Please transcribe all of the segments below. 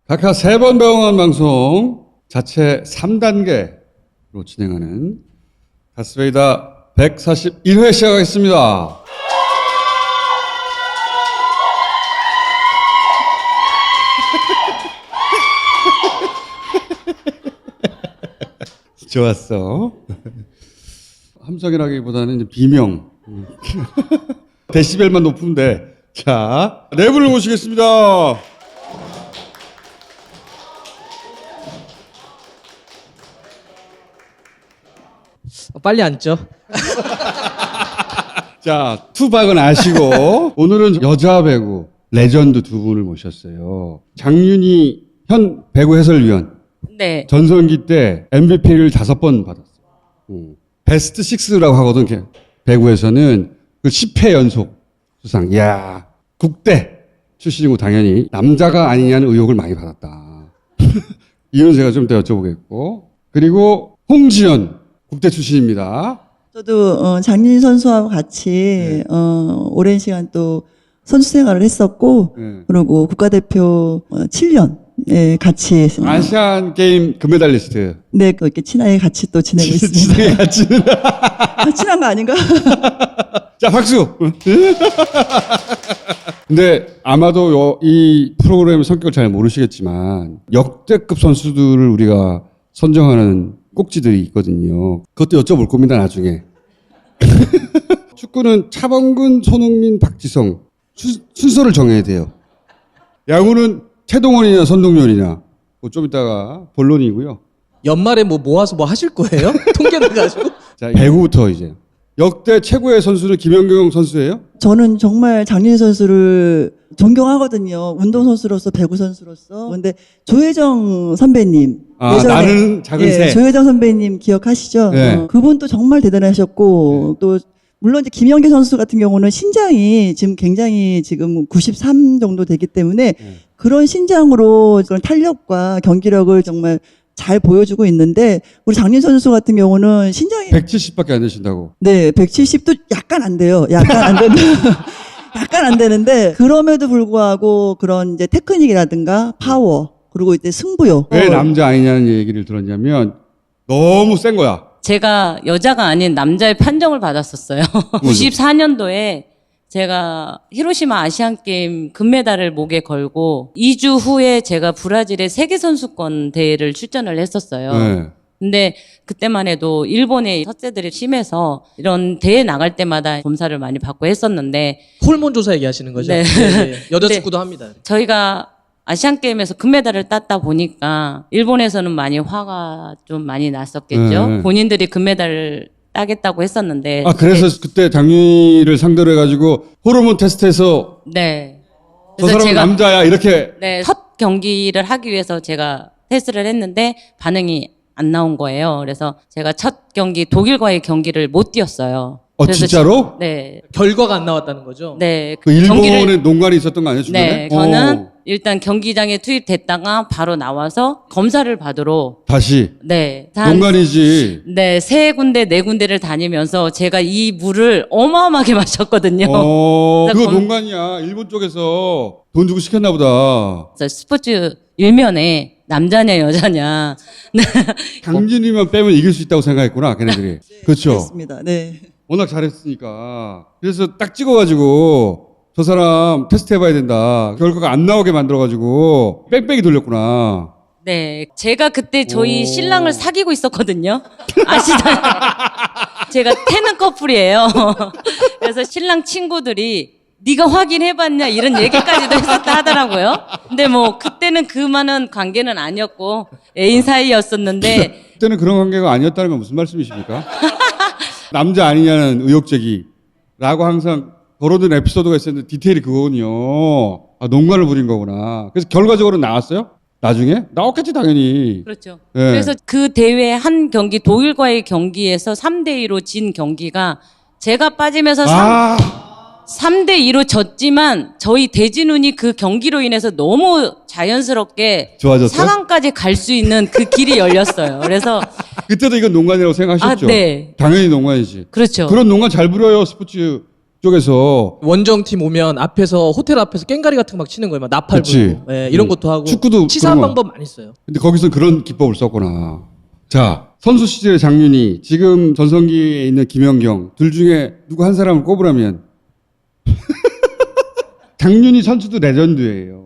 각하 3번 배웅한 방송 자체 3단계로 진행하는 다스베이다 141회 시작하겠습니다. 좋았어. 함성이라기보다는 이제 비명. 데시벨만 높으면 돼. 자, 네 분을 모시겠습니다. 빨리 앉죠. 자, 투박은 아시고 오늘은 여자 배구 레전드 두 분을 모셨어요. 장윤희 현 배구 해설위원. 네. 전성기 때 MVP를 5번 받았어요. 베스트 6라고 하거든. 배구에서는 그 10회 연속 수상. 이야, 국대 출신이고 당연히 남자가 아니냐는 의혹을 많이 받았다. 이유는 제가 좀 더 여쭤보겠고. 그리고 홍지연 국대 출신입니다. 저도 장윤희 선수하고 같이 오랜 시간 또 선수 생활을 했었고 네. 그리고 국가대표 7년 같이 아시안 게임 금메달리스트. 네, 이렇게 친하게 같이 또 지내고 있습니다. 친하게 같이. 친한 거 아닌가? 자, 박수. 근데 아마도 이 프로그램 성격을 잘 모르시겠지만 역대급 선수들을 우리가 선정하는 꼭지들이 있거든요. 그것도 여쭤볼 겁니다, 나중에. 축구는 차범근, 손흥민, 박지성 순서를 정해야 돼요. 야구는 최동원이냐 선동열이냐 좀 이따가 본론이고요. 연말에 뭐 모아서 뭐 하실 거예요? 통계를 가지고? 자, 배구부터 이제. 역대 최고의 선수는 김연경 선수예요? 저는 정말 장윤희 선수를 존경하거든요. 운동선수로서 배구 선수로서. 근데 조혜정 선배님. 예전에, 나는 작은 새. 조혜정 선배님 기억하시죠? 네. 그분도 정말 대단하셨고 또 물론 이제 김연경 선수 같은 경우는 신장이 지금 굉장히 지금 93 정도 되기 때문에 그런 신장으로 그런 탄력과 경기력을 정말 잘 보여주고 있는데 우리 장윤희 선수 같은 경우는 신장이 170밖에 안 되신다고. 네, 170도 약간 안 돼요. 약간 안 되는 약간 안 되는데 그럼에도 불구하고 그런 이제 테크닉이라든가 파워 그리고 이제 승부욕. 왜 남자 아니냐는 얘기를 들었냐면 너무 센 거야. 제가 여자가 아닌 남자의 판정을 받았었어요. 94년도에 제가 히로시마 아시안게임 금메달을 목에 걸고 2주 후에 제가 브라질의 세계선수권 대회를 출전을 했었어요. 네. 근데 그때만 해도 일본의 텃세들이 심해서 이런 대회 나갈 때마다 검사를 많이 받고 했었는데 호르몬 조사 얘기하시는 거죠? 네. 네. 여자 축구도 합니다. 저희가 아시안게임에서 금메달을 땄다 보니까 일본에서는 많이 화가 좀 많이 났었겠죠. 네. 본인들이 금메달을 따겠다고 했었는데. 그래서 그때 장윤희를 상대로 해가지고 호르몬 테스트에서 네. 저 사람은 남자야 이렇게. 네, 첫 경기를 하기 위해서 제가 테스트를 했는데 반응이 안 나온 거예요. 그래서 제가 첫 경기 독일과의 경기를 못 뛰었어요. 그래서 진짜로? 네. 결과가 안 나왔다는 거죠? 네. 그 일본에 농간이 있었던 거 아니에요? 중간에? 네. 저는 일단 경기장에 투입됐다가 바로 나와서 검사를 받으러 다시. 네. 농간이지. 네, 3군데, 4군데를 다니면서 제가 이 물을 어마어마하게 마셨거든요. 그거 농간이야. 일본 쪽에서 돈 주고 시켰나 보다. 스포츠 일면에 남자냐 여자냐. 강진이만 빼면 이길 수 있다고 생각했구나, 걔네들이. 그렇죠. 그렇습니다. 네. 워낙 잘했으니까. 그래서 딱 찍어가지고 저 사람 테스트 해봐야 된다. 결과가 안 나오게 만들어가지고 뺑뺑이 돌렸구나. 네, 제가 그때 저희 신랑을 사귀고 있었거든요. 아시다. 제가 태는 커플이에요. 그래서 신랑 친구들이 네가 확인해봤냐 이런 얘기까지도 했었다 하더라고요. 근데 뭐 그때는 그만한 관계는 아니었고 애인 사이였었는데 그때는 그런 관계가 아니었다는 건 무슨 말씀이십니까? 남자 아니냐는 의혹 제기라고 항상 거론된 에피소드가 있었는데 디테일이 그거군요. 농간을 부린 거구나. 그래서 결과적으로 나왔어요? 나중에? 나왔겠지 당연히. 그렇죠. 네. 그래서 그 대회 한 경기 독일과의 경기에서 3대2로 진 경기가 제가 빠지면서 3대2로 졌지만 저희 대진운이 그 경기로 인해서 너무 자연스럽게 좋아졌어요? 4강까지 갈 수 있는 그 길이 열렸어요. 그래서 그때도 이건 농간이라고 생각하셨죠? 네. 당연히 농간이지. 그렇죠. 그런 농간 잘 부려요, 스포츠 쪽에서 원정팀 오면 앞에서 호텔 앞에서 깽가리 같은 거 막 치는 거예요. 막 나팔 그치. 불고. 예, 이런 것도 하고. 축구도 치사한 그런 거. 방법 많이 써요. 근데 거기서 그런 기법을 썼구나. 자, 선수 시절의 장윤희, 지금 전성기에 있는 김연경 둘 중에 누구 한 사람을 꼽으라면 장윤희 선수도 레전드예요.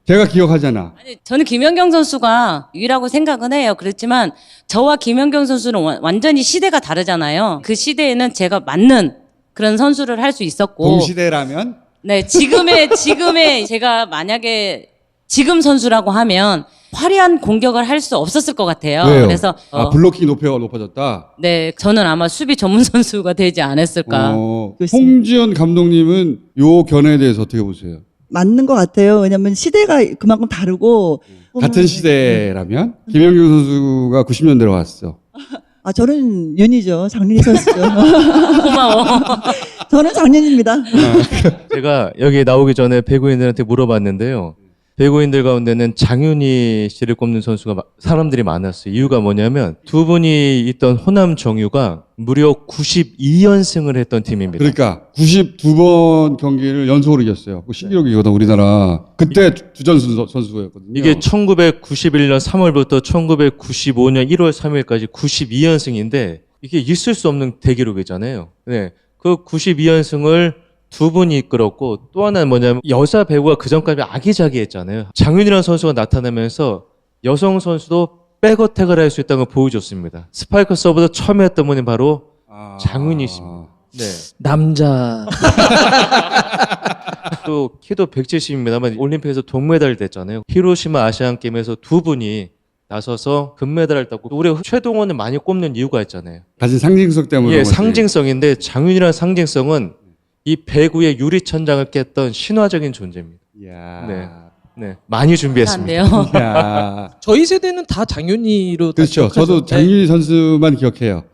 제가 기억하잖아. 아니, 저는 김연경 선수가 유일하고 생각은 해요. 그렇지만 저와 김연경 선수는 완전히 시대가 다르잖아요. 그 시대에는 제가 맞는 그런 선수를 할 수 있었고. 동시대라면 네, 지금의 제가 만약에 지금 선수라고 하면 화려한 공격을 할 수 없었을 것 같아요. 왜요? 그래서 블로킹 높아졌다. 네, 저는 아마 수비 전문 선수가 되지 않았을까. 그렇습니다. 홍지연 감독님은 요 견해에 대해서 어떻게 보세요? 맞는 것 같아요. 왜냐면 시대가 그만큼 다르고. 같은 시대라면 김연경 선수가 90년대로 왔어. 아, 저는 윤이죠. 장윤희 선수죠. 고마워. 저는 장윤입니다. 제가 여기 나오기 전에 배구인들한테 물어봤는데요. 배구인들 가운데는 장윤희 씨를 꼽는 선수가 사람들이 많았어요. 이유가 뭐냐면 두 분이 있던 호남 정유가 무려 92연승을 했던 팀입니다. 그러니까 92번 경기를 연속으로 이겼어요. 그 신기록이거든 우리나라. 그때 주전 선수였거든요. 이게 1991년 3월부터 1995년 1월 3일까지 92연승인데 이게 있을 수 없는 대기록이잖아요. 네. 그 92연승을 두 분이 이끌었고 또 하나는 뭐냐면 여자 배구가 그전까지 아기자기했잖아요. 장윤희라는 선수가 나타나면서 여성 선수도 백어택을 할 수 있다는 걸 보여줬습니다. 스파이크 서브도 처음 했던 분이 바로 장윤희 씨입니다. 네. 남자. 또 키도 170입니다만 올림픽에서 동메달 됐잖아요. 히로시마 아시안 게임에서 두 분이 나서서 금메달을 땄고 올해 최동원을 많이 꼽는 이유가 있잖아요. 가진 상징성 때문에. 예, 그런 거지. 상징성인데 장윤이라는 상징성은 이 배구의 유리천장을 깼던 신화적인 존재입니다. 이야. 네. 네. 많이 준비했습니다. 안돼요. 이야. 저희 세대는 다 장윤희로. 다 그렇죠. 기억하죠. 저도 장윤희 선수만 기억해요.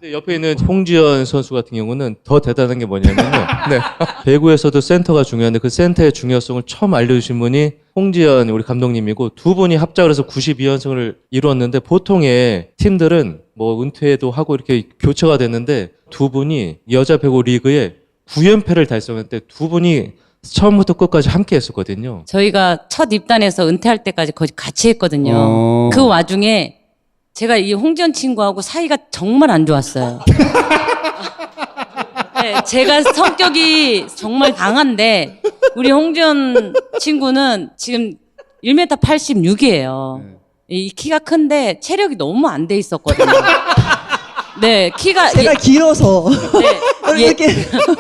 근데 옆에 있는 홍지연 선수 같은 경우는 더 대단한 게 뭐냐면요. 네. 배구에서도 센터가 중요한데 그 센터의 중요성을 처음 알려주신 분이 홍지연 우리 감독님이고 두 분이 합작을 해서 92연승을 이루었는데 보통의 팀들은 뭐 은퇴도 하고 이렇게 교체가 됐는데 두 분이 여자 배구 리그에 9연패를 달성했는데 두 분이 처음부터 끝까지 함께 했었거든요. 저희가 첫 입단해서 은퇴할 때까지 거의 같이 했거든요. 그 와중에 제가 이 홍지연 친구하고 사이가 정말 안 좋았어요. 네, 제가 성격이 정말 강한데 우리 홍지연 친구는 지금 1m 86이에요. 이 키가 큰데 체력이 너무 안 돼 있었거든요. 네, 키가 제가 길어서. 네, 이렇게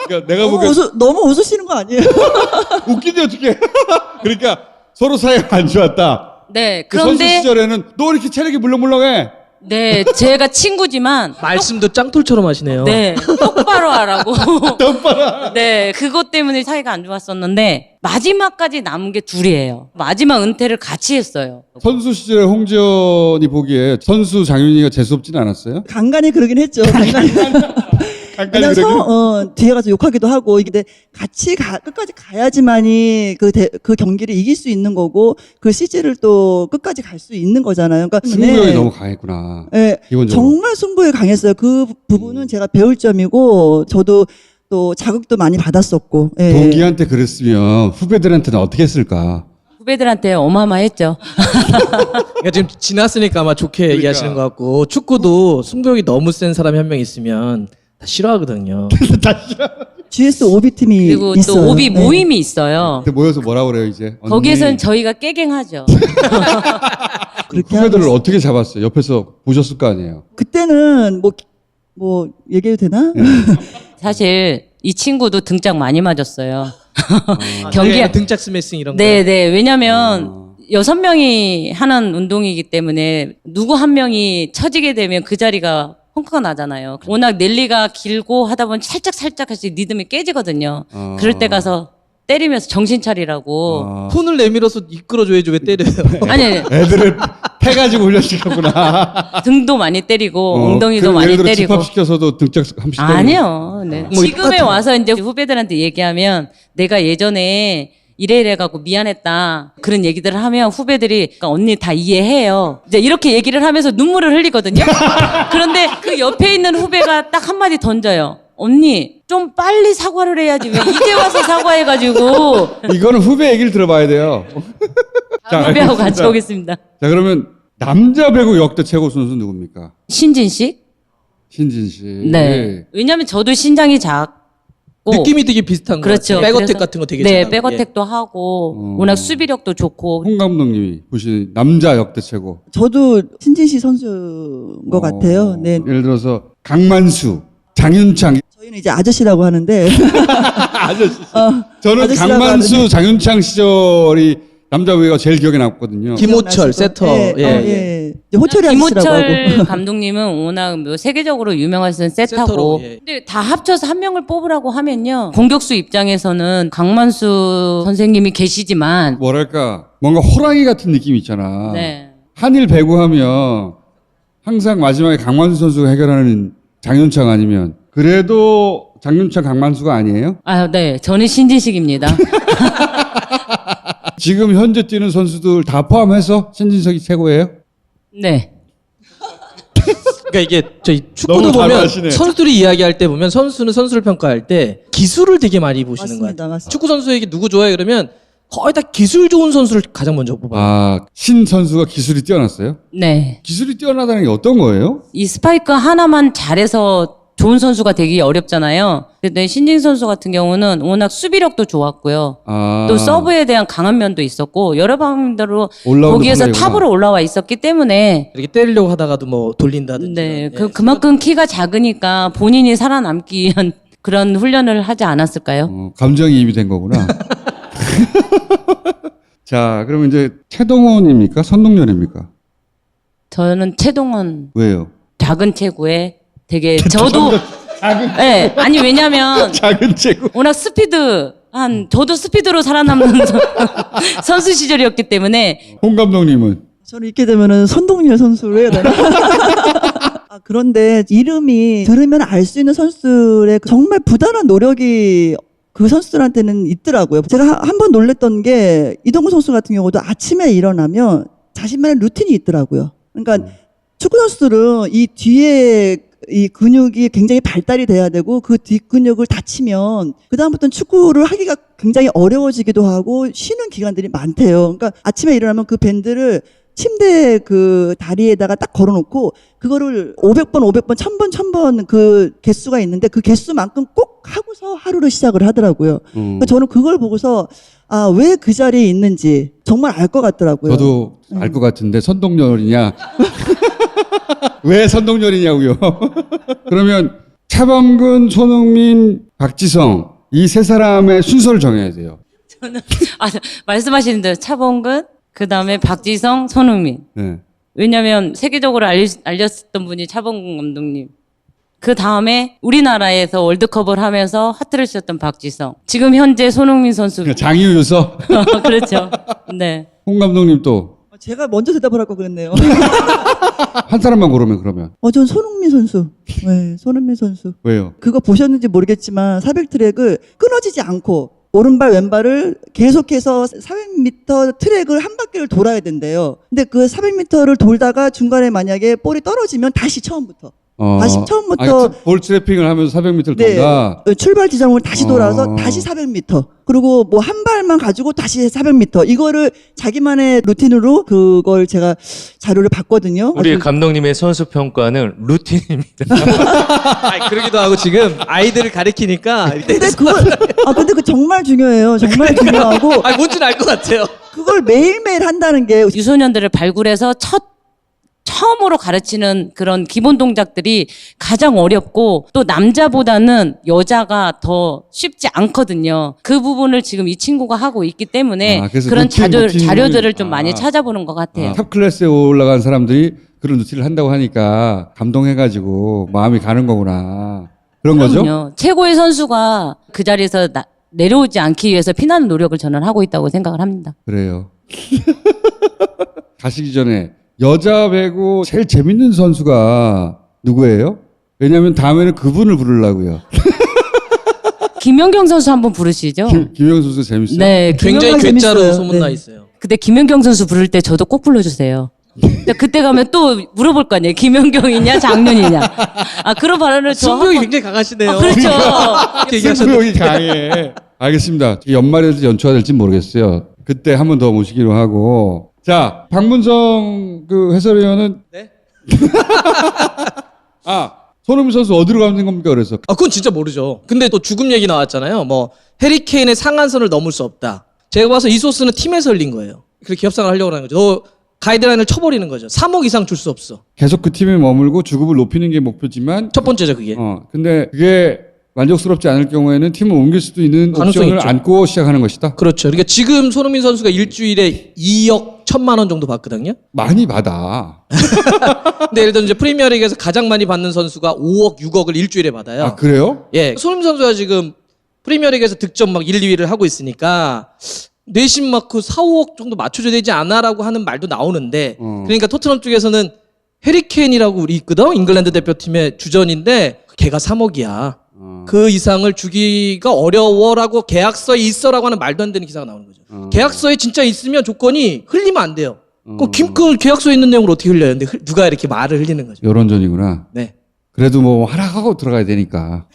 그러니까 내가 보기엔 너무 웃으시는 거 아니에요? 웃기지 어떻게? 그러니까 서로 사이가 안 좋았다. 네, 그 선수 그런데 시절에는 너 이렇게 체력이 물렁물렁해. 네, 제가 친구지만 말씀도 짱돌처럼 하시네요. 네, 똑바로 하라고. 덤바라. 네, 그것 때문에 사이가 안 좋았었는데 마지막까지 남은 게 둘이에요. 마지막 은퇴를 같이 했어요. 선수 시절에 홍지연이 보기에 선수 장윤희가 재수없지는 않았어요? 간간히 그러긴 했죠. 간간히. 간간히 그래서 뒤에 가서 욕하기도 하고 근데 같이 끝까지 가야지만이 그 경기를 이길 수 있는 거고 그 시즌을 또 끝까지 갈 수 있는 거잖아요. 그러니까 승부욕이 너무 강했구나. 네, 기본적으로. 정말 승부에 강했어요. 그 부분은 제가 배울 점이고 저도 또 자극도 많이 받았었고. 예. 동기한테 그랬으면 후배들한테는 어떻게 했을까? 후배들한테 어마어마했죠. 그러니까 지금 지났으니까 아마 좋게 그러니까. 얘기하시는 것 같고 축구도 승부욕이 너무 센 사람이 한 명 있으면 다 싫어하거든요. GS 오비 팀이 그리고 있어요. 또 오비 네. 모임이 있어요. 그때 모여서 뭐라 그래요 이제? 언니, 거기에서는 저희가 깨갱하죠. 그렇게 후배들을 하고 어떻게 잡았어요? 옆에서 보셨을 거 아니에요? 그때는 뭐 얘기해도 되나? 사실 이 친구도 등짝 많이 맞았어요. 아, 경기- 네, 등짝 스매싱 이런 거. 네네. 왜냐면 6명이 하는 운동이기 때문에 누구 한 명이 처지게 되면 그 자리가 펑크가 나잖아요. 워낙 랠리가 길고 하다 보면 살짝 해서 리듬이 깨지거든요. 그럴 때 가서 때리면서 정신 차리라고. 폰을 내밀어서 이끌어줘야지 왜 때려요? 아니, 애들을 패가지고 훈련시켰구나. 등도 많이 때리고 엉덩이도 그럼 많이 예를 들어 때리고. 집합시켜서도 등짝 한씩 때리고. 아니요. 네. 뭐 지금에 똑같은 와서 이제 후배들한테 얘기하면 내가 예전에 이래 갖고 미안했다 그런 얘기들을 하면 후배들이 그러니까 언니 다 이해해요. 이제 이렇게 얘기를 하면서 눈물을 흘리거든요. 그런데 그 옆에 있는 후배가 딱 한마디 던져요. 언니 좀 빨리 사과를 해야지 왜 이제 와서 사과해가지고 이거는 후배 얘기를 들어봐야 돼요. 자, 후배하고 같이 알겠습니다. 오겠습니다. 자, 그러면 남자 배구 역대 최고 선수 누굽니까? 신진식? 신진 씨. 네. 왜냐면 저도 신장이 작고 느낌이 되게 비슷한 거 그렇죠. 같아요. 백어택 그래서- 같은 거 되게 네, 잘하고. 백어택도 하고 어. 워낙 수비력도 좋고 홍 감독님이 보신 남자 역대 최고. 저도 신진시 선수인 것 같아요. 네. 예를 들어서 강만수, 장윤창. 저희는 이제 아저씨라고 하는데 아저씨. 어, 저는 아저씨라고 강만수, 하는데. 장윤창 시절이 남자 배구가 제일 기억에 남거든요. 김호철 기억나시고. 세터. 예, 예. 예. 이제 호철이 아저씨라고 김호철 하고. 감독님은 워낙 뭐 세계적으로 유명하신 세타고 세터로, 예. 근데 다 합쳐서 한 명을 뽑으라고 하면요 공격수 입장에서는 강만수 선생님이 계시지만 뭐랄까 뭔가 호랑이 같은 느낌이 있잖아. 네. 한일 배구하면 항상 마지막에 강만수 선수가 해결하는 장윤창 아니면 그래도 장윤창 강만수가 아니에요? 아, 네. 저는 신진식입니다. 지금 현재 뛰는 선수들 다 포함해서 신진석이 최고예요? 네. 그러니까 이게 저희 축구도 너무 보면 잘하시네. 선수들이 이야기할 때 보면 선수는 선수를 평가할 때 기술을 되게 많이 보시는 거 맞습니다, 같아요. 맞습니다. 축구 선수에게 누구 좋아해 그러면 거의 다 기술 좋은 선수를 가장 먼저 뽑아요. 아, 신 선수가 기술이 뛰어났어요? 네. 기술이 뛰어나다는 게 어떤 거예요? 이 스파이크 하나만 잘해서 좋은 선수가 되기 어렵잖아요. 근데 신진 선수 같은 경우는 워낙 수비력도 좋았고요. 아, 또 서브에 대한 강한 면도 있었고 여러 방면으로 올라운드 거기에서 플레이구나. 탑으로 올라와 있었기 때문에 이렇게 때리려고 하다가도 뭐 돌린다든지. 네, 예. 그만큼 키가 작으니까 본인이 살아남기 위한 그런 훈련을 하지 않았을까요? 감정이입이 된 거구나. 자, 그러면 이제 최동원입니까? 선동열입니까? 저는 최동원 왜요? 작은 체구에 되게 저도 네, 아니 왜냐면 작은 체구. 워낙 저도 스피드로 살아남는 선수 시절이었기 때문에 홍 감독님은 저는 이렇게 되면은 선동열 선수를 해야 되나? 아, 그런데 이름이 들으면 알 수 있는 선수들의 정말 부단한 노력이 그 선수들한테는 있더라고요. 제가 한 번 놀랬던 게 이동구 선수 같은 경우도 아침에 일어나면 자신만의 루틴이 있더라고요. 그러니까 축구 선수들은 이 뒤에 이 근육이 굉장히 발달이 돼야 되고 그 뒷근육을 다치면 그다음부터는 축구를 하기가 굉장히 어려워지기도 하고 쉬는 기간들이 많대요. 그러니까 아침에 일어나면 그 밴드를 침대 그 다리에다가 딱 걸어놓고 그거를 500번, 500번, 1000번 그 개수가 있는데 그 개수만큼 꼭 하고서 하루를 시작을 하더라고요. 그러니까 저는 그걸 보고서 아, 왜 그 자리에 있는지 정말 알 것 같더라고요. 저도 알 것 같은데 선동열이냐? 왜 선동열이냐고요? 그러면 차범근, 손흥민, 박지성 이 세 사람의 순서를 정해야 돼요. 아, 말씀하시는 대로 차범근 그다음에 박지성, 손흥민. 네. 왜냐면 세계적으로 알렸던 분이 차범근 감독님. 그 다음에 우리나라에서 월드컵을 하면서 하트를 쳤던 박지성. 지금 현재 손흥민 선수. 장유유서, 그렇죠. 네. 홍 감독님 또 한 제가 먼저 대답을 할 걸 그랬네요. 사람만 고르면 그러면 전 손흥민 선수. 네, 손흥민 선수. 왜요? 그거 보셨는지 모르겠지만 400트랙을 끊어지지 않고 오른발 왼발을 계속해서 400m 트랙을 한 바퀴를 돌아야 된대요. 근데 그 400m를 돌다가 중간에 만약에 볼이 떨어지면 다시 처음부터. 다시 처음부터 볼 트래핑을 하면서 400m를 네, 돈다. 출발 지점을 다시 돌아서 어. 다시 400m. 그리고 뭐 한 발만 가지고 다시 400m. 이거를 자기만의 루틴으로 그걸 제가 자료를 봤거든요. 우리 아주 감독님의 선수 평가는 루틴입니다. 아니, 그러기도 하고 지금 아이들을 가리키니까 근데 근데 그 정말 중요해요. 정말 중요하고 아니 뭔지는 알 것 같아요. 그걸 매일매일 한다는 게 유소년들을 발굴해서 처음으로 가르치는 그런 기본 동작들이 가장 어렵고 또 남자보다는 여자가 더 쉽지 않거든요. 그 부분을 지금 이 친구가 하고 있기 때문에 그래서 그런 루틴을- 자료들을 좀 많이 찾아보는 것 같아요. 탑 클래스에 올라간 사람들이 그런 루틴을 한다고 하니까 감동해가지고 마음이 가는 거구나. 그런 거죠? 그럼요. 최고의 선수가 그 자리에서 내려오지 않기 위해서 피나는 노력을 저는 하고 있다고 생각을 합니다. 그래요. 가시기 전에 여자 배구 제일 재밌는 선수가 누구예요? 왜냐하면 다음에는 그분을 부르려고요. 김연경 선수 한번 부르시죠. 김영 선수 재밌어요. 네, 굉장히 김연경 괴짜로 재밌어요. 소문나 네. 있어요. 근데 김연경 선수 부를 때 저도 꼭 불러주세요. 근데 그때 가면 또 물어볼 거 아니에요. 김연경이냐 장윤이냐. 아 그런 발언을 저 승부욕이 한번- 굉장히 강하시네요. 그렇죠. 이렇게 얘기하셨는데. 승부욕이 강해. 알겠습니다. 연말에도 연초가 될지 모르겠어요. 그때 한 번 더 모시기로 하고. 자, 박문성 그 해설위원은 네? 손흥민 선수 어디로 가는 겁니까? 그래서 아, 그건 진짜 모르죠. 근데 또 죽음 얘기 나왔잖아요. 뭐 해리케인의 상한선을 넘을 수 없다. 제가 봐서 이 소스는 팀에서 흘린 거예요. 그렇게 협상을 하려고 하는 거죠. 너 가이드라인을 쳐버리는 거죠. 3억 이상 줄 수 없어. 계속 그 팀에 머물고 주급을 높이는 게 목표지만 첫 번째죠, 그게. 근데 그게 만족스럽지 않을 경우에는 팀을 옮길 수도 있는 가능성이 옵션을 있죠. 안고 시작하는 것이다. 그렇죠. 그러니까 지금 손흥민 선수가 일주일에 2억 1천만 원 정도 받거든요. 많이 받아. 근데 예를 들어 이제 프리미어리그에서 가장 많이 받는 선수가 5억, 6억을 일주일에 받아요. 아, 그래요? 예. 손흥민 선수가 지금 프리미어리그에서 득점 막 1, 2위를 하고 있으니까 내신 마크 4, 5억 정도 맞춰줘야 되지 않아라고 하는 말도 나오는데 그러니까 토트넘 쪽에서는 해리케인이라고 우리 있거든. 잉글랜드 대표팀의 주전인데 걔가 3억이야. 그 이상을 주기가 어려워라고 계약서에 있어라고 하는 말도 안 되는 기사가 나오는 거죠. 계약서에 진짜 있으면 조건이 흘리면 안 돼요. 그럼 그 계약서에 있는 내용을 어떻게 흘려요? 근데 누가 이렇게 말을 흘리는 거죠. 여론전이구나. 네. 그래도 뭐 하락하고 들어가야 되니까.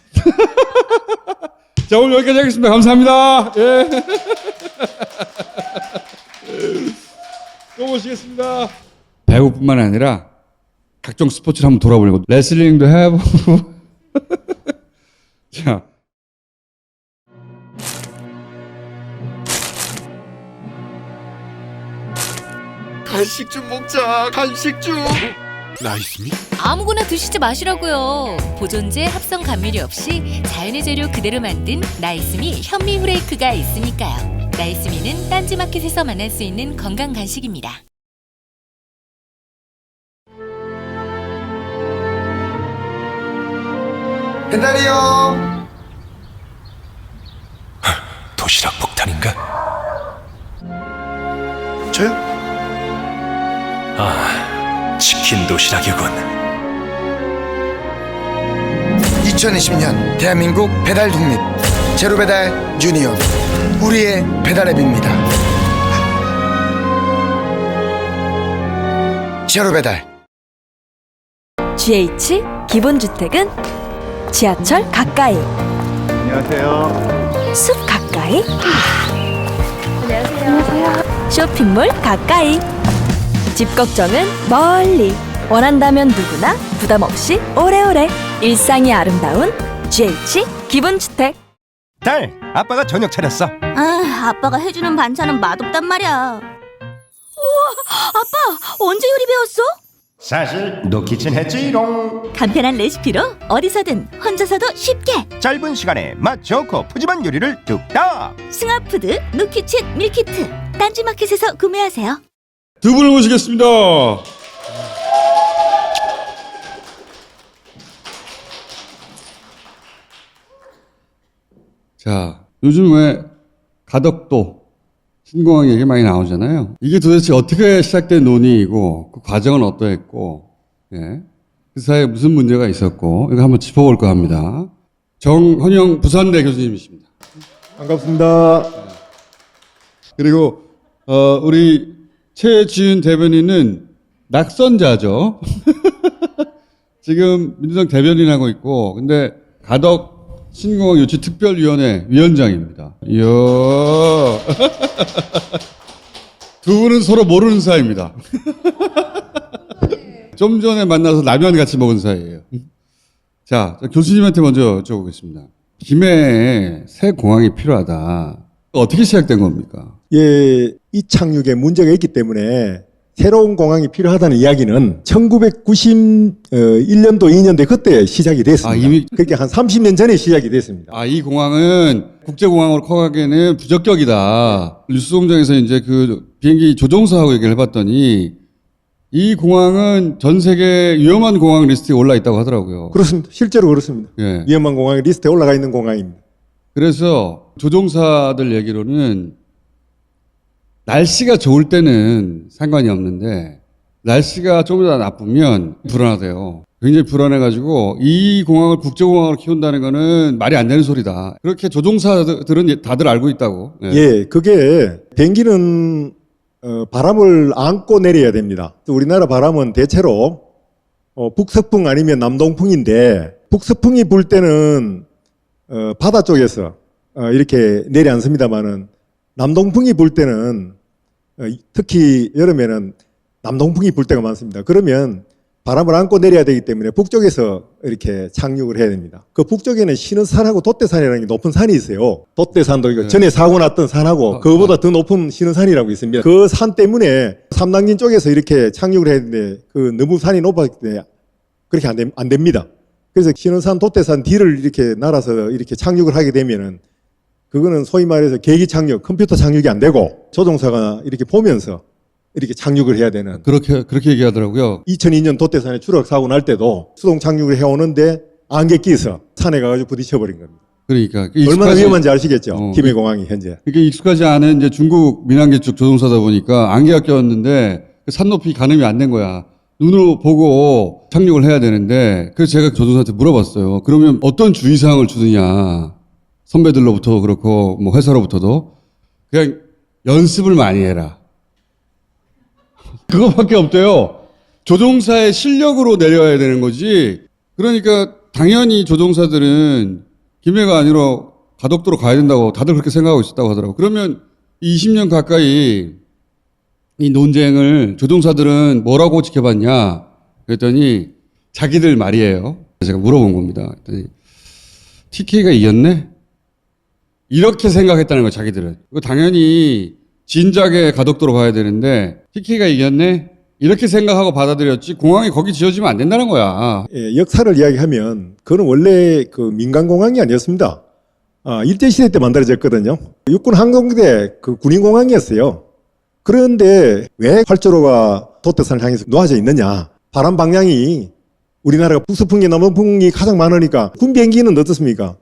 자, 오늘 여기까지 하겠습니다. 감사합니다. 예. 또 모시겠습니다. 배구뿐만 아니라 각종 스포츠를 한번 돌아보려고 레슬링도 해보고. 자. 간식 좀 먹자. 간식 좀. 나이스미? 아무거나 드시지 마시라고요. 보존제, 합성 감미료 없이 자연의 재료 그대로 만든 나이스미 현미 후레이크가 있으니까요. 나이스미는 딴지마켓에서 만날 수 있는 건강 간식입니다. 배달이요. 도시락 폭탄인가? 저요? 아, 치킨 도시락이군. 2020년 대한민국 배달 독립 제로배달 유니온 우리의 배달 앱입니다. 제로배달. GH 기본주택은 지하철 가까이, 안녕하세요. 숲 가까이, 안녕하세요. 쇼핑몰 가까이. 집 걱정은 멀리. 원한다면 누구나 부담 없이 오래오래. 일상이 아름다운 GH 기본주택. 딸, 아빠가 저녁 차렸어. 아, 아빠가 해주는 반찬은 맛없단 말이야. 우와, 아빠 언제 요리 배웠어? 사실 노키친 했지롱. 간편한 레시피로 어디서든 혼자서도 쉽게. 짧은 시간에 맛 좋고 푸짐한 요리를 뚝딱. 승하푸드 누키친 밀키트 딴지마켓에서 구매하세요. 두 분을 모시겠습니다. 자, 요즘 왜 가덕도 신공항 얘기 많이 나오잖아요. 이게 도대체 어떻게 시작된 논의이고 그 과정은 어떠했고, 예, 그 사이에 무슨 문제가 있었고 이거 한번 짚어볼까 합니다. 정헌영 부산대 교수님이십니다. 반갑습니다. 그리고 우리 최지은 대변인은 낙선자죠. 지금 민주당 대변인하고 있고, 근데 가덕 신공항 유치 특별위원회 위원장입니다. 이야. 두 분은 서로 모르는 사이입니다. 좀 전에 만나서 라면 같이 먹은 사이예요. 자, 교수님한테 먼저 여쭤보겠습니다. 김해에 새 공항이 필요하다. 어떻게 시작된 겁니까? 예, 이 착륙에 문제가 있기 때문에 새로운 공항이 필요하다는 이야기는 1991년도, 2년도 그때 시작이 됐습니다. 아, 이미? 그렇게 한 30년 전에 시작이 됐습니다. 아, 이 공항은 국제공항으로 커가기에는 부적격이다. 뉴스공장에서 이제 그 비행기 조종사하고 얘기를 해봤더니 이 공항은 전 세계 위험한 공항 리스트에 올라 있다고 하더라고요. 그렇습니다. 실제로 그렇습니다. 예. 위험한 공항 리스트에 올라가 있는 공항입니다. 그래서 조종사들 얘기로는 날씨가 좋을 때는 상관이 없는데 날씨가 좀 더 나쁘면 불안하대요. 굉장히 불안해가지고 이 공항을 국제공항으로 키운다는 거는 말이 안 되는 소리다. 그렇게 조종사들은 다들 알고 있다고. 예, 그게 비행기는 바람을 안고 내려야 됩니다. 우리나라 바람은 대체로 북서풍 아니면 남동풍인데 북서풍이 불 때는 바다 쪽에서 이렇게 내려앉습니다만은 남동풍이 불 때는 특히 여름에는 남동풍이 불 때가 많습니다. 그러면 바람을 안고 내려야 되기 때문에 북쪽에서 이렇게 착륙을 해야 됩니다. 그 북쪽에는 신흥산하고 돛대산이라는 게 높은 산이 있어요. 돛대산도 이거 전에 사고 났던 산하고 그거보다 더 높은 신흥산이라고 있습니다. 그 산 때문에 삼당진 쪽에서 이렇게 착륙을 해야 되는데 그 너무 산이 높았기 때문에 그렇게 안 됩니다. 그래서 신흥산, 돛대산 뒤를 이렇게 날아서 이렇게 착륙을 하게 되면은 그거는 소위 말해서 계기 착륙, 컴퓨터 착륙이 안 되고 조종사가 이렇게 보면서 이렇게 착륙을 해야 되는. 그렇게 얘기하더라고요. 2002년 돛대산에 추락 사고 날 때도 수동 착륙을 해오는데 안개 끼서 산에 가가지고 부딪혀버린 겁니다. 그러니까 얼마나 위험한지 아시겠죠? 김해공항이 현재. 그러니까 익숙하지 않은 이제 중국 민항기 쪽 조종사다 보니까 안개가 꼈는데 그 산 높이 가늠이 안 된 거야. 눈으로 보고 착륙을 해야 되는데 그래서 제가 조종사한테 물어봤어요. 그러면 어떤 주의사항을 주느냐. 선배들로부터 그렇고 뭐 회사로부터도 그냥 연습을 많이 해라. 그거밖에 없대요. 조종사의 실력으로 내려야 되는 거지. 그러니까 당연히 조종사들은 김해가 아니라 가덕도로 가야 된다고 다들 그렇게 생각하고 있었다고 하더라고. 그러면 20년 가까이 이 논쟁을 조종사들은 뭐라고 지켜봤냐? 그랬더니 자기들 말이에요. 제가 물어본 겁니다. 그랬더니 TK가 이겼네? 이렇게 생각했다는 거예요, 자기들은. 당연히 진작에 가덕도로 가야 되는데 TK가 이겼네? 이렇게 생각하고 받아들였지 공항이 거기 지어지면 안 된다는 거야. 예, 역사를 이야기하면 그건 원래 그 민간공항이 아니었습니다. 일제시대 때 만들어졌거든요. 육군 항공대 그 군인공항이었어요. 그런데 왜 활주로가 돛대산을 향해서 놓아져 있느냐. 바람 방향이 우리나라가 북서풍이 남동풍이 가장 많으니까 군 비행기는 어떻습니까?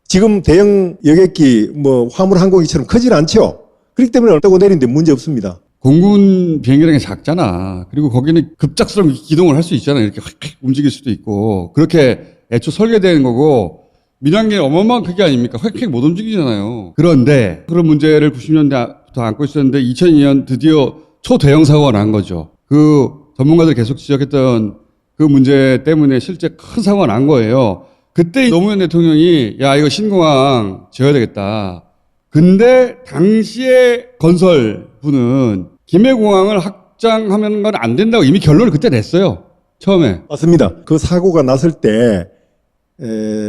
지금 대형 여객기 뭐 화물 항공기처럼 크질 않죠. 그렇기 때문에 얼따고 내리는데 문제 없습니다. 공군 비행기라는 게 작잖아. 그리고 거기는 급작스럽게 기동을 할 수 있잖아. 이렇게 확 움직일 수도 있고. 그렇게 애초 설계되는 거고, 민항기는 어마어마한 크기 아닙니까? 확 못 움직이잖아요. 그런데 그런 문제를 90년대부터 안고 있었는데 2002년 드디어 초대형 사고가 난 거죠. 그 전문가들 계속 지적했던 그 문제 때문에 실제 큰 사고가 난 거예요. 그때 노무현 대통령이 야 이거 신공항 지어야 되겠다. 근데 당시에 건설부는 김해공항을 확장하면 건 안 된다고 이미 결론을 그때 냈어요. 처음에. 맞습니다. 그 사고가 났을 때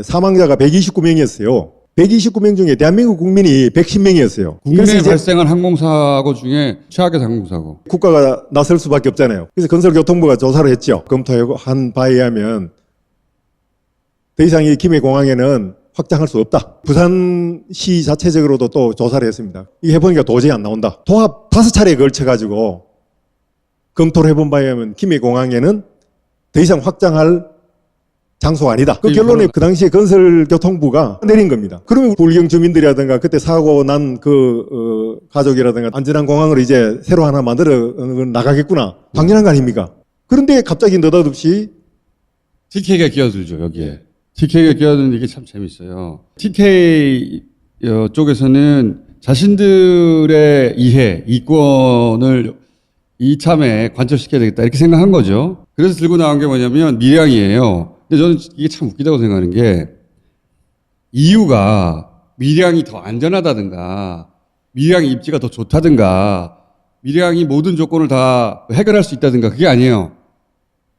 사망자가 129명이었어요. 129명 중에 대한민국 국민이 110명이었어요. 국내에 발생한 항공사고 중에 최악의 항공사고. 국가가 나설 수밖에 없잖아요. 그래서 건설교통부가 조사를 했죠. 검토한 바에 의하면 더 이상 이 김해공항에는 확장할 수 없다. 부산시 자체적으로도 또 조사를 했습니다. 이게 해보니까 도저히 안 나온다. 도합 5차례에 걸쳐가지고 검토를 해본 바에 의하면 김해공항에는 더 이상 확장할 장소가 아니다. 그 결론에 그 당시에 건설교통부가 내린 겁니다. 그러면 불경 주민들이라든가 그때 사고 난 그 가족이라든가 안전한 공항을 이제 새로 하나 만들어 나가겠구나. 당연한 거 아닙니까? 그런데 갑자기 느닷없이 TK가 끼어들죠, 여기에. TK가 끼어드는 이게 참 재밌어요. TK 쪽에서는 자신들의 이해, 이권을 이참에 관철시켜야 되겠다 이렇게 생각한 거죠. 그래서 들고 나온 게 뭐냐면 밀양이에요. 근데 저는 이게 참 웃기다고 생각하는 게 이유가 밀양이 더 안전하다든가 밀양 입지가 더 좋다든가 밀양이 모든 조건을 다 해결할 수 있다든가 그게 아니에요.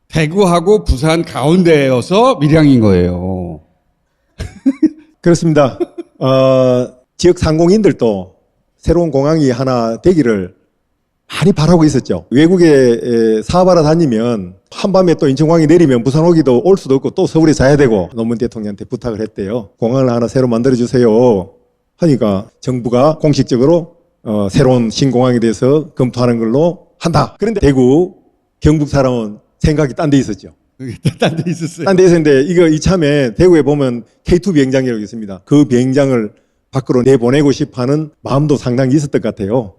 대구하고 부산 가운데여서 밀양인 거예요. 그렇습니다. 지역 상공인들도 새로운 공항이 하나 되기를 많이 바라고 있었죠. 외국에 사업하러 다니면 한밤에 또 인천공항이 내리면 부산 오기도 올 수도 없고 또 서울에 자야 되고 노무현 대통령한테 부탁을 했대요. 공항을 하나 새로 만들어주세요. 하니까 정부가 공식적으로 새로운 신공항에 대해서 검토하는 걸로 한다. 그런데 대구, 경북 사람은 생각이 딴 데 있었죠. 딴 데 있었어요. 딴 데 있었는데 이거 이참에 대구에 보면 K2 비행장이라고 있습니다. 그 비행장을 밖으로 내보내고 싶어 하는 마음도 상당히 있었던 것 같아요.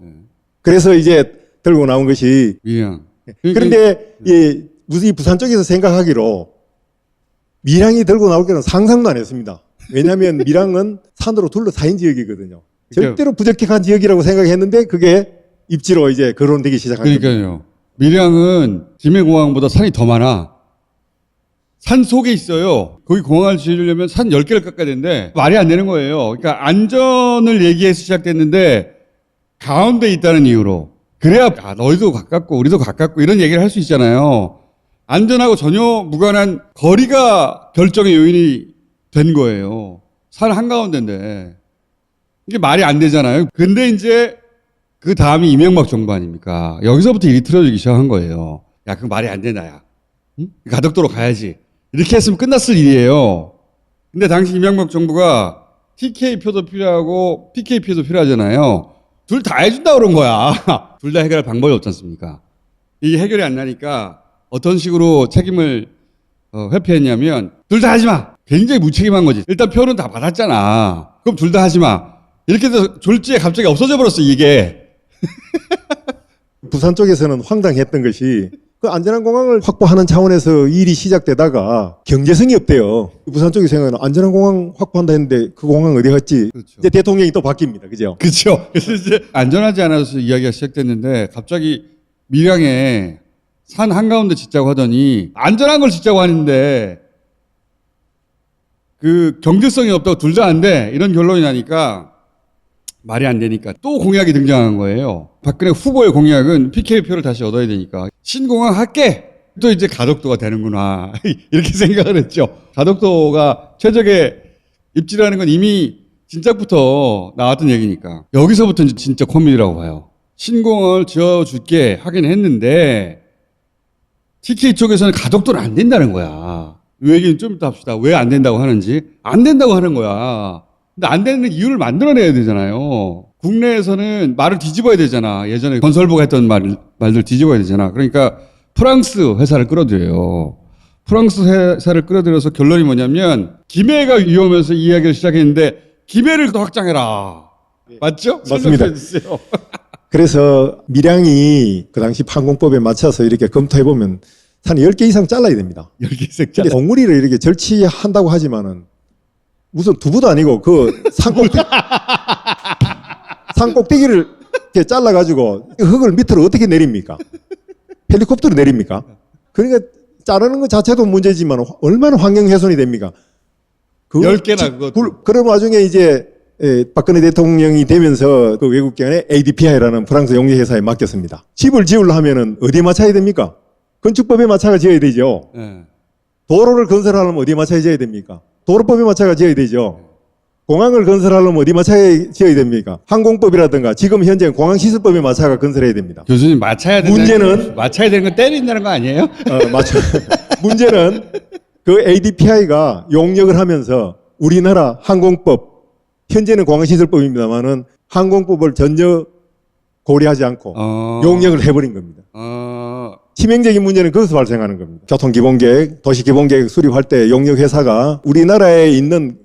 그래서 이제 들고 나온 것이 밀양. 그런데 예, 무슨 부산 쪽에서 생각하기로 밀양이 들고 나올 때는 상상도 안 했습니다. 왜냐하면 밀양은 산으로 둘러싸인 지역이거든요. 절대로 부적격한 지역이라고 생각했는데 그게 입지로 이제 거론되기 시작한 겁니다. 그러니까요. 밀양은 김해공항보다 산이 더 많아. 산 속에 있어요. 거기 공항을 지으려면 산 10개를 깎아야 되는데 말이 안 되는 거예요. 그러니까 안전을 얘기해서 시작됐는데 가운데 있다는 이유로. 그래야 너희도 가깝고 우리도 가깝고 이런 얘기를 할 수 있잖아요. 안전하고 전혀 무관한 거리가 결정의 요인이 된 거예요. 산 한가운데인데. 이게 말이 안 되잖아요. 근데 이제 그 다음이 이명박 정부 아닙니까? 여기서부터 일이 틀어지기 시작한 거예요. 야, 그거 말이 안 된다, 야. 응? 가덕도로 가야지. 이렇게 했으면 끝났을 일이에요. 근데 당시 이명박 정부가 TK 표도 필요하고 PK 표도 필요하잖아요. 둘 다 해준다 그런 거야. 둘 다 해결할 방법이 없지 않습니까? 이게 해결이 안 나니까 어떤 식으로 책임을 회피했냐면 둘 다 하지 마. 굉장히 무책임한 거지. 일단 표는 다 받았잖아. 그럼 둘 다 하지 마. 이렇게 해서 졸지에 갑자기 없어져 버렸어, 이게. 부산 쪽에서는 황당했던 것이 그 안전한 공항을 확보하는 차원에서 일이 시작되다가 경제성이 없대요. 부산 쪽의 생각은 안전한 공항 확보한다 했는데 그 공항 어디 갔지? 그렇죠. 이제 대통령이 또 바뀝니다. 그죠? 그렇죠. 그래서 이제 안전하지 않아서 이야기가 시작됐는데 갑자기 밀양에 산 한가운데 짓자고 하더니 안전한 걸 짓자고 하는데 그 경제성이 없다고 둘 다 안 돼. 이런 결론이 나니까 말이 안 되니까 또 공약이 등장한 거예요. 박근혜 후보의 공약은 PK표를 다시 얻어야 되니까 신공항 할게. 또 이제 가덕도가 되는구나. 이렇게 생각을 했죠. 가덕도가 최적의 입지라는 건 이미 진작부터 나왔던 얘기니까. 여기서부터 이제 진짜 코미디라고 봐요. 신공항을 지어줄게 하긴 했는데 TK 쪽에서는 가덕도는 안 된다는 거야. 이 얘기는 좀 이따 합시다. 왜 안 된다고 하는지. 안 된다고 하는 거야. 근데 안 되는 이유를 만들어내야 되잖아요. 국내에서는 말을 뒤집어야 되잖아. 예전에 건설부가 했던 말들 뒤집어야 되잖아. 그러니까 프랑스 회사를 끌어들여요. 프랑스 회사를 끌어들여서 결론이 뭐냐면 김해가 위험해서 이야기를 시작했는데 김해를 더 확장해라. 맞죠? 맞습니다. 설명해주세요. 그래서 밀양이 그 당시 판공법에 맞춰서 이렇게 검토해보면 산 10개 이상 잘라야 됩니다. 10개 이상 근데 봉우리를 이렇게 절취한다고 하지만은 무슨 두부도 아니고 그 산꼭대기를 이렇게 잘라가지고 흙을 밑으로 어떻게 내립니까? 헬리콥터로 내립니까? 그러니까 자르는 것 자체도 문제지만 얼마나 환경 훼손이 됩니까? 10개나 그것도. 그런 와중에 이제 박근혜 대통령이 되면서 그 외국기관에 ADPI라는 프랑스 용역회사에 맡겼습니다. 집을 지으려 하면은 어디에 맞춰야 됩니까? 건축법에 맞춰가 지어야 되죠. 네. 도로를 건설하려면 어디에 맞춰야 지어야 됩니까? 도로법에 맞춰가 지어야 되죠. 공항을 건설하려면 어디 맞춰야 지어야 됩니까? 항공법이라든가 지금 현재 공항시설법에 맞춰가 건설해야 됩니다. 교수님 맞춰야 되는 문제는 맞춰야 되는 건 때린다는 거 아니에요? 맞죠. 문제는 그 ADPI가 용역을 하면서 우리나라 항공법 현재는 공항시설법입니다만은 항공법을 전혀 고려하지 않고 용역을 해버린 겁니다. 치명적인 문제는 거기서 발생하는 겁니다. 교통기본계획, 도시기본계획 수립할 때 용역회사가 우리나라에 있는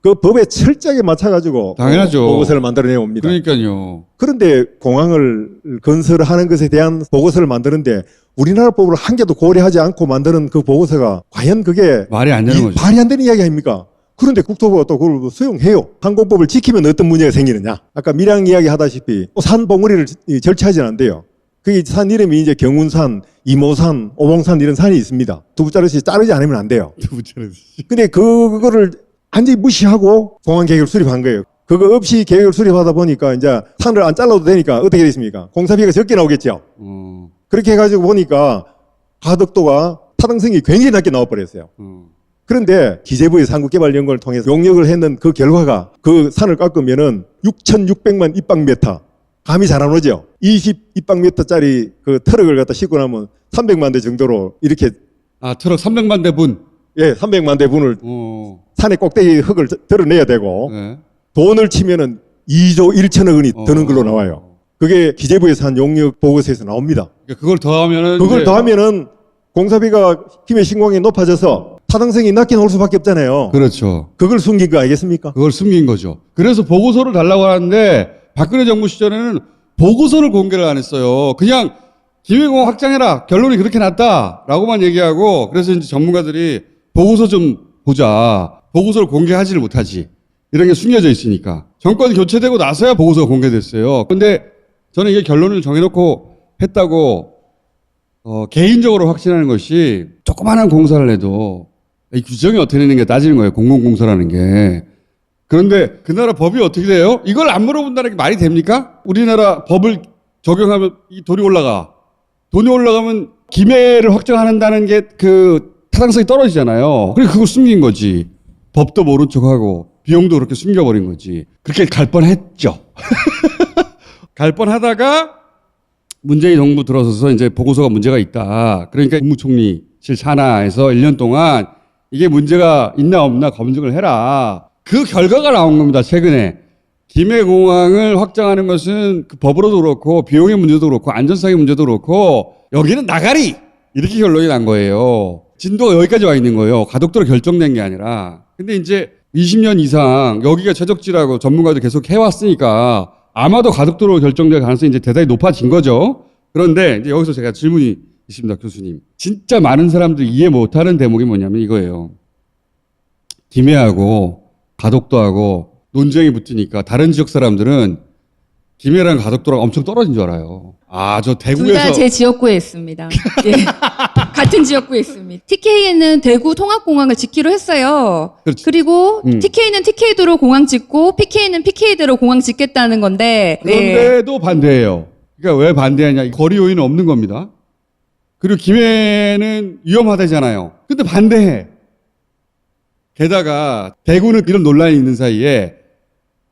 그 법에 철저하게 맞춰가지고 당연하죠. 보고서를 만들어내 옵니다. 그러니까요. 그런데 공항을 건설하는 것에 대한 보고서를 만드는데 우리나라 법을 한 개도 고려하지 않고 만드는 그 보고서가 과연 그게 말이 안 되는 거죠. 말이 안 되는 이야기 아닙니까? 그런데 국토부가 또 그걸 수용해요. 항공법을 지키면 어떤 문제가 생기느냐. 아까 밀양 이야기 하다시피 산 봉우리를 절취하지는 않대요. 그게 산 이름이 이제 경운산, 이모산, 오봉산 이런 산이 있습니다. 두부 자르시 자르지 않으면 안 돼요. 두부 자르시. 근데 그거를 완전히 무시하고 공항 계획을 수립한 거예요. 그거 없이 계획을 수립하다 보니까 이제 산을 안 잘라도 되니까 어떻게 됐습니까? 공사비가 적게 나오겠죠. 그렇게 해가지고 보니까 가덕도가 타당성이 굉장히 낮게 나와버렸어요. 그런데 기재부의 산국개발연구를 통해서 용역을 했는 그 결과가 그 산을 깎으면은 6,600만 입방미터. 감이 잘 안 오죠? 20 입방미터짜리 그 트럭을 갖다 싣고 나면 300만 대 정도로 이렇게. 트럭 300만 대 분? 예, 300만 대 분을 산의 꼭대기 흙을 드러내야 되고 네. 돈을 치면은 2조 1천억 원이 드는 걸로 나와요. 그게 기재부에서 한 용역 보고서에서 나옵니다. 그러니까 그걸 그걸 더하면은 공사비가 김해 신공항이 높아져서 타당성이 낮게 나올 수밖에 없잖아요. 그렇죠. 그걸 숨긴 거 아니겠습니까? 그걸 숨긴 거죠. 그래서 보고서를 달라고 하는데 박근혜 정부 시절에는 보고서를 공개를 안 했어요. 그냥 김해공항 확장해라. 결론이 그렇게 났다라고만 얘기하고 그래서 이제 전문가들이 보고서 좀 보자. 보고서를 공개하지를 못하지. 이런 게 숨겨져 있으니까. 정권이 교체되고 나서야 보고서가 공개됐어요. 근데 저는 이게 결론을 정해놓고 했다고 개인적으로 확신하는 것이 조그마한 공사를 해도 이 규정이 어떻게 되는 게 따지는 거예요. 공공공사라는 게. 그런데 그 나라 법이 어떻게 돼요? 이걸 안 물어본다는 게 말이 됩니까? 우리나라 법을 적용하면 이 돈이 올라가. 돈이 올라가면 김해를 확정한다는 게 그 타당성이 떨어지잖아요. 그래서 그걸 숨긴 거지. 법도 모른 척하고 비용도 그렇게 숨겨버린 거지. 그렇게 갈 뻔했죠. 갈 뻔하다가 문재인 정부 들어서서 이제 보고서가 문제가 있다. 그러니까 국무총리실 산하에서 1년 동안 이게 문제가 있나 없나 검증을 해라. 그 결과가 나온 겁니다. 최근에. 김해공항을 확장하는 것은 그 법으로도 그렇고 비용의 문제도 그렇고 안전성의 문제도 그렇고 여기는 나가리! 이렇게 결론이 난 거예요. 진도가 여기까지 와 있는 거예요. 가덕도로 결정된 게 아니라. 근데 이제 20년 이상 여기가 최적지라고 전문가도 계속 해왔으니까 아마도 가덕도로 결정될 가능성이 이제 대단히 높아진 거죠. 그런데 이제 여기서 제가 질문이 있습니다, 교수님. 진짜 많은 사람들이 이해 못하는 대목이 뭐냐면 이거예요. 김해하고 가덕도하고 논쟁이 붙으니까 다른 지역 사람들은 김해랑 가덕도랑 엄청 떨어진 줄 알아요. 아, 저 대구에서. 둘 다 제 지역구에 있습니다. 예. 같은 지역구에 있습니다. TK는 대구 통합공항을 짓기로 했어요. 그렇지. 그리고 TK는 TK대로 공항 짓고 PK는 PK대로 공항 짓겠다는 건데. 그런데도 반대해요. 그러니까 왜 반대하냐. 거리 요인은 없는 겁니다. 그리고 김해는 위험하다잖아요. 근데 반대해. 게다가 대구는 이런 논란이 있는 사이에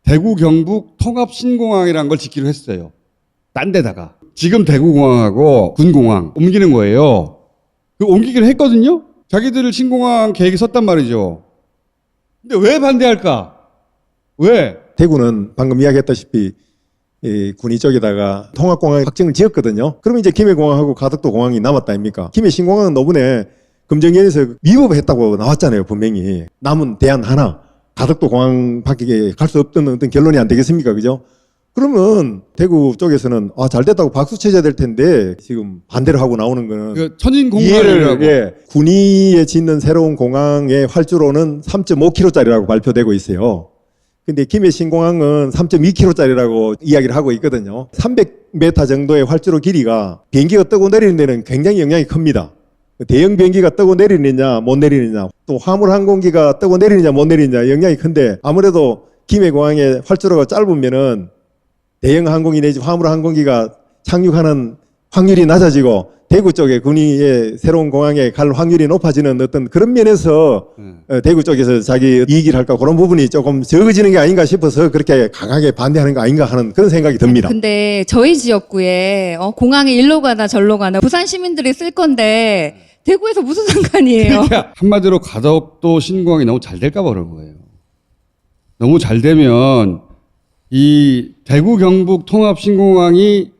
대구 경북 통합 신공항이라는 걸 짓기로 했어요. 딴 데다가. 지금 대구공항하고 군공항 옮기는 거예요. 그 옮기기를 했거든요. 자기들 신공항 계획이 섰단 말이죠. 근데 왜 반대할까? 왜? 대구는 방금 이야기했다시피 이 군위 쪽에다가 통합공항 확정을 지었거든요. 그러면 이제 김해공항하고 가덕도 공항이 남았다 아닙니까? 김해 신공항은 이번에 금정위원회에서 위법했다고 나왔잖아요. 분명히. 남은 대안 하나. 가덕도 공항밖에 갈 수 없던 어떤 결론이 안 되겠습니까? 그죠? 그러면 대구 쪽에서는 잘 됐다고 박수 쳐줘야 될 텐데 지금 반대를 하고 나오는 거는 그 천인 공항이라고. 예, 군위에 짓는 새로운 공항의 활주로는 3.5km짜리라고 발표되고 있어요. 근데 김해 신공항은 3.2km짜리라고 이야기를 하고 있거든요. 300m 정도의 활주로 길이가 비행기가 뜨고 내리는 데는 굉장히 영향이 큽니다. 대형 비행기가 뜨고 내리느냐 못 내리느냐, 또 화물 항공기가 뜨고 내리느냐 못 내리느냐 영향이 큰데, 아무래도 김해공항의 활주로가 짧으면은 대형 항공기 내지 화물 항공기가 착륙하는 확률이 낮아지고 대구 쪽에 군위의 새로운 공항에 갈 확률이 높아지는 어떤 그런 면에서 대구 쪽에서 자기 이익을 할까, 그런 부분이 조금 적어지는 게 아닌가 싶어서 그렇게 강하게 반대하는 거 아닌가 하는 그런 생각이 듭니다. 근데 저희 지역구에 공항에 일로 가나 절로 가나 부산 시민들이 쓸 건데 대구에서 무슨 상관이에요? 그러니까 한마디로 가덕도 신공항이 너무 잘 될까 봐 그런 거예요. 너무 잘 되면 이 대구 경북 통합 신공항이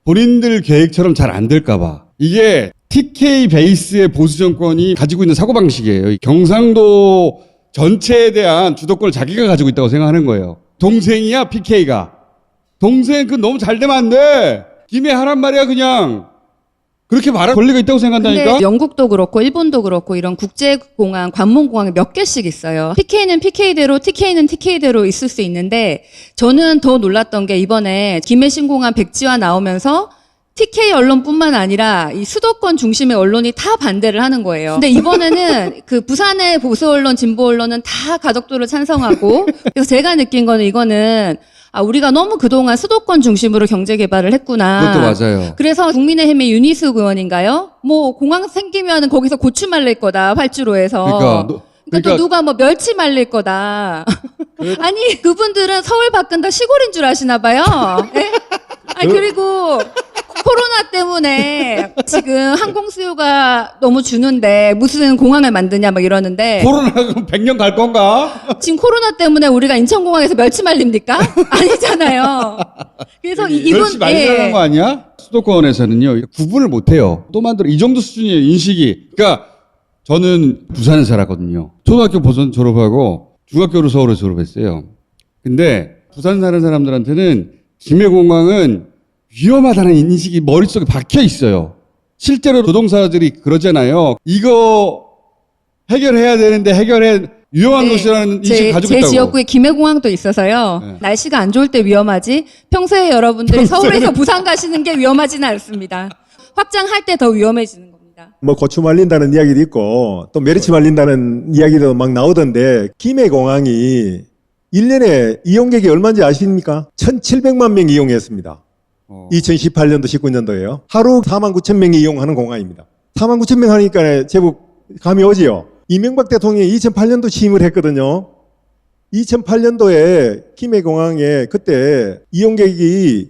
본인들 계획처럼 잘 안 될까 봐. 이게 TK 베이스의 보수 정권이 가지고 있는 사고방식이에요. 경상도 전체에 대한 주도권을 자기가 가지고 있다고 생각하는 거예요. 동생이야, PK가. 동생 너무 잘 되면 안 돼. 김해 하란 말이야, 그냥. 그렇게 말할 권리가 있다고 생각한다니까? 근데 영국도 그렇고 일본도 그렇고 이런 국제공항, 관문공항이 몇 개씩 있어요. PK는 PK대로, TK는 TK대로 있을 수 있는데, 저는 더 놀랐던 게 이번에 김해 신공항 백지화 나오면서 TK 언론뿐만 아니라 이 수도권 중심의 언론이 다 반대를 하는 거예요. 근데 이번에는 그 부산의 보수 언론, 진보 언론은 다 가덕도를 찬성하고, 그래서 제가 느낀 거는 이거는 우리가 너무 그동안 수도권 중심으로 경제 개발을 했구나. 그것도 맞아요. 그래서 국민의힘의 윤희숙 의원인가요? 공항 생기면 거기서 고추 말릴 거다, 활주로에서. 그러니까 또 누가 멸치 말릴 거다. 아니, 그분들은 서울 바꾼다 시골인 줄 아시나 봐요. 예? 그리고 코로나 때문에 지금 항공 수요가 너무 주는데 무슨 공항을 만드냐 막 이러는데, 코로나가 100년 갈 건가? 지금 코로나 때문에 우리가 인천공항에서 멸치 말립니까? 아니잖아요. 그래서 이분 멸치 말리는 거 아니야? 수도권에서는요, 구분을 못 해요. 또 만들어. 이 정도 수준이에요, 인식이. 그러니까 저는 부산에 살았거든요. 초등학교 부산 졸업하고 중학교를 서울에서 졸업했어요. 근데 부산 사는 사람들한테는 김해공항은 위험하다는 인식이 머릿속에 박혀 있어요. 실제로 노동사들이 그러잖아요. 이거 해결해야 되는데 해결해 위험한 네. 곳이라는 인식 제 가지고 있다고. 지역구에 김해공항도 있어서요. 네. 날씨가 안 좋을 때 위험하지. 평소에 여러분들이 서울에서 부산 가시는 게 위험하지는 않습니다. 확장할 때 더 위험해지는 겁니다. 뭐 고추 말린다는 이야기도 있고 또 메리치 말린다는 이야기도 막 나오던데 김해공항이 1년에 이용객이 얼마인지 아십니까? 1,700만 명이 이용했습니다. 2018년도 19년도에요. 하루 49,000명이 이용하는 공항입니다. 49,000명 하니까 제법 감이 오지요. 이명박 대통령이 2008년도 취임을 했거든요. 2008년도에 김해공항에 그때 이용객이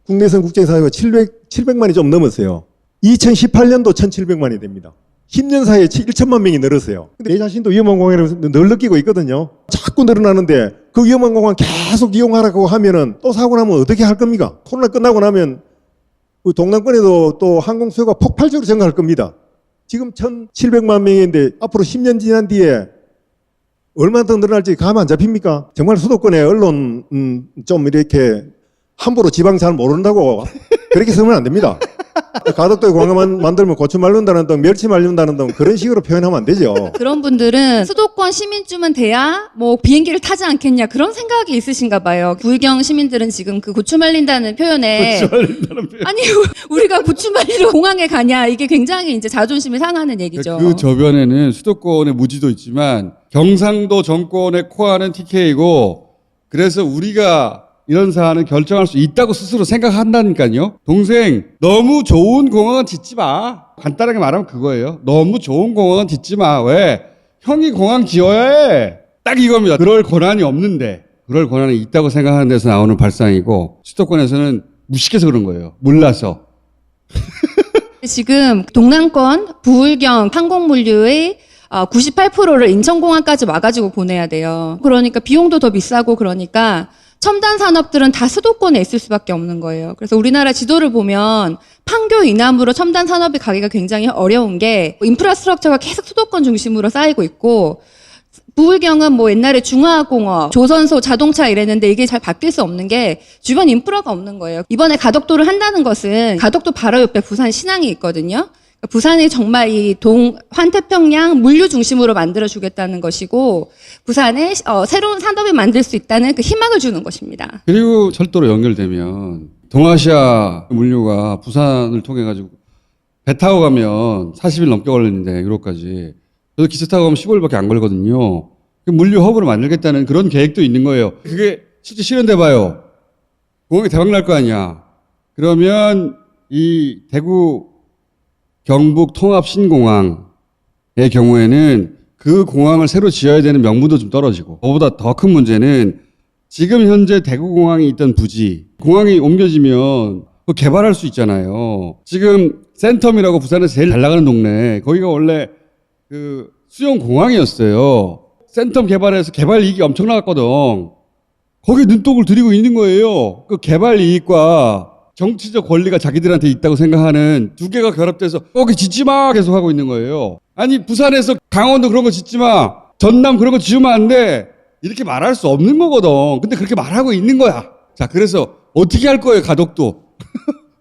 국내선 국제선이 700만이 좀 넘었어요. 2018년도 1,700만이 됩니다. 10년 사이에 1천만 명이 늘었어요. 근데 내 자신도 위험한 공항이라고 늘 느끼고 있거든요. 자꾸 늘어나는데 그 위험한 공항 계속 이용하라고 하면은 또 사고 나면 어떻게 할 겁니까? 코로나 끝나고 나면 동남권에도 또 항공 수요가 폭발적으로 증가할 겁니다. 지금 1,700만 명인데 앞으로 10년 지난 뒤에 얼마나 더 늘어날지 감 안 잡힙니까? 정말 수도권의 언론 좀 이렇게 함부로 지방 잘 모른다고 그렇게 쓰면 안 됩니다. 가덕도에 공항 만들면 고추 말른다는 등 멸치 말른다는 등 그런 식으로 표현하면 안 되죠. 그런 분들은 수도권 시민쯤은 돼야 뭐 비행기를 타지 않겠냐 그런 생각이 있으신가 봐요. 부의경 시민들은 지금 그 고추 말린다는 표현에 아니 우리가 고추 말리러 공항에 가냐 이게 굉장히 이제 자존심이 상하는 얘기죠. 그 저변에는 수도권의 무지도 있지만 경상도 정권의 코어는 TK이고 그래서 우리가 이런 사안은 결정할 수 있다고 스스로 생각한다니까요. 동생, 너무 좋은 공항은 짓지 마. 간단하게 말하면 그거예요. 너무 좋은 공항은 짓지 마. 왜? 형이 공항 지어야 해. 딱 이겁니다. 그럴 권한이 없는데 그럴 권한이 있다고 생각하는 데서 나오는 발상이고 수도권에서는 무식해서 그런 거예요. 몰라서. 지금 동남권 부울경 항공물류의 98%를 인천공항까지 와가지고 보내야 돼요. 그러니까 비용도 더 비싸고 그러니까 첨단 산업들은 다 수도권에 있을 수밖에 없는 거예요. 그래서 우리나라 지도를 보면 판교 이남으로 첨단 산업이 가기가 굉장히 어려운 게 인프라스트럭처가 계속 수도권 중심으로 쌓이고 있고 부울경은 뭐 옛날에 중화공업, 조선소, 자동차 이랬는데 이게 잘 바뀔 수 없는 게 주변 인프라가 없는 거예요. 이번에 가덕도를 한다는 것은 가덕도 바로 옆에 부산 신항이 있거든요. 부산이 정말 이 환태평양 물류 중심으로 만들어주겠다는 것이고 부산에 새로운 산업을 만들 수 있다는 그 희망을 주는 것입니다. 그리고 철도로 연결되면 동아시아 물류가 부산을 통해 가지고 배 타고 가면 40일 넘게 걸리는데 유럽까지. 그래서 기차 타고 가면 15일밖에 안 걸거든요. 물류 허브를 만들겠다는 그런 계획도 있는 거예요. 그게 실제 실현돼 봐요. 공항이 대박 날 거 아니야. 그러면 이 대구 경북 통합 신공항의 경우에는 그 공항을 새로 지어야 되는 명분도 좀 떨어지고 그보다 더 큰 문제는 지금 현재 대구공항이 있던 부지 공항이 옮겨지면 그거 개발할 수 있잖아요. 지금 센텀이라고 부산에서 제일 잘 나가는 동네 거기가 원래 그 수용공항이었어요. 센텀 개발해서 개발 이익이 엄청 나갔거든. 거기에 눈독을 들이고 있는 거예요. 그 개발 이익과 정치적 권리가 자기들한테 있다고 생각하는 두 개가 결합돼서 거기 짓지 마 계속 하고 있는 거예요. 아니 부산에서 강원도 그런 거 짓지 마. 전남 그런 거 지으면 안 돼. 이렇게 말할 수 없는 거거든. 근데 그렇게 말하고 있는 거야. 자 그래서 어떻게 할 거예요 가덕도.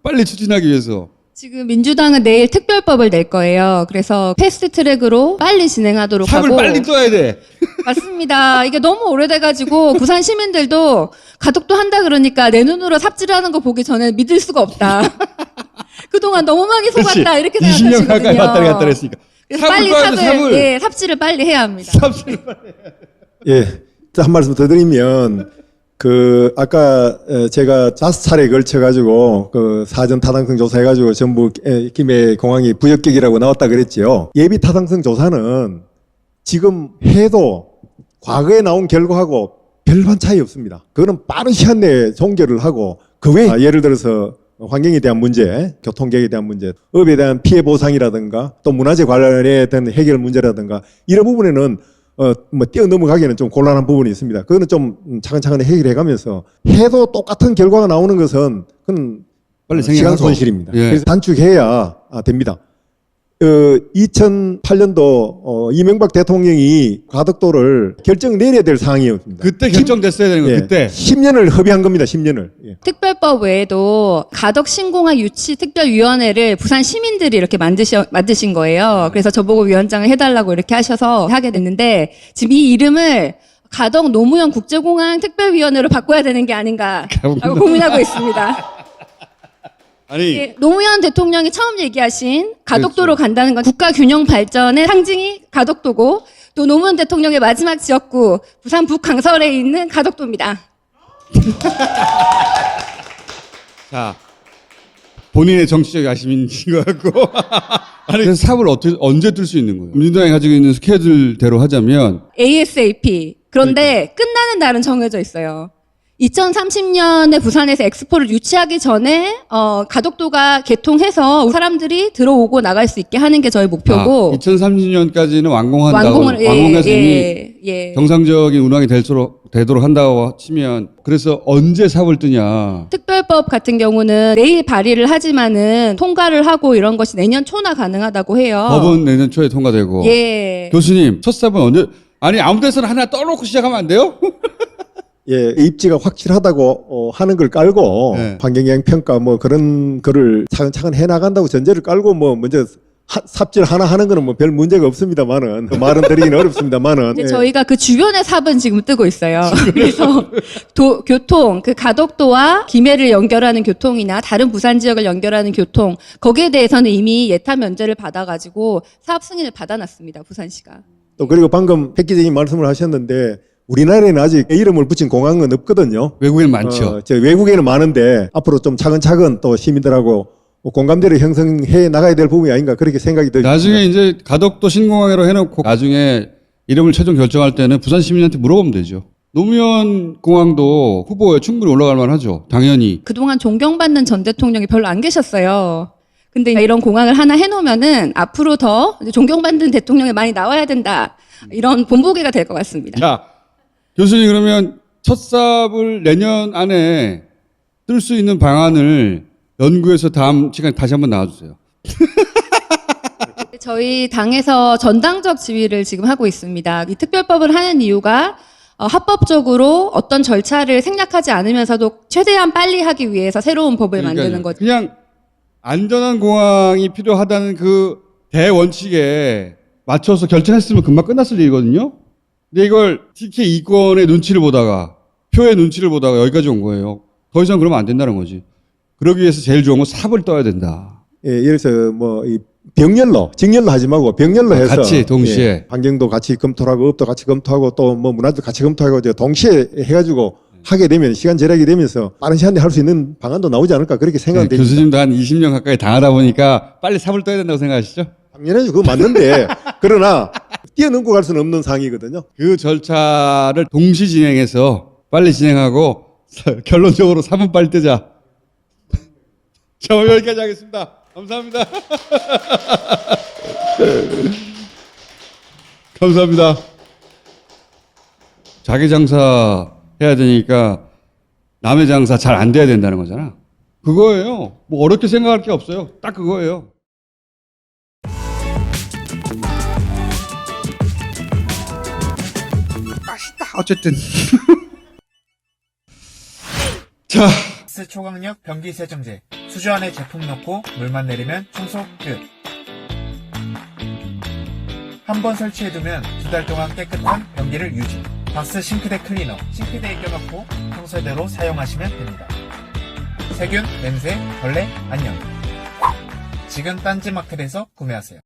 빨리 추진하기 위해서. 지금 민주당은 내일 특별법을 낼 거예요. 그래서 패스트 트랙으로 빨리 진행하도록 하고. 삽을 빨리 떠야 돼. 맞습니다. 이게 너무 오래돼가지고 부산 시민들도 가덕도 한다 그러니까 내 눈으로 삽질하는 거 보기 전에 믿을 수가 없다. 그동안 너무 많이 속았다 이렇게 20년 가까이 생각하시거든요. 왔다 갔다 했으니까. 그래서 빨리 삽을 삽질을 빨리 해야 합니다. 삽질을 빨리 해야 돼. 예, 한 말씀 더 드리면 아까 제가 5차례에 걸쳐가지고 사전 타당성 조사해가지고 전부 김해 공항이 부적격이라고 나왔다 그랬지요. 예비 타당성 조사는 지금 해도 과거에 나온 결과하고 별반 차이 없습니다. 그거는 빠른 시간 내에 종결을 하고 그 외에 예를 들어서 환경에 대한 문제, 교통계획에 대한 문제, 업에 대한 피해 보상이라든가 또 문화재 관련된 해결 문제라든가 이런 부분에는 뛰어넘어가기에는 좀 곤란한 부분이 있습니다. 그거는 좀 차근차근 해결해 가면서 해도 똑같은 결과가 나오는 것은 그건 빨리 시간 손실입니다. 예. 그래서 단축해야 됩니다. 2008년도 이명박 대통령이 가덕도를 결정 내려야 될 사항이었습니다. 그때 결정됐어야 되는 거예요. 그때 10년을 허비한 겁니다. 10년을. 예. 특별법 외에도 가덕 신공항 유치 특별위원회를 부산 시민들이 이렇게 만드신 거예요. 그래서 저보고 위원장을 해달라고 이렇게 하셔서 하게 됐는데 지금 이 이름을 가덕 노무현 국제공항 특별위원회로 바꿔야 되는 게 아닌가 라고 고민하고 있습니다. 아니 노무현 대통령이 처음 얘기하신 가덕도로 간다는 건 국가 균형 발전의 상징이 가덕도고 또 노무현 대통령의 마지막 지역구 부산 북강설에 있는 가덕도입니다. 자 본인의 정치적 야심인 것 같고 아니 그래서 사업을 언제 뜰 수 있는 거예요? 민주당이 가지고 있는 스케줄대로 하자면 ASAP. 그런데 끝나는 날은 정해져 있어요. 2030년에 부산에서 엑스포를 유치하기 전에 가덕도가 개통해서 사람들이 들어오고 나갈 수 있게 하는 게 저희 목표고 2030년까지는 완공해서 이미 정상적인 운항이 되도록 한다고 치면 그래서 언제 사업을 뜨냐. 특별법 같은 경우는 내일 발의를 하지만은 통과를 하고 이런 것이 내년 초나 가능하다고 해요. 법은 내년 초에 통과되고. 예. 교수님 첫 사업은 언제? 아니 아무 데서나 하나 떠놓고 시작하면 안 돼요? 예, 입지가 확실하다고 하는 걸 깔고 네. 환경영향 평가 뭐 그런 거를 차근차근 해 나간다고 전제를 깔고 뭐 먼저 삽질 하나 하는 거는 뭐 별 문제가 없습니다만은 말은 드리기는 어렵습니다만은 이제 저희가 그 주변의 삽은 지금 뜨고 있어요. 그래서 교통 그 가덕도와 김해를 연결하는 교통이나 다른 부산 지역을 연결하는 교통 거기에 대해서는 이미 예타 면제를 받아가지고 사업 승인을 받아놨습니다. 부산시가. 또 그리고 방금 획기적인 말씀을 하셨는데. 우리나라에는 아직 이름을 붙인 공항은 없거든요. 외국에는 많죠. 외국에는 많은데 앞으로 좀 차근차근 또 시민들하고 공감대를 형성해 나가야 될 부분이 아닌가 그렇게 생각이 듭니다. 나중에 이제 가덕도 신공항으로 해놓고 나중에 이름을 최종 결정할 때는 부산 시민한테 물어보면 되죠. 노무현 공항도 후보에 충분히 올라갈 만하죠. 당연히. 그동안 존경받는 전 대통령이 별로 안 계셨어요. 근데 이런 공항을 하나 해놓으면은 앞으로 더 존경받는 대통령이 많이 나와야 된다. 이런 본보기가 될 것 같습니다. 자. 교수님 그러면 첫 사업을 내년 안에 뜰 수 있는 방안을 연구해서 다음 시간에 다시 한번 나와주세요. 저희 당에서 전당적 지휘를 지금 하고 있습니다. 이 특별법을 하는 이유가 합법적으로 어떤 절차를 생략하지 않으면서도 최대한 빨리 하기 위해서 새로운 법을 만드는 거죠. 그냥 안전한 공항이 필요하다는 그 대원칙에 맞춰서 결정했으면 금방 끝났을 일이거든요. 근데 이걸 TK 이권의 눈치를 보다가 표의 눈치를 보다가 여기까지 온 거예요. 더 이상 그러면 안 된다는 거지. 그러기 위해서 제일 좋은 건 삽을 떠야 된다. 예, 예를 들어서 뭐 이 병렬로, 직렬로 하지 말고 병렬로 해서 같이 동시에 예, 환경도 같이 검토하고 업도 같이 검토하고 또 뭐 문화도 같이 검토하고 동시에 해가지고 하게 되면 시간 절약이 되면서 빠른 시간 내에 할 수 있는 방안도 나오지 않을까 그렇게 생각됩니다. 교수님도 한 20년 가까이 당하다 보니까 빨리 삽을 떠야 된다고 생각하시죠? 당연하죠. 그거 맞는데 그러나 뛰어넘고 갈 수는 없는 상황이거든요. 그 절차를 동시 진행해서 빨리 진행하고 결론적으로 3분 빨리 뜨자. 자, 오늘 여기까지 하겠습니다. 감사합니다. 감사합니다. 자기 장사 해야 되니까 남의 장사 잘 안 돼야 된다는 거잖아. 그거예요. 뭐 어렵게 생각할 게 없어요. 딱 그거예요. 어쨌든 자 초강력 변기 세정제 수조 안에 제품 넣고 물만 내리면 청소 끝. 한번 설치해두면 2달 동안 깨끗한 변기를 유지. 박스 싱크대 클리너 싱크대에 껴넣고 평소대로 사용하시면 됩니다. 세균, 냄새, 벌레 안녕. 지금 딴지마켓에서 구매하세요.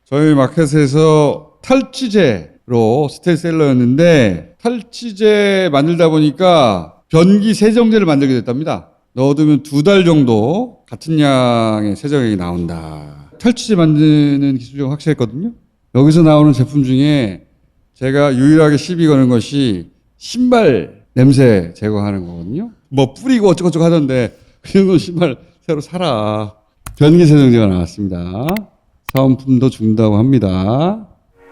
저희 마켓에서 탈취제로 스테디셀러였는데 탈취제 만들다 보니까 변기 세정제를 만들게 됐답니다. 넣어두면 2달 정도 같은 양의 세정액이 나온다. 탈취제 만드는 기술이 확실했거든요. 여기서 나오는 제품 중에 제가 유일하게 시비 거는 것이 신발 냄새 제거하는 거거든요. 뭐 뿌리고 어쩌고저쩌고 하던데 그 정도 신발 새로 사라. 변기 세정제가 나왔습니다. 사은품도 준다고 합니다.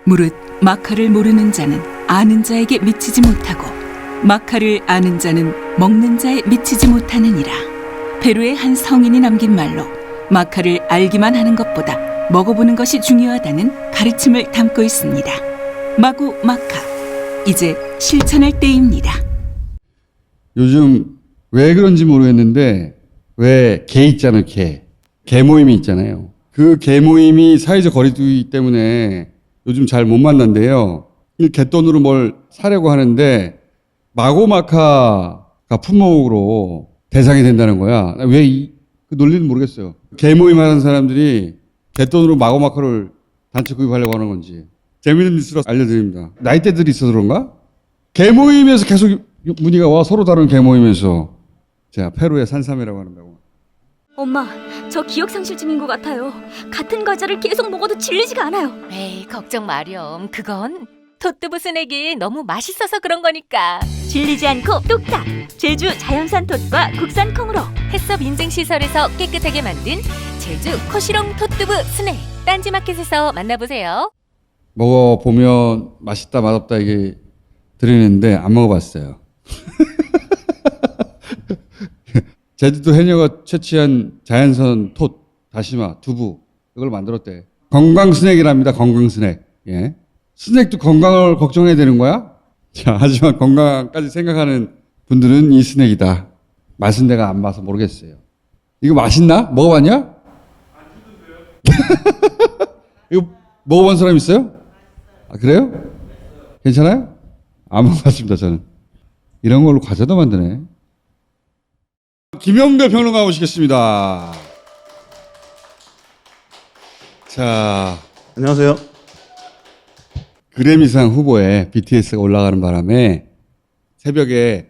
무릇 마카를 모르는 자는 아는 자에게 미치지 못하고 마카를 아는 자는 먹는 자에 미치지 못하느니라. 페루의 한 성인이 남긴 말로 마카를 알기만 하는 것보다 먹어보는 것이 중요하다는 가르침을 담고 있습니다. 마구 마카, 이제 실천할 때입니다. 요즘 왜 그런지 모르겠는데 왜 개 있잖아요. 개 모임이 있잖아요. 그 개 모임이 사회적 거리두기 때문에 요즘 잘 못 만난대요. 갯돈으로 뭘 사려고 하는데 마고마카가 품목으로 대상이 된다는 거야. 왜 그 논리는 모르겠어요. 개 모임 하는 사람들이 갯돈으로 마고마카를 단체 구입하려고 하는 건지. 재미있는 뉴스로 알려드립니다. 나이대들이 있어서 그런가? 개 모임에서 계속 문의가 와. 서로 다른 개 모임에서. 자, 페루의 산삼이라고 하는 거. 엄마, 저 기억상실증인 것 같아요. 같은 과자를 계속 먹어도 질리지가 않아요. 에이, 걱정 마렴. 그건 토뜨부 스낵이 너무 맛있어서 그런 거니까. 질리지 않고 뚝딱! 제주 자연산 톳과 국산 콩으로 햇섭 인증시설에서 깨끗하게 만든 제주 코시롱 토뜨부 스낵. 딴지마켓에서 만나보세요. 먹어보면 맛있다 맛없다 이게 드리는데 안 먹어봤어요. 제주도 해녀가 채취한 자연산 톳, 다시마, 두부 이걸 만들었대. 건강 스낵이랍니다. 건강 스낵. 예. 스낵도 건강을 걱정해야 되는 거야? 자, 하지만 건강까지 생각하는 분들은 이 스낵이다. 맛은 내가 안 봐서 모르겠어요. 이거 맛있나? 먹어봤냐? 이거 먹어본 사람 있어요? 아, 그래요? 괜찮아요? 안 먹어봤습니다, 저는. 이런 걸로 과자도 만드네. 김영배 평론가 오시겠습니다. 자. 안녕하세요. 그래미상 후보에 BTS가 올라가는 바람에 새벽에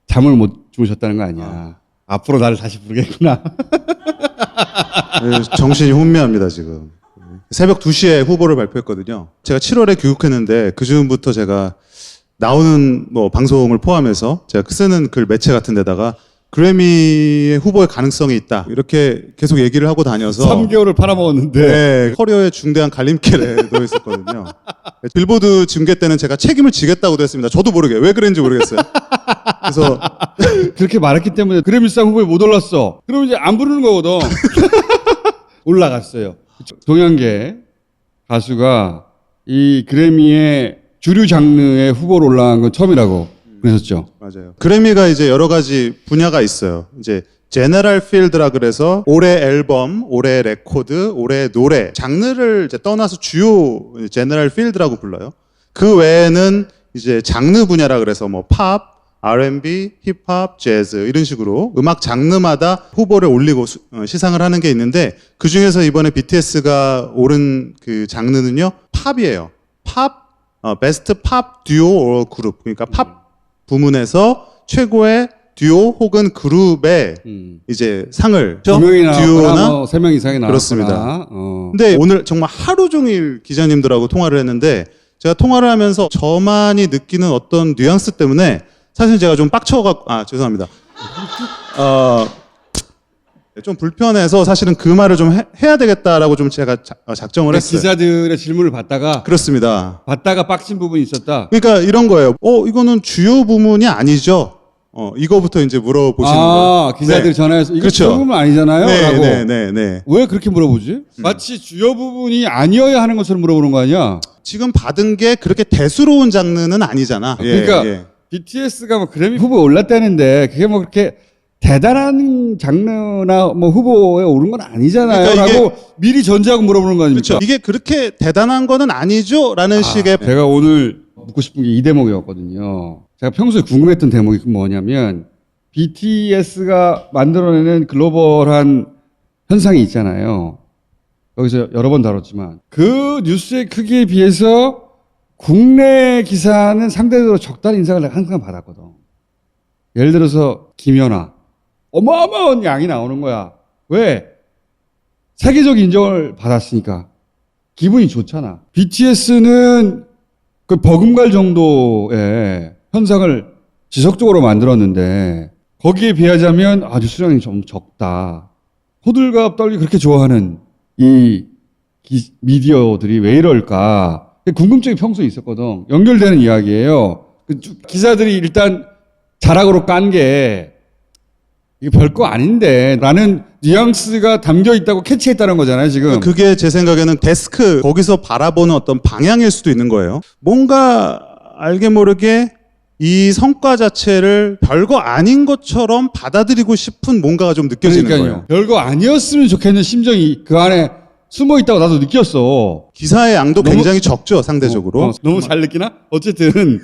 잠을 못 주무셨다는 거 아니야. 앞으로 나를 다시 부르겠구나. 네, 정신이 혼미합니다, 지금. 새벽 2시에 후보를 발표했거든요. 제가 7월에 귀국했는데 그 즈음부터 제가 나오는 뭐 방송을 포함해서 제가 쓰는 글 매체 같은 데다가 그래미의 후보의 가능성이 있다. 이렇게 계속 얘기를 하고 다녀서 3개월을 팔아먹었는데 네, 커리어에 중대한 갈림길에 놓여 있었거든요. 빌보드 징계 때는 제가 책임을 지겠다고도 했습니다. 저도 모르게 왜 그랬는지 모르겠어요. 그래서 그렇게 말했기 때문에 그래미상 후보에 못 올랐어. 그러면 이제 안 부르는 거거든. 올라갔어요. 동양계 가수가 이 그래미의 주류 장르의 후보로 올라간 건 처음이라고 그러셨죠. 맞아요. 그래미가 이제 여러 가지 분야가 있어요. 이제 제너럴 필드라 그래서 올해 앨범, 올해 레코드, 올해 노래 장르를 이제 떠나서 주요 제너럴 필드라고 불러요. 그 외에는 이제 장르 분야라 그래서 뭐 팝, R&B, 힙합, 재즈 이런 식으로 음악 장르마다 후보를 올리고 시상을 하는 게 있는데 그 중에서 이번에 BTS가 오른 그 장르는요 팝이에요. 팝, 베스트 팝 듀오 그룹 그러니까 팝 부문에서 최고의 듀오 혹은 그룹의 이제 상을 2명이 듀오나 나왔거나 3명 이상이 나왔거나 그렇습니다. 근데 오늘 정말 하루 종일 기자님들하고 통화를 했는데 제가 통화를 하면서 저만이 느끼는 어떤 뉘앙스 때문에 사실 제가 좀 빡쳐갖고 죄송합니다. 좀 불편해서 사실은 그 말을 좀 해야 되겠다라고 좀 제가 작정을 했어요. 기자들의 질문을 받다가 그렇습니다. 받다가 빡친 부분이 있었다. 그러니까 이런 거예요. 이거는 주요 부문이 아니죠. 이거부터 이제 물어보시는 거예요. 기자들이 네. 전화해서 이거 그렇죠. 주요 부분 아니잖아요. 네, 라고. 네. 왜 그렇게 물어보지? 마치 주요 부분이 아니어야 하는 것처럼 물어보는 거 아니야? 지금 받은 게 그렇게 대수로운 장르는 아니잖아. 그러니까 BTS가 뭐 그래미 후보에 올랐다는데 그게 뭐 그렇게 대단한 장르나 뭐 후보에 오른 건 아니잖아요. 그러니까 라고 미리 전제하고 물어보는 거 아닙니까? 그렇죠. 이게 그렇게 대단한 거는 아니죠? 라는 식의. 제가 오늘 묻고 싶은 게 이 대목이었거든요. 제가 평소에 궁금했던 대목이 뭐냐면 BTS가 만들어내는 글로벌한 현상이 있잖아요. 여기서 여러 번 다뤘지만 그 뉴스의 크기에 비해서 국내 기사는 상대적으로 적다는 인상을 내가 항상 받았거든. 예를 들어서 김연아 어마어마한 양이 나오는 거야. 왜? 세계적 인정을 받았으니까 기분이 좋잖아. BTS는 그 버금갈 정도의 현상을 지속적으로 만들었는데 거기에 비하자면 아주 수량이 좀 적다. 호들갑 떨기 그렇게 좋아하는 이 미디어들이 왜 이럴까? 궁금증이 평소에 있었거든. 연결되는 이야기예요. 기자들이 일단 자락으로 깐 게 이게 별거 아닌데 라는 뉘앙스가 담겨 있다고 캐치했다는 거잖아요, 지금. 그게 제 생각에는 데스크 거기서 바라보는 어떤 방향일 수도 있는 거예요. 뭔가 알게 모르게 이 성과 자체를 별거 아닌 것처럼 받아들이고 싶은 뭔가가 좀 느껴지는 거예요. 별거 아니었으면 좋겠는 심정이 그 안에 숨어 있다고 나도 느꼈어. 기사의 양도 굉장히 적죠, 상대적으로. 너무 잘 느끼나? 어쨌든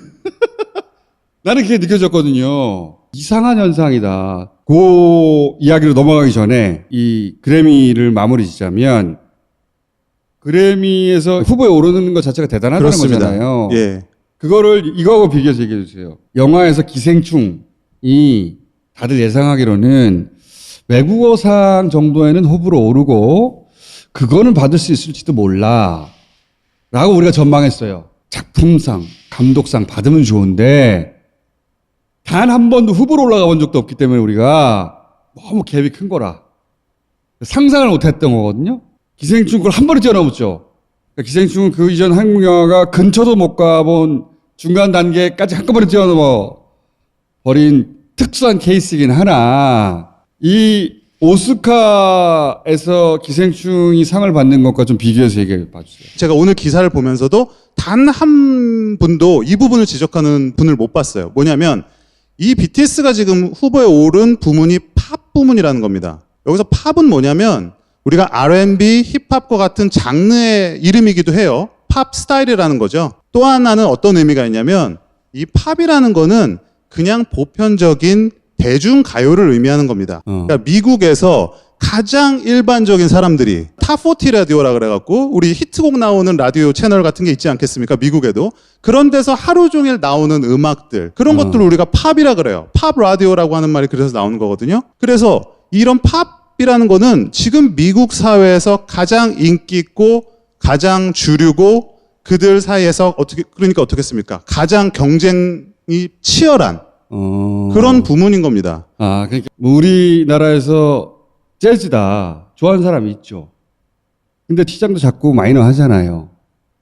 나는 그게 느껴졌거든요. 이상한 현상이다. 그 이야기로 넘어가기 전에 이 그래미를 마무리 짓자면 그래미에서 후보에 오르는 것 자체가 대단하다는 그렇습니다. 거잖아요. 예. 그거를 이거하고 비교해서 얘기해 주세요. 영화에서 기생충이 다들 예상하기로는 외국어상 정도에는 후보로 오르고 그거는 받을 수 있을지도 몰라 라고 우리가 전망했어요. 작품상, 감독상 받으면 좋은데 단 한 번도 후보로 올라가 본 적도 없기 때문에 우리가 너무 갭이 큰 거라 상상을 못했던 거거든요. 기생충 그걸 한 번에 뛰어넘었죠. 그러니까 기생충은 그 이전 한국 영화가 근처도 못 가본 중간 단계까지 한꺼번에 뛰어넘어 버린 특수한 케이스이긴 하나 이 오스카에서 기생충이 상을 받는 것과 좀 비교해서 얘기해 봐주세요. 제가 오늘 기사를 보면서도 단 한 분도 이 부분을 지적하는 분을 못 봤어요. 뭐냐면 이 BTS가 지금 후보에 오른 부문이 팝 부문이라는 겁니다. 여기서 팝은 뭐냐면 우리가 R&B, 힙합과 같은 장르의 이름이기도 해요. 팝 스타일이라는 거죠. 또 하나는 어떤 의미가 있냐면 이 팝이라는 거는 그냥 보편적인 대중가요를 의미하는 겁니다. 그러니까 미국에서 가장 일반적인 사람들이 탑40 라디오라 그래갖고 우리 히트곡 나오는 라디오 채널 같은 게 있지 않겠습니까? 미국에도. 그런 데서 하루 종일 나오는 음악들 그런 것들을 우리가 팝이라 그래요. 팝 라디오라고 하는 말이 그래서 나오는 거거든요. 그래서 이런 팝이라는 거는 지금 미국 사회에서 가장 인기 있고 가장 주류고 그들 사이에서 그러니까 어떻겠습니까? 가장 경쟁이 치열한 그런 부문인 겁니다. 아, 그러니까 우리나라에서 재즈다 좋아하는 사람이 있죠. 근데 티장도 자꾸 마이너 하잖아요.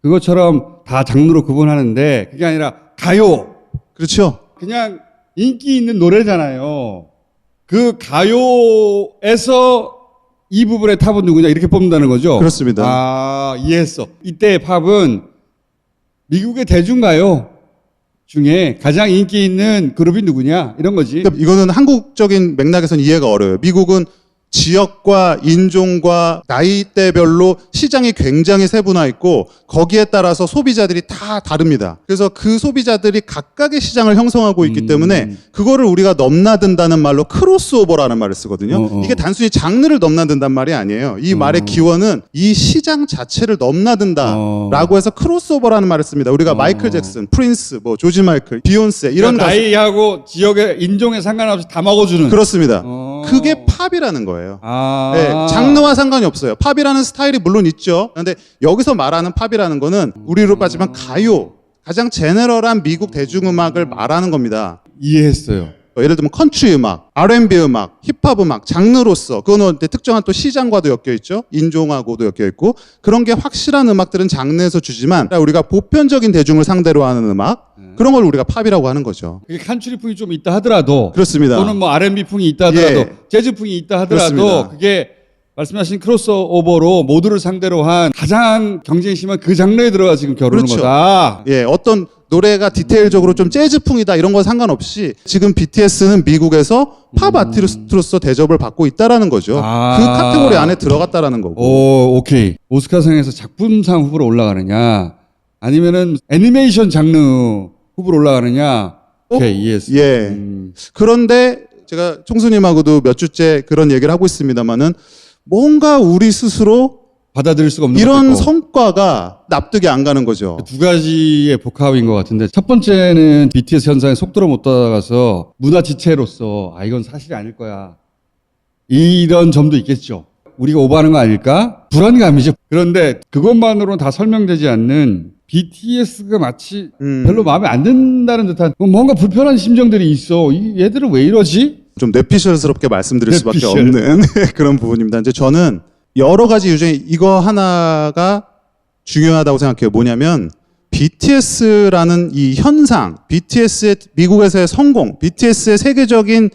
그것처럼 다 장르로 구분하는데 그게 아니라 가요. 그렇죠. 그냥 인기 있는 노래잖아요. 그 가요에서 이 부분의 탑은 누구냐 이렇게 뽑는다는 거죠. 그렇습니다. 아, 이해했어. 이때의 팝은 미국의 대중가요 중에 가장 인기 있는 그룹이 누구냐 이런 거지. 그러니까 이거는 한국적인 맥락에서는 이해가 어려워요. 미국은 지역과 인종과 나이대별로 시장이 굉장히 세분화 있고 거기에 따라서 소비자들이 다 다릅니다. 그래서 그 소비자들이 각각의 시장을 형성하고 있기 때문에 그거를 우리가 넘나든다는 말로 크로스오버라는 말을 쓰거든요. 이게 단순히 장르를 넘나든단 말이 아니에요. 이 말의 기원은 이 시장 자체를 넘나든다라고 해서 크로스오버라는 말을 씁니다. 우리가 마이클 잭슨, 프린스, 뭐 조지 마이클, 비욘세 이런 그러니까 나이하고 지역의 인종에 상관없이 다 먹어주는. 그렇습니다. 그게 팝이라는 거예요. 아. 네, 장르와 상관이 없어요. 팝이라는 스타일이 물론 있죠. 그런데 여기서 말하는 팝이라는 거는 우리로 따지면 가요, 가장 제너럴한 미국 대중음악을 말하는 겁니다. 이해했어요. 예를 들면 컨트리 음악, R&B 음악, 힙합 음악, 장르로서 그거는 특정한 또 시장과도 엮여 있죠. 인종하고도 엮여 있고 그런 게 확실한 음악들은 장르에서 주지만 우리가 보편적인 대중을 상대로 하는 음악 그런 걸 우리가 팝이라고 하는 거죠. 그게 칸츄리풍이 좀 있다 하더라도 그렇습니다. 또는 뭐 R&B풍이 있다 하더라도 예. 재즈풍이 있다 하더라도 그렇습니다. 그게 말씀하신 크로스오버로 모두를 상대로 한 가장 경쟁이 심한 그 장르에 들어가 지금 겨루는 그렇죠. 거다. 예, 어떤 노래가 디테일적으로 좀 재즈풍이다 이런 건 상관없이 지금 BTS는 미국에서 팝 아티스트로서 대접을 받고 있다라는 거죠. 아. 그 카테고리 안에 들어갔다라는 거고. 오, 오케이. 오스카상에서 작품상 후보로 올라가느냐 아니면은 애니메이션 장르 후보로 올라가느냐. 오케이, 이해했어. 예. 그런데 제가 총수님하고도 몇 주째 그런 얘기를 하고 있습니다만은 뭔가 우리 스스로 받아들일 수가 없는 이런 것 같고. 성과가 납득이 안 가는 거죠. 두 가지의 복합인 것 같은데 첫 번째는 BTS 현상에 속도를 못 따라가서 문화 지체로서 아 이건 사실이 아닐 거야 이런 점도 있겠죠. 우리가 오버하는 거 아닐까? 불안감이죠. 그런데 그것만으로는 다 설명되지 않는 BTS가 마치 별로 마음에 안 든다는 듯한 뭔가 불편한 심정들이 있어. 얘들은 왜 이러지? 좀 뇌피셜스럽게 말씀드릴 수밖에 뇌피셜. 없는 그런 부분입니다. 이제 저는 여러 가지 이유 중에 이거 하나가 중요하다고 생각해요. 뭐냐면 BTS라는 이 현상, BTS의 미국에서의 성공, BTS의 세계적인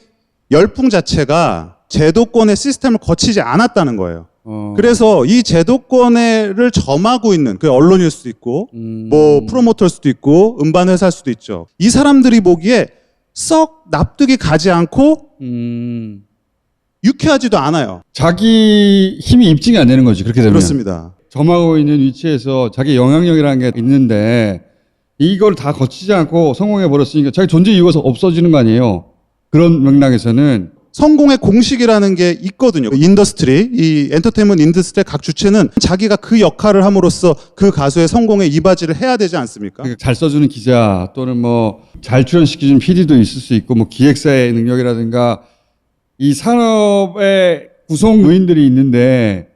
열풍 자체가 제도권의 시스템을 거치지 않았다는 거예요. 그래서 이 제도권을 점하고 있는 그 언론일 수도 있고 뭐 프로모터일 수도 있고 음반 회사일 수도 있죠. 이 사람들이 보기에 썩 납득이 가지 않고 유쾌하지도 않아요. 자기 힘이 입증이 안 되는 거지. 그렇게 되면. 그렇습니다. 점하고 있는 위치에서 자기 영향력이라는 게 있는데 이걸 다 거치지 않고 성공해 버렸으니까 자기 존재 이유가 없어지는 거 아니에요. 그런 맥락에서는 성공의 공식이라는 게 있거든요. 인더스트리, 이 엔터테인먼트 인더스트리의 각 주체는 자기가 그 역할을 함으로써 그 가수의 성공에 이바지를 해야 되지 않습니까? 잘 써주는 기자 또는 뭐 잘 출연시켜주는 PD도 있을 수 있고 뭐 기획사의 능력이라든가 이 산업의 구성 요인들이 있는데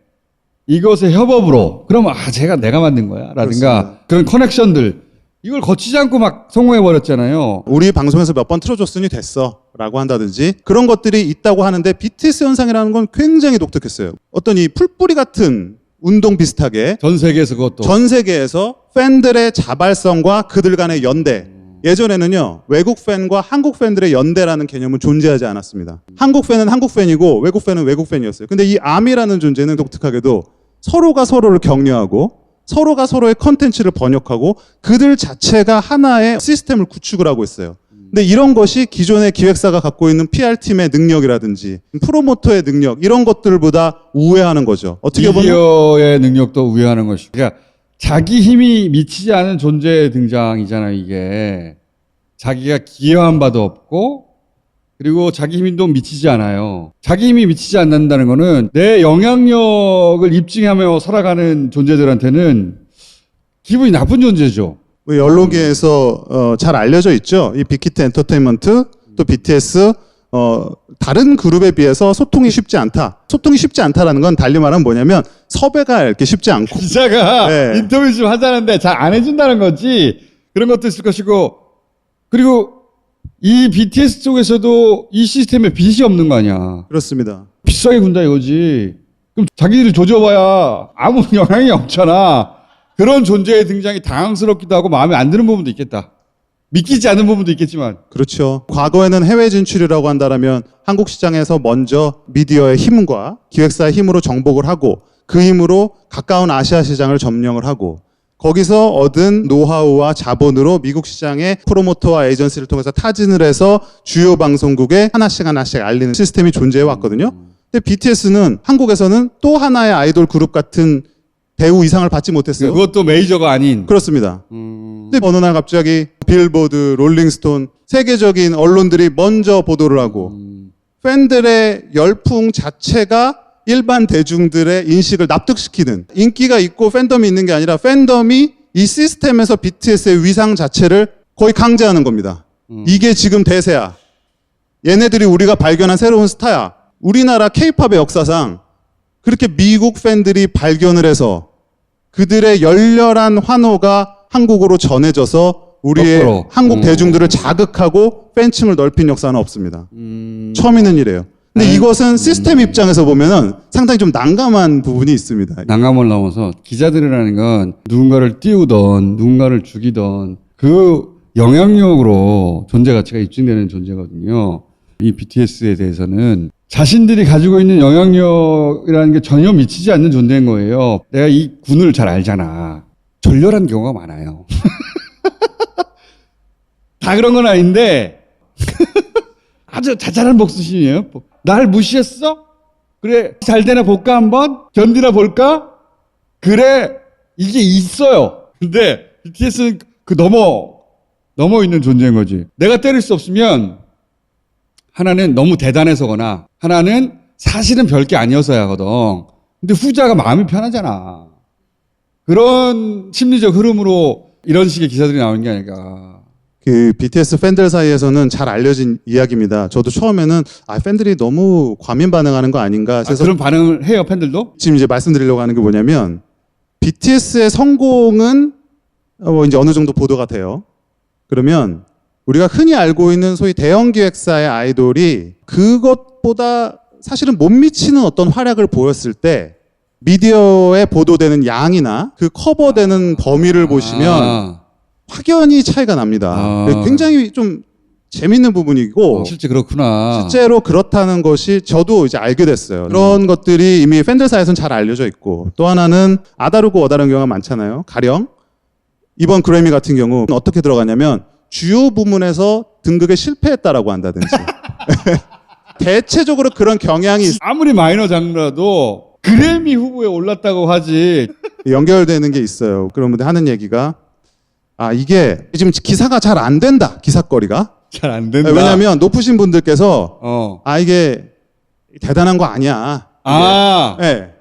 이것의 협업으로 그러면 내가 만든 거야 라든가 그렇습니다. 그런 커넥션들 이걸 거치지 않고 막 성공해 버렸잖아요. 우리 방송에서 몇 번 틀어줬으니 됐어 라고 한다든지 그런 것들이 있다고 하는데 BTS 현상이라는 건 굉장히 독특했어요. 어떤 이 풀뿌리 같은 운동 비슷하게 전 세계에서 그것도 전 세계에서 팬들의 자발성과 그들 간의 연대. 예전에는요 외국 팬과 한국 팬들의 연대라는 개념은 존재하지 않았습니다. 한국 팬은 한국 팬이고 외국 팬은 외국 팬이었어요. 근데 이 아미라는 존재는 독특하게도 서로가 서로를 격려하고 서로가 서로의 컨텐츠를 번역하고 그들 자체가 하나의 시스템을 구축을 하고 있어요. 근데 이런 것이 기존의 기획사가 갖고 있는 PR팀의 능력이라든지 프로모터의 능력 이런 것들보다 우회하는 거죠. 어떻게 보면 미디어의 능력도 우회하는 것이고 그러니까 자기 힘이 미치지 않은 존재의 등장이잖아요. 이게 자기가 기여한 바도 없고 그리고 자기 힘도 미치지 않아요. 자기 힘이 미치지 않는다는 거는 내 영향력을 입증하며 살아가는 존재들한테는 기분이 나쁜 존재죠. 우리 언론계에서 잘 알려져 있죠. 이 빅히트 엔터테인먼트 또 BTS 다른 그룹에 비해서 소통이 쉽지 않다. 소통이 쉽지 않다라는 건 달리 말하면 뭐냐면 섭외가 이렇게 쉽지 않고 기자가 네. 인터뷰 좀 하자는데 잘 안 해준다는 거지. 그런 것도 있을 것이고 그리고 이 BTS 쪽에서도 이 시스템에 빚이 없는 거 아니야. 그렇습니다. 비싸게 군다 이거지. 그럼 자기들이 조져봐야 아무 영향이 없잖아. 그런 존재의 등장이 당황스럽기도 하고 마음에 안 드는 부분도 있겠다. 믿기지 않은 부분도 있겠지만. 그렇죠. 과거에는 해외 진출이라고 한다면 한국 시장에서 먼저 미디어의 힘과 기획사의 힘으로 정복을 하고 그 힘으로 가까운 아시아 시장을 점령을 하고 거기서 얻은 노하우와 자본으로 미국 시장의 프로모터와 에이전시를 통해서 타진을 해서 주요 방송국에 하나씩 알리는 시스템이 존재해 왔거든요. 근데 BTS는 한국에서는 또 하나의 아이돌 그룹 같은 대우 이상을 받지 못했어요. 그것도 메이저가 아닌. 그렇습니다. 근데 어느 날 갑자기 빌보드, 롤링스톤 세계적인 언론들이 먼저 보도를 하고 팬들의 열풍 자체가 일반 대중들의 인식을 납득시키는 인기가 있고 팬덤이 있는 게 아니라 팬덤이 이 시스템에서 BTS의 위상 자체를 거의 강제하는 겁니다. 이게 지금 대세야. 얘네들이 우리가 발견한 새로운 스타야. 우리나라 K-팝의 역사상 그렇게 미국 팬들이 발견을 해서 그들의 열렬한 환호가 한국으로 전해져서 우리의 거꾸로. 한국 대중들을 자극하고 팬층을 넓힌 역사는 없습니다. 처음 있는 일이에요. 근데 이것은 시스템 입장에서 보면은 상당히 좀 난감한 부분이 있습니다. 난감을 넘어서 기자들이라는 건 누군가를 띄우던 누군가를 죽이던 그 영향력으로 존재 가치가 입증되는 존재거든요. 이 BTS에 대해서는 자신들이 가지고 있는 영향력이라는 게 전혀 미치지 않는 존재인 거예요. 내가 이 군을 잘 알잖아. 졸렬한 경우가 많아요. 다 그런 건 아닌데 아주 자잘한 복수심이에요. 날 무시했어? 그래 잘 되나 볼까 한번? 견디나 볼까? 그래 이게 있어요. 근데 BTS는 그 넘어 있는 존재인 거지. 내가 때릴 수 없으면 하나는 너무 대단해서거나 하나는 사실은 별게 아니어서야 하거든. 근데 후자가 마음이 편하잖아. 그런 심리적 흐름으로 이런 식의 기사들이 나오는 게 아닐까. 그 BTS 팬들 사이에서는 잘 알려진 이야기입니다. 저도 처음에는 팬들이 너무 과민 반응하는 거 아닌가. 그래서 그런 반응을 해요, 팬들도? 지금 이제 말씀드리려고 하는 게 뭐냐면 BTS의 성공은 이제 어느 정도 보도가 돼요. 그러면 우리가 흔히 알고 있는 소위 대형 기획사의 아이돌이 그것보다 사실은 못 미치는 어떤 활약을 보였을 때 미디어에 보도되는 양이나 그 커버되는 범위를 보시면 확연히 차이가 납니다. 굉장히 좀 재밌는 부분이고 실제 그렇구나. 실제로 그렇다는 것이 저도 이제 알게 됐어요. 그런 것들이 이미 팬들 사이에서는 잘 알려져 있고 또 하나는 아다르고 어다른 경우가 많잖아요. 가령 이번 그래미 같은 경우 어떻게 들어가냐면 주요 부문에서 등극에 실패했다라고 한다든지 대체적으로 그런 경향이 아무리 마이너 장르라도 그래미 후보에 올랐다고 하지. 연결되는 게 있어요. 그런 분들 하는 얘기가 이게 지금 기사가 잘 안 된다. 기사거리가. 잘 안 된다. 왜냐하면 높으신 분들께서 이게 대단한 거 아니야. 네.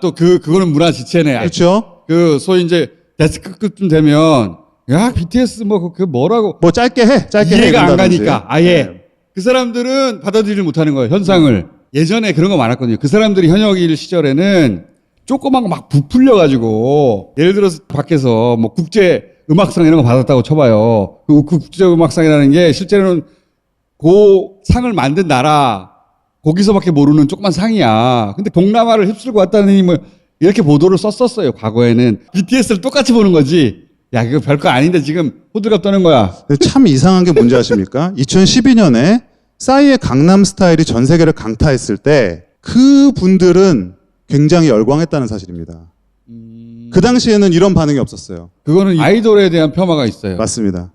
또 그거는 문화 지체네. 그렇죠. 그 소위 이제 데스크급쯤 되면 야 BTS 그 뭐라고 뭐 짧게 해. 이해가 안 가니까 아예 그 사람들은 받아들이지 못하는 거예요. 현상을. 예전에 그런 거 많았거든요. 그 사람들이 현역일 시절에는 조그만 거 막 부풀려가지고 예를 들어서 밖에서 뭐 국제 음악상 이런 거 받았다고 쳐봐요. 그 국제 음악상이라는 게 실제로는 그 상을 만든 나라 거기서밖에 모르는 조그만 상이야. 근데 동남아를 휩쓸고 왔다니 뭐 이렇게 보도를 썼었어요. 과거에는 BTS를 똑같이 보는 거지. 야 이거 별거 아닌데 지금 호들갑 떠는 거야. 참 이상한 게 뭔지 아십니까? 2012년에 싸이의 강남 스타일이 전 세계를 강타했을 때 그 분들은 굉장히 열광했다는 사실입니다. 그 당시에는 이런 반응이 없었어요. 그거는 아이돌에 대한 폄하가 있어요. 맞습니다.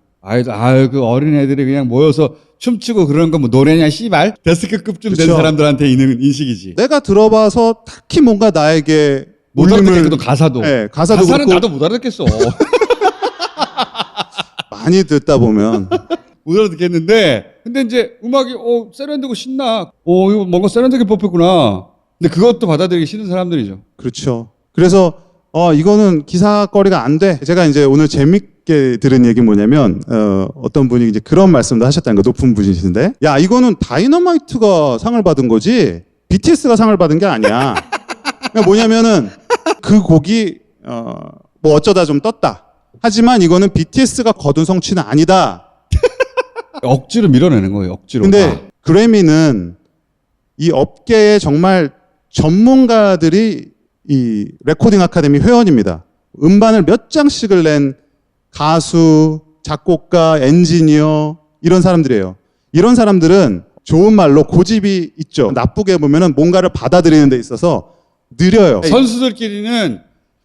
그 어린 애들이 그냥 모여서 춤추고 그런 거 뭐 노래냐 씨발 데스크급쯤 된 그쵸. 사람들한테 있는 인식이지. 내가 들어봐서 딱히 뭔가 나에게 못 알아듣겠거든 가사도. 네, 가사도 가사는 그렇고 나도 못 알아듣겠어. 많이 듣다 보면 못 알아듣겠는데 근데 이제 음악이 세련되고 신나. 이거 뭔가 세련되게 뽑혔구나. 근데 그것도 받아들이기 싫은 사람들이죠. 그렇죠. 그래서 이거는 기사거리가 안 돼. 제가 이제 오늘 재밌게 들은 얘기 뭐냐면 어떤 분이 이제 그런 말씀도 하셨다는 거. 높은 분이신데 야 이거는 다이너마이트가 상을 받은 거지 BTS가 상을 받은 게 아니야. 그러니까 뭐냐면은 그 곡이 뭐 어쩌다 좀 떴다. 하지만 이거는 BTS가 거둔 성취는 아니다. 억지로 밀어내는 거예요. 억지로. 근데 그래미는 이 업계에 정말 전문가들이 이 레코딩 아카데미 회원입니다. 음반을 몇 장씩을 낸 가수, 작곡가, 엔지니어 이런 사람들이에요. 이런 사람들은 좋은 말로 고집이 있죠. 나쁘게 보면은 뭔가를 받아들이는 데 있어서 느려요. 선수들끼리는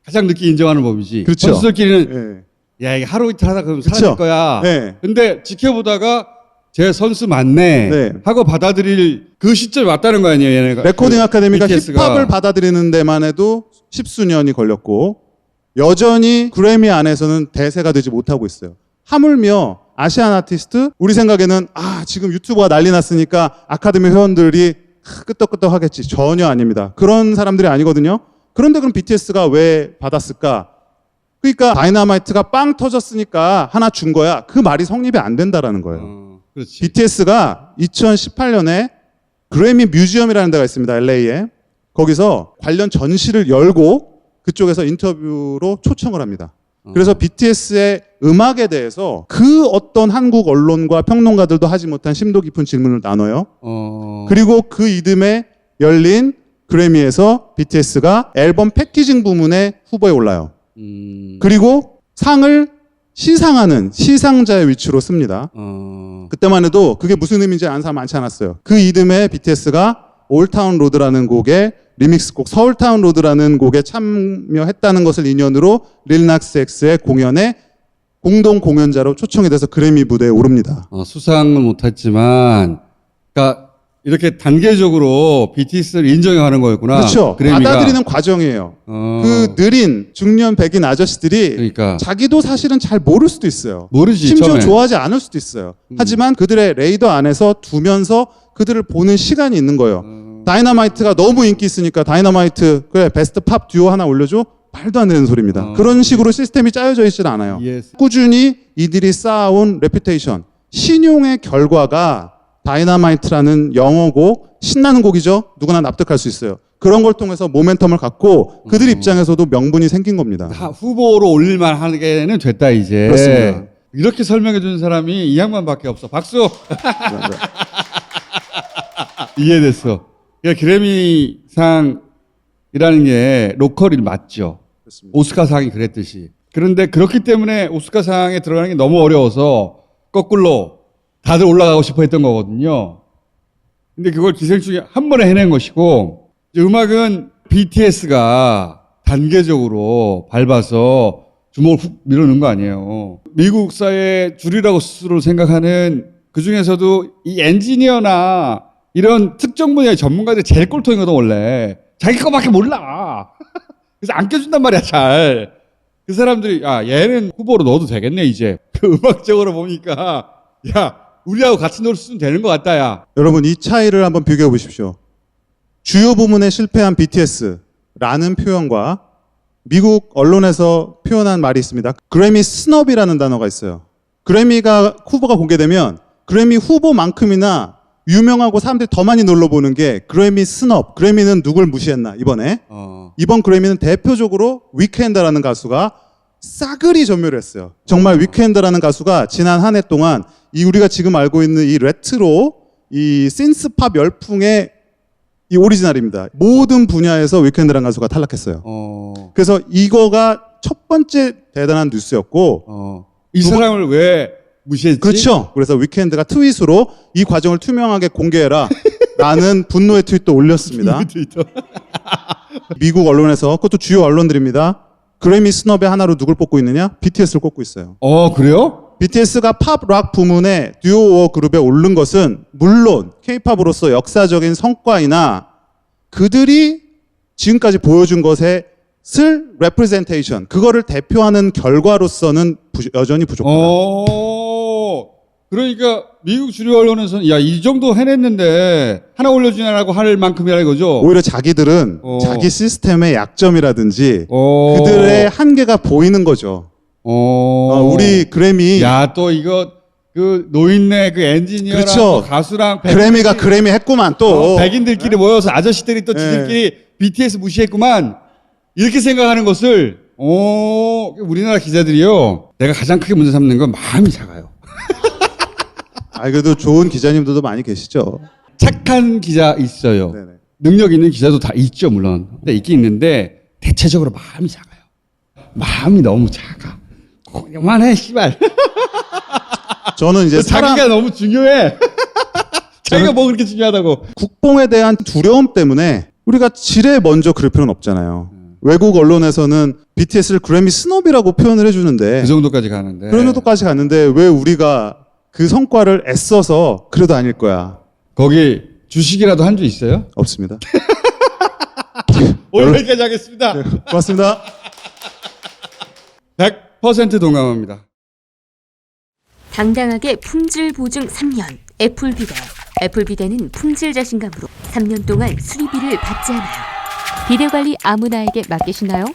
가장 늦게 인정하는 법이지. 그렇죠. 선수들끼리는 야 이게 하루 이틀 하다 그러면 사라질 그렇죠. 거야. 네. 근데 지켜보다가 제 선수 맞네 하고 받아들일 그 시점이 왔다는 거 아니에요. 얘네가. 레코딩 아카데미가 BTS가. 힙합을 받아들이는 데만 해도 십수년이 걸렸고 여전히 그래미 안에서는 대세가 되지 못하고 있어요. 하물며 아시안 아티스트 우리 생각에는 지금 유튜브가 난리 났으니까 아카데미 회원들이 끄떡끄떡 하겠지. 전혀 아닙니다. 그런 사람들이 아니거든요. 그런데 그럼 BTS가 왜 받았을까? 그러니까 다이너마이트가 빵 터졌으니까 하나 준 거야. 그 말이 성립이 안 된다라는 거예요. 그렇지. BTS가 2018년에 그래미 뮤지엄이라는 데가 있습니다. LA에. 거기서 관련 전시를 열고 그쪽에서 인터뷰로 초청을 합니다. 그래서 BTS의 음악에 대해서 그 어떤 한국 언론과 평론가들도 하지 못한 심도 깊은 질문을 나눠요. 그리고 그 이듬해 열린 그래미에서 BTS가 앨범 패키징 부문에 후보에 올라요. 그리고 상을 시상하는 시상자의 위치로 씁니다. 그때만 해도 그게 무슨 의미인지 아는 사람 많지 않았어요. 그 이듬해 BTS가 올타운 로드라는 곡의 리믹스곡 서울타운 로드라는 곡에 참여했다는 것을 인연으로 릴낙스 X의 공연에 공동 공연자로 초청이 돼서 그래미 무대에 오릅니다. 수상은 못했지만 그러니까 이렇게 단계적으로 BTS를 인정하는 거였구나. 그렇죠. 그래미가. 받아들이는 과정이에요. 그 느린 중년 백인 아저씨들이 그러니까. 자기도 사실은 잘 모를 수도 있어요. 모르지, 심지어 처음에. 좋아하지 않을 수도 있어요. 하지만 그들의 레이더 안에서 두면서 그들을 보는 시간이 있는 거예요. 다이너마이트가 너무 인기 있으니까 다이너마이트 그래 베스트 팝 듀오 하나 올려줘? 말도 안 되는 소리입니다. 그런 식으로 시스템이 짜여져 있지는 않아요. 꾸준히 이들이 쌓아온 레퓨테이션, 신용의 결과가 다이너마이트라는 영어곡, 신나는 곡이죠. 누구나 납득할 수 있어요. 그런 걸 통해서 모멘텀을 갖고 그들 입장에서도 명분이 생긴 겁니다. 후보로 올릴만 하게는 됐다 이제. 그렇습니다. 이렇게 설명해 주는 사람이 이 양반밖에 없어. 박수. 이해됐어. 그러니까 그래미상이라는 게 로컬이 맞죠. 그렇습니다. 오스카상이 그랬듯이. 그런데 그렇기 때문에 오스카상에 들어가는 게 너무 어려워서 거꾸로 다들 올라가고 싶어 했던 거거든요. 근데 그걸 기생충이 한 번에 해낸 것이고, 이제 음악은 BTS가 단계적으로 밟아서 주목을 훅 밀어넣은 거 아니에요. 미국 사회의 주류라고 스스로 생각하는 그 중에서도 이 엔지니어나 이런 특정 분야의 전문가들이 제일 꼴통이거든, 원래. 자기 거밖에 몰라. 그래서 안 껴준단 말이야, 잘. 그 사람들이, 얘는 후보로 넣어도 되겠네, 이제. 그 음악적으로 보니까, 우리하고 같이 놀 수는 되는 것 같다, 야. 여러분 이 차이를 한번 비교해 보십시오. 주요 부문에 실패한 BTS라는 표현과 미국 언론에서 표현한 말이 있습니다. 그래미 스너비라는 단어가 있어요. 그래미가 후보가 공개되면 그래미 후보만큼이나 유명하고 사람들이 더 많이 놀러보는 게 그래미 스너. 그래미는 누굴 무시했나 이번에. 이번 그래미는 대표적으로 위크엔드라는 가수가 싸그리 전멸을 했어요. 정말 위크엔드라는 가수가 지난 한 해 동안 이 우리가 지금 알고 있는 이 레트로 이 신스팝 열풍의 이 오리지널입니다. 모든 분야에서 위크엔드라는 가수가 탈락했어요. 그래서 이거가 첫 번째 대단한 뉴스였고 이 사람을 왜 무시했지? 그렇죠. 그래서 위크엔드가 트윗으로 이 과정을 투명하게 공개해라 라는 분노의 트윗도 올렸습니다. 미국 언론에서 그것도 주요 언론들입니다. 그래미 스너베 하나로 누굴 뽑고 있느냐? BTS를 꼽고 있어요. 그래요? BTS가 팝 락 부문의 듀오 그룹에 오른 것은 물론 K-팝으로서 역사적인 성과이나 그들이 지금까지 보여준 것의 representation, 그거를 대표하는 결과로서는 여전히 부족하다. 그러니까 미국 주류 언론에서는 이 정도 해냈는데 하나 올려주냐라고 할 만큼이라 이거죠. 오히려 자기들은 자기 시스템의 약점이라든지 그들의 한계가 보이는 거죠. 우리 그래미 또 이거 그 노인네 그 엔지니어랑 그렇죠. 가수랑 그래미가 그래미 했구만 또 백인들끼리 모여서 아저씨들이 또 지들끼리 BTS 무시했구만 이렇게 생각하는 것을 우리나라 기자들이요 내가 가장 크게 문제 삼는 건 마음이 작아요. 그래도 좋은 기자님들도 많이 계시죠. 착한 기자 있어요. 네네. 능력 있는 기자도 다 있죠 물론. 근데 있긴 있는데 대체적으로 마음이 작아요. 마음이 너무 작아. 그만해 씨발. 저는 이제 자기가 너무 중요해. 자기가 뭐 그렇게 중요하다고. 국뽕에 대한 두려움 때문에 우리가 지레 먼저 그럴 필요는 없잖아요. 외국 언론에서는 BTS를 그래미 스노비라고 표현을 해주는데 그 정도까지 가는데 그런 정도까지 갔는데 왜 우리가 그 성과를 애써서 그래도 아닐 거야. 거기 주식이라도 한 주 있어요? 없습니다. 오늘 여기까지 하겠습니다. 네, 고맙습니다. 100% 동감합니다. 당당하게 품질 보증 3년 애플비데. 애플비데는 품질 자신감으로 3년 동안 수리비를 받지 않아요. 비데 관리 아무나에게 맡기시나요?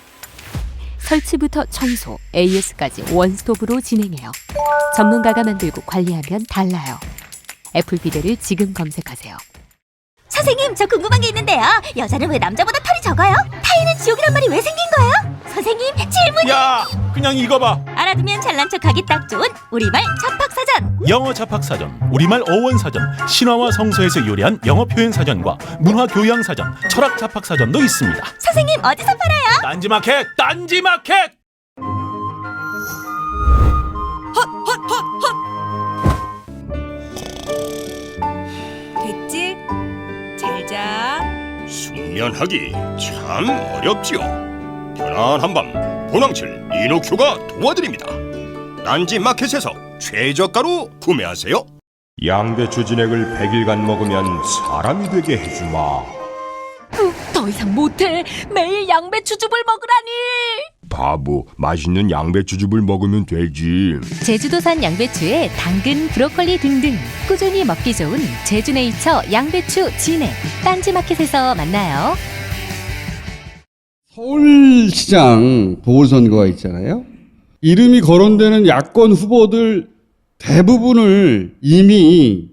설치부터 청소, AS까지 원스톱으로 진행해요. 전문가가 만들고 관리하면 달라요. 애플비데를 지금 검색하세요. 선생님, 저 궁금한 게 있는데요. 여자는 왜 남자보다 털이 적어요? 타인은 지옥이란 말이 왜 생긴 거예요? 선생님, 질문이... 야, 그냥 읽어봐. 알아두면 잘난 척하기 딱 좋은 우리말 잡학사전. 영어 잡학사전, 우리말 어원사전, 신화와 성서에서 요리한 영어 표현사전과 문화교양사전, 철학 잡학사전도 있습니다. 선생님, 어디서 팔아요? 딴지마켓! 딴지마켓! 됐지? 잘 자. 숙면하기 참 어렵지요. 편안한 밤 보낭칠 이노큐가 도와드립니다. 딴지 마켓에서 최저가로 구매하세요. 양배추 진액을 100일간 먹으면 사람이 되게 해주마. 더 이상 못해. 매일 양배추즙을 먹으라니. 바보, 맛있는 양배추즙을 먹으면 되지. 제주도산 양배추에 당근, 브로콜리 등등 꾸준히 먹기 좋은 제주네이처 양배추 진액. 딴지마켓에서 만나요. 서울시장 보궐선거가 있잖아요. 이름이 거론되는 야권 후보들 대부분을 이미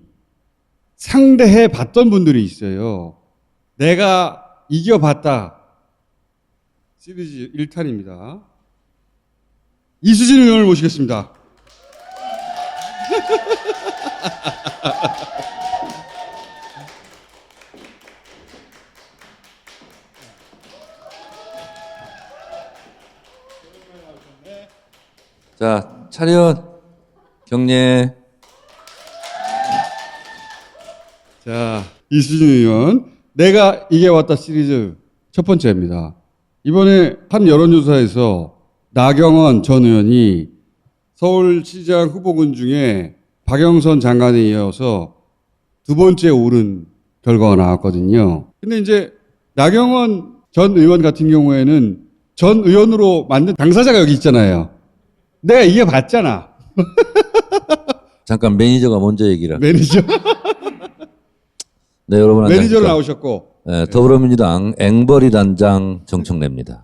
상대해 봤던 분들이 있어요. 내가 이겨봤다. 시리즈 1탄입니다. 이수진 의원을 모시겠습니다. 자, 차렷, 경례. 자, 이수진 의원. 내가 이겨왔다 시리즈 첫 번째입니다. 이번에 한 여론조사에서 나경원 전 의원이 서울시장 후보군 중에 박영선 장관에 이어서 두 번째 오른 결과가 나왔거든요. 근데 이제 나경원 전 의원 같은 경우에는 전 의원으로 만든 당사자가 여기 있잖아요. 내가 이겨봤잖아. 잠깐 매니저가 먼저 얘기를. 매니저. 네, 여러분 매니저로 나오셨고. 네, 더불어민주당 앵벌이 단장 정청래입니다.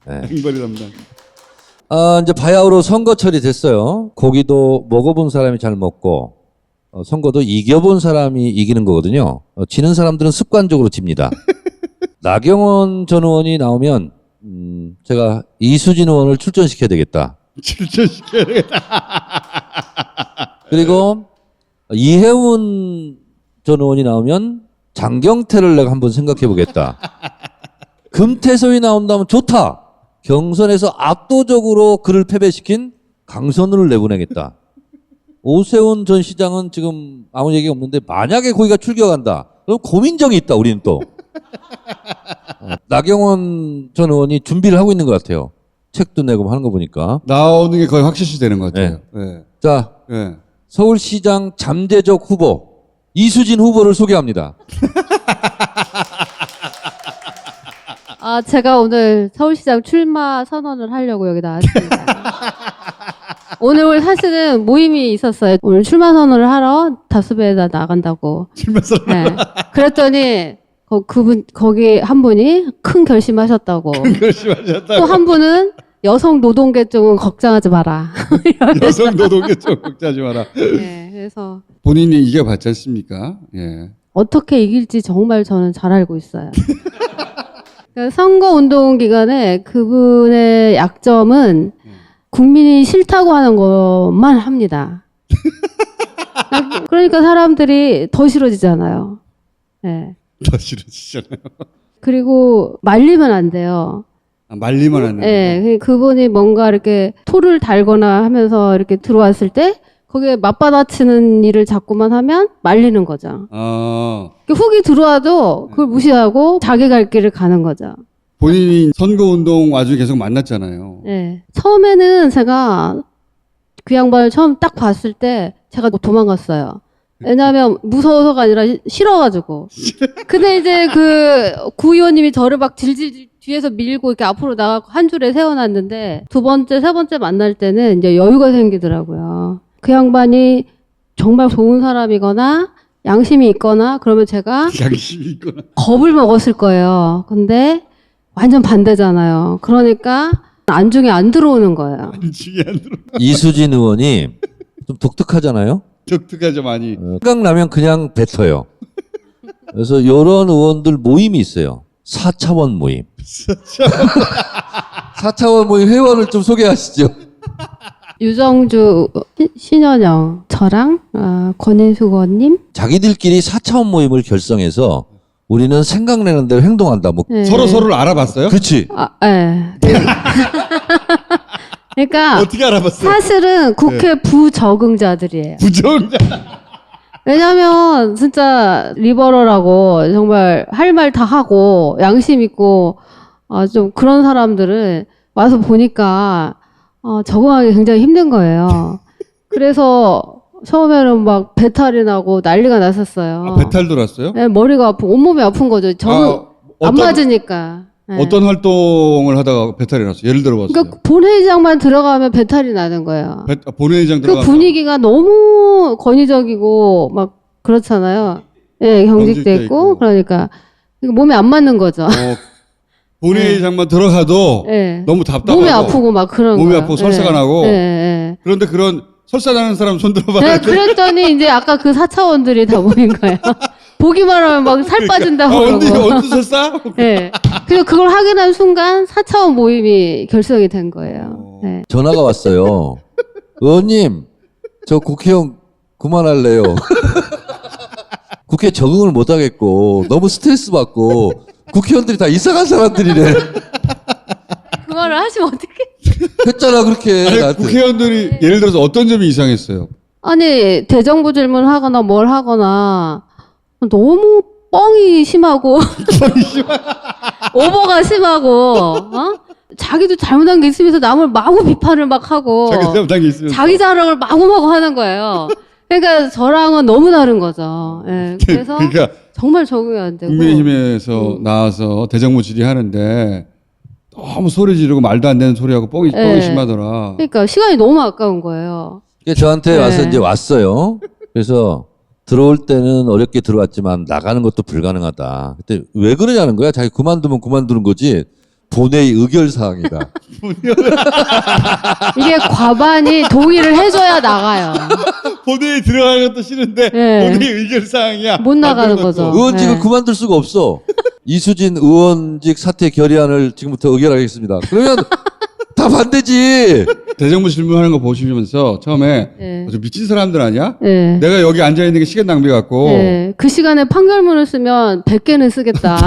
네. 앵벌이 담당. 이제 바야흐로 선거철이 됐어요. 고기도 먹어본 사람이 잘 먹고 선거도 이겨본 사람이 이기는 거거든요. 지는 사람들은 습관적으로 집니다. 나경원 전 의원이 나오면 제가 이수진 의원을 출전시켜야 되겠다. 출전시켜야 되겠다. 그리고 이해운 전 의원이 나오면 장경태를 내가 한번 생각해 보겠다. 금태섭이 나온다면 좋다. 경선에서 압도적으로 그를 패배시킨 강선우를 내보내겠다. 오세훈 전 시장은 지금 아무 얘기가 없는데 만약에 거기가 출격한다. 그럼 고민정이 있다. 우리는 또. 나경원 전 의원이 준비를 하고 있는 것 같아요. 책도 내고 하는 거 보니까. 나오는 게 거의 확실시 되는 것 같아요. 네. 네. 자, 네. 서울시장 잠재적 후보 이수진 후보를 소개합니다. 제가 오늘 서울시장 출마 선언을 하려고 여기 나왔습니다. 오늘 사실은 모임이 있었어요. 오늘 출마 선언을 하러 다수배에다 나간다고. 출마 선언. 네. 그랬더니 그분 거기 한 분이 큰 결심하셨다고. 큰 결심하셨다고. 또 한 분은 여성 노동계 쪽은 걱정하지 마라. 여성 노동계 쪽 걱정하지 마라. 네, 그래서 본인이 이겨봤지 않습니까? 예. 어떻게 이길지 정말 저는 잘 알고 있어요. 그러니까 선거운동 기간에 그분의 약점은 국민이 싫다고 하는 것만 합니다. 그러니까 사람들이 더 싫어지잖아요. 네. 더 싫어지잖아요. 그리고 말리면 안 돼요. 말리면 안 돼요. 네, 그분이 뭔가 이렇게 토를 달거나 하면서 이렇게 들어왔을 때 거기에 맞받아치는 일을 자꾸만 하면 말리는 거죠. 훅이 들어와도 그걸 무시하고 자기 갈 길을 가는 거죠. 본인이 선거운동 와중에 계속 만났잖아요. 네. 처음에는 제가 그 양반을 처음 딱 봤을 때 제가 도망갔어요. 왜냐하면 무서워서가 아니라 싫어가지고. 근데 이제 그 구의원님이 저를 막 질질 뒤에서 밀고 이렇게 앞으로 나가고 한 줄에 세워놨는데 두 번째, 세 번째 만날 때는 이제 여유가 생기더라고요. 그 양반이 정말 좋은 사람이거나 양심이 있거나 그러면 제가 양심이 있거나 겁을 먹었을 거예요. 근데 완전 반대잖아요. 그러니까 안중에 안 들어오는 거예요. 안중에 안 들어. 이수진 의원이 좀 독특하잖아요. 독특하죠 많이. 생각나면 그냥 뱉어요. 그래서 이런 의원들 모임이 있어요. 4차원 모임. 4차원 모임 회원을 좀 소개하시죠. 유정주, 신현영, 저랑 권인숙 의원님. 자기들끼리 4차원 모임을 결성해서 우리는 생각나는 대로 행동한다. 뭐 네. 서로를 알아봤어요? 그렇지. 네. 그러니까 어떻게 알아봤어요? 사실은 국회 부적응자들이에요. 부적응자. 왜냐면 진짜 리버럴하고 정말 할 말 다 하고 양심 있고 좀 그런 사람들을 와서 보니까 적응하기 굉장히 힘든 거예요. 그래서 처음에는 막 배탈이 나고 난리가 났었어요. 배탈 돌았어요? 네, 머리가 아프고 온몸이 아픈 거죠. 적응 안 맞으니까. 네. 어떤 활동을 하다가 배탈이 났어요? 예를 들어봤어요. 그러니까 본회의장만 들어가면 배탈이 나는 거예요. 본회의장 그 들어가. 분위기가 너무 권위적이고 막 그렇잖아요. 예, 경직돼 있고 그러니까 몸에 안 맞는 거죠. 본회의장만 들어가도 예. 너무 답답하고 몸이 아프고 막 그런 몸이 거예요. 아프고 설사가 예. 나고. 예, 예. 그런데 그런 설사 나는 사람 손 들어봐. 네, 그랬더니 이제 아까 그 4차원들이 다 모인 거예요. 보기만 하면 막 살 빠진다고 그러고. 언제 설사? 예. 그래서 그걸 확인한 순간 4차원 모임이 결성이 된 거예요. 네. 전화가 왔어요. 의원님, 저 국회의원 그만할래요. 국회 적응을 못 하겠고 너무 스트레스 받고 국회의원들이 다 이상한 사람들이래. 그 말을 하시면 어떡해? 했잖아 그렇게. 아니, 나한테. 국회의원들이 예를 들어서 어떤 점이 이상했어요? 아니 대정부 질문하거나 뭘 하거나 너무 뻥이 심하고 오버가 심하고 자기도 잘못한 게 있으면서 남을 마구 비판을 막 하고 자기 잘못한 게 있으면서 자기 자랑을 마구마구 하는 거예요. 그러니까 저랑은 너무 다른 거죠. 예, 그래서 그러니까 정말 적응이 안 되고 국민의힘에서 나와서 대정부 질의하는데 너무 소리 지르고 말도 안 되는 소리하고 뻥이 심하더라. 그러니까 시간이 너무 아까운 거예요. 저한테 와서 이제 왔어요. 그래서 들어올 때는 어렵게 들어왔지만 나가는 것도 불가능하다. 그때 왜 그러냐는 거야. 자기 그만두면 그만두는 거지. 본회의 의결사항이다. 이게 과반이 동의를 해줘야 나가요. 본회의 들어가는 것도 싫은데 본회의 의결사항이야. 못 나가는 거죠. 의원직을 그만둘 수가 없어. 이수진 의원직 사퇴 결의안을 지금부터 의결하겠습니다. 그러면 다 반대지. 대정부 질문하는 거 보시면서 처음에 저 미친 사람들 아니야? 네. 내가 여기 앉아 있는 게 시간 낭비 같고. 그 시간에 판결문을 쓰면 100개는 쓰겠다.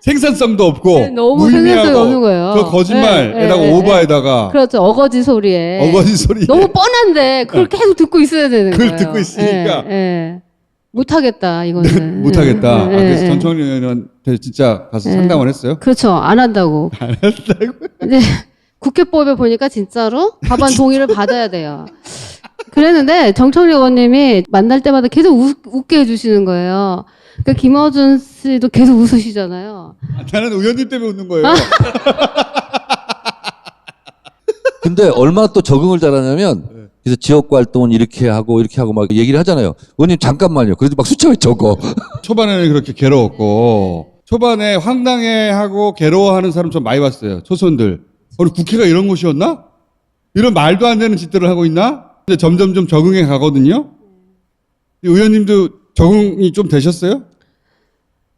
생산성도 없고 너무 생산성이 없는 거예요. 그 거짓말에다가 오바에다가 그렇죠. 어거지 소리에. 어거지 소리. 너무 뻔한데 그걸 계속 듣고 있어야 되는 거예요. 그걸 듣고 있으니까. 못하겠다 이거는. 못하겠다. 그래서 전청래 의원한테 진짜 가서 상담을 했어요? 그렇죠. 안 한다고. 안 한다고? 네. 국회법에 보니까 진짜로 과반 동의를 받아야 돼요. 그랬는데 정청래 의원님이 만날 때마다 계속 웃게 해주시는 거예요. 그러니까 김어준 씨도 계속 웃으시잖아요. 나는 의원님 때문에 웃는 거예요. 근데 얼마나 또 적응을 잘하냐면 그래서 지역구 활동은 이렇게 하고 막 얘기를 하잖아요. 의원님 잠깐만요. 그래도 막 숫자 왜 적어. 초반에는 그렇게 괴로웠고 초반에 황당해하고 괴로워하는 사람 좀 많이 봤어요. 초선들. 우리 국회가 이런 곳이었나? 이런 말도 안 되는 짓들을 하고 있나? 근데 점점 좀 적응해 가거든요. 의원님도 적응이 좀 되셨어요?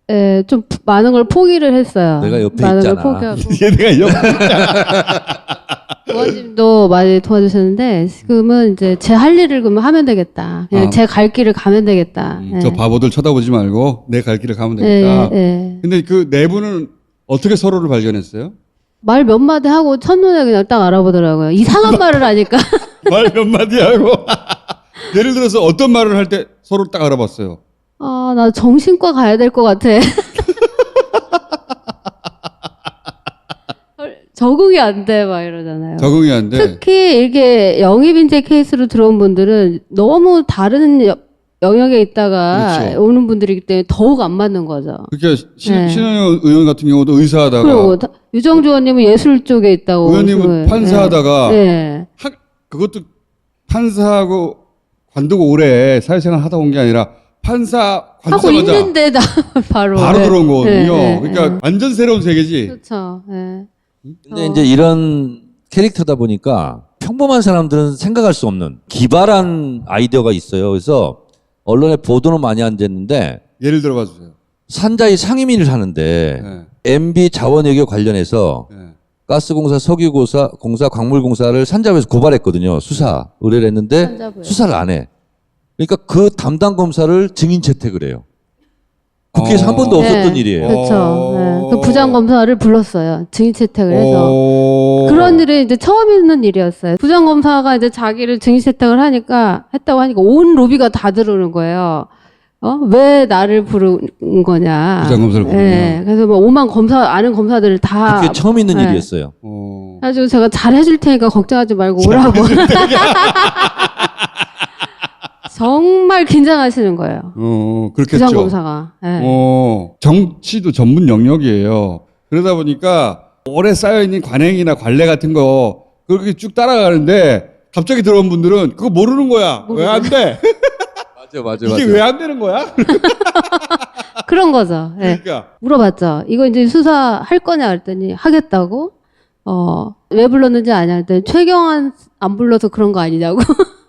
네, 좀 많은 걸 포기를 했어요. 내가 옆에 많은 있잖아. 걸 포기하고. 내가 옆에 있잖아. 의원님도 많이 도와주셨는데 지금은 이제 제 할 일을 그러면 하면 되겠다. 그냥 제 갈 길을 가면 되겠다. 저 바보들 쳐다보지 말고 내 갈 길을 가면 되겠다. 근데 그 내부는 어떻게 서로를 발견했어요? 말 몇 마디 하고 첫눈에 그냥 딱 알아보더라고요. 이상한 말을 하니까. 말 몇 마디 하고. 예를 들어서 어떤 말을 할 때 서로 딱 알아봤어요. 나 정신과 가야 될 것 같아. 적응이 안 돼, 막 이러잖아요. 적응이 안 돼. 특히 이렇게 영입인재 케이스로 들어온 분들은 너무 다른 영역에 있다가 그렇죠. 오는 분들이기 때문에 더욱 안 맞는 거죠. 그러니까 신현영 의원 같은 경우도 의사하다가 그리고 유정주 의원님은 예술 쪽에 있다고. 의원님은 판사하다가 그것도 판사하고 관두고 오래 사회생활 하다 온 게 아니라 판사 하고 관두자마자 있는데 바로 들어온 거거든요. 그러니까 완전 새로운 세계지. 그렇죠. 근데 이제 이런 캐릭터다 보니까 평범한 사람들은 생각할 수 없는 기발한 아이디어가 있어요. 그래서 언론에 보도는 많이 안 됐는데 예를 들어봐 주세요. 산자위 상임위를 하는데 MB 자원외교 관련해서 가스공사, 석유공사, 광물공사를 산자부에서 고발했거든요. 수사 의뢰를 했는데 산자부요. 수사를 안 해. 그러니까 그 담당 검사를 증인 채택을 해요. 국회에서 한 번도 없었던 일이에요. 그렇죠. 그 부장 검사를 불렀어요. 증인 채택을 해서. 그런 일이 이제 처음 있는 일이었어요. 부장 검사가 이제 자기를 증인 채택을 했다고 하니까 온 로비가 다 들어오는 거예요. 왜 나를 부른 거냐. 부장 검사를 부르냐. 그래서 뭐 5만 아는 검사들을 다. 그게 처음 있는 일이었어요. 그래가지고 제가 잘 해줄 테니까 걱정하지 말고 오라고. 정말 긴장하시는 거예요. 그렇겠죠. 부장검사가. 정치도 전문 영역이에요. 그러다 보니까 오래 쌓여있는 관행이나 관례 같은 거 그렇게 쭉 따라가는데 갑자기 들어온 분들은 그거 모르는 거야. 왜 안 돼? 맞아. 이게 왜 안 되는 거야? 그런 거죠. 그러니까. 물어봤죠. 이거 이제 수사할 거냐 했더니 하겠다고. 왜 불렀는지 아냐 했더니 최경환 안 불러서 그런 거 아니냐고.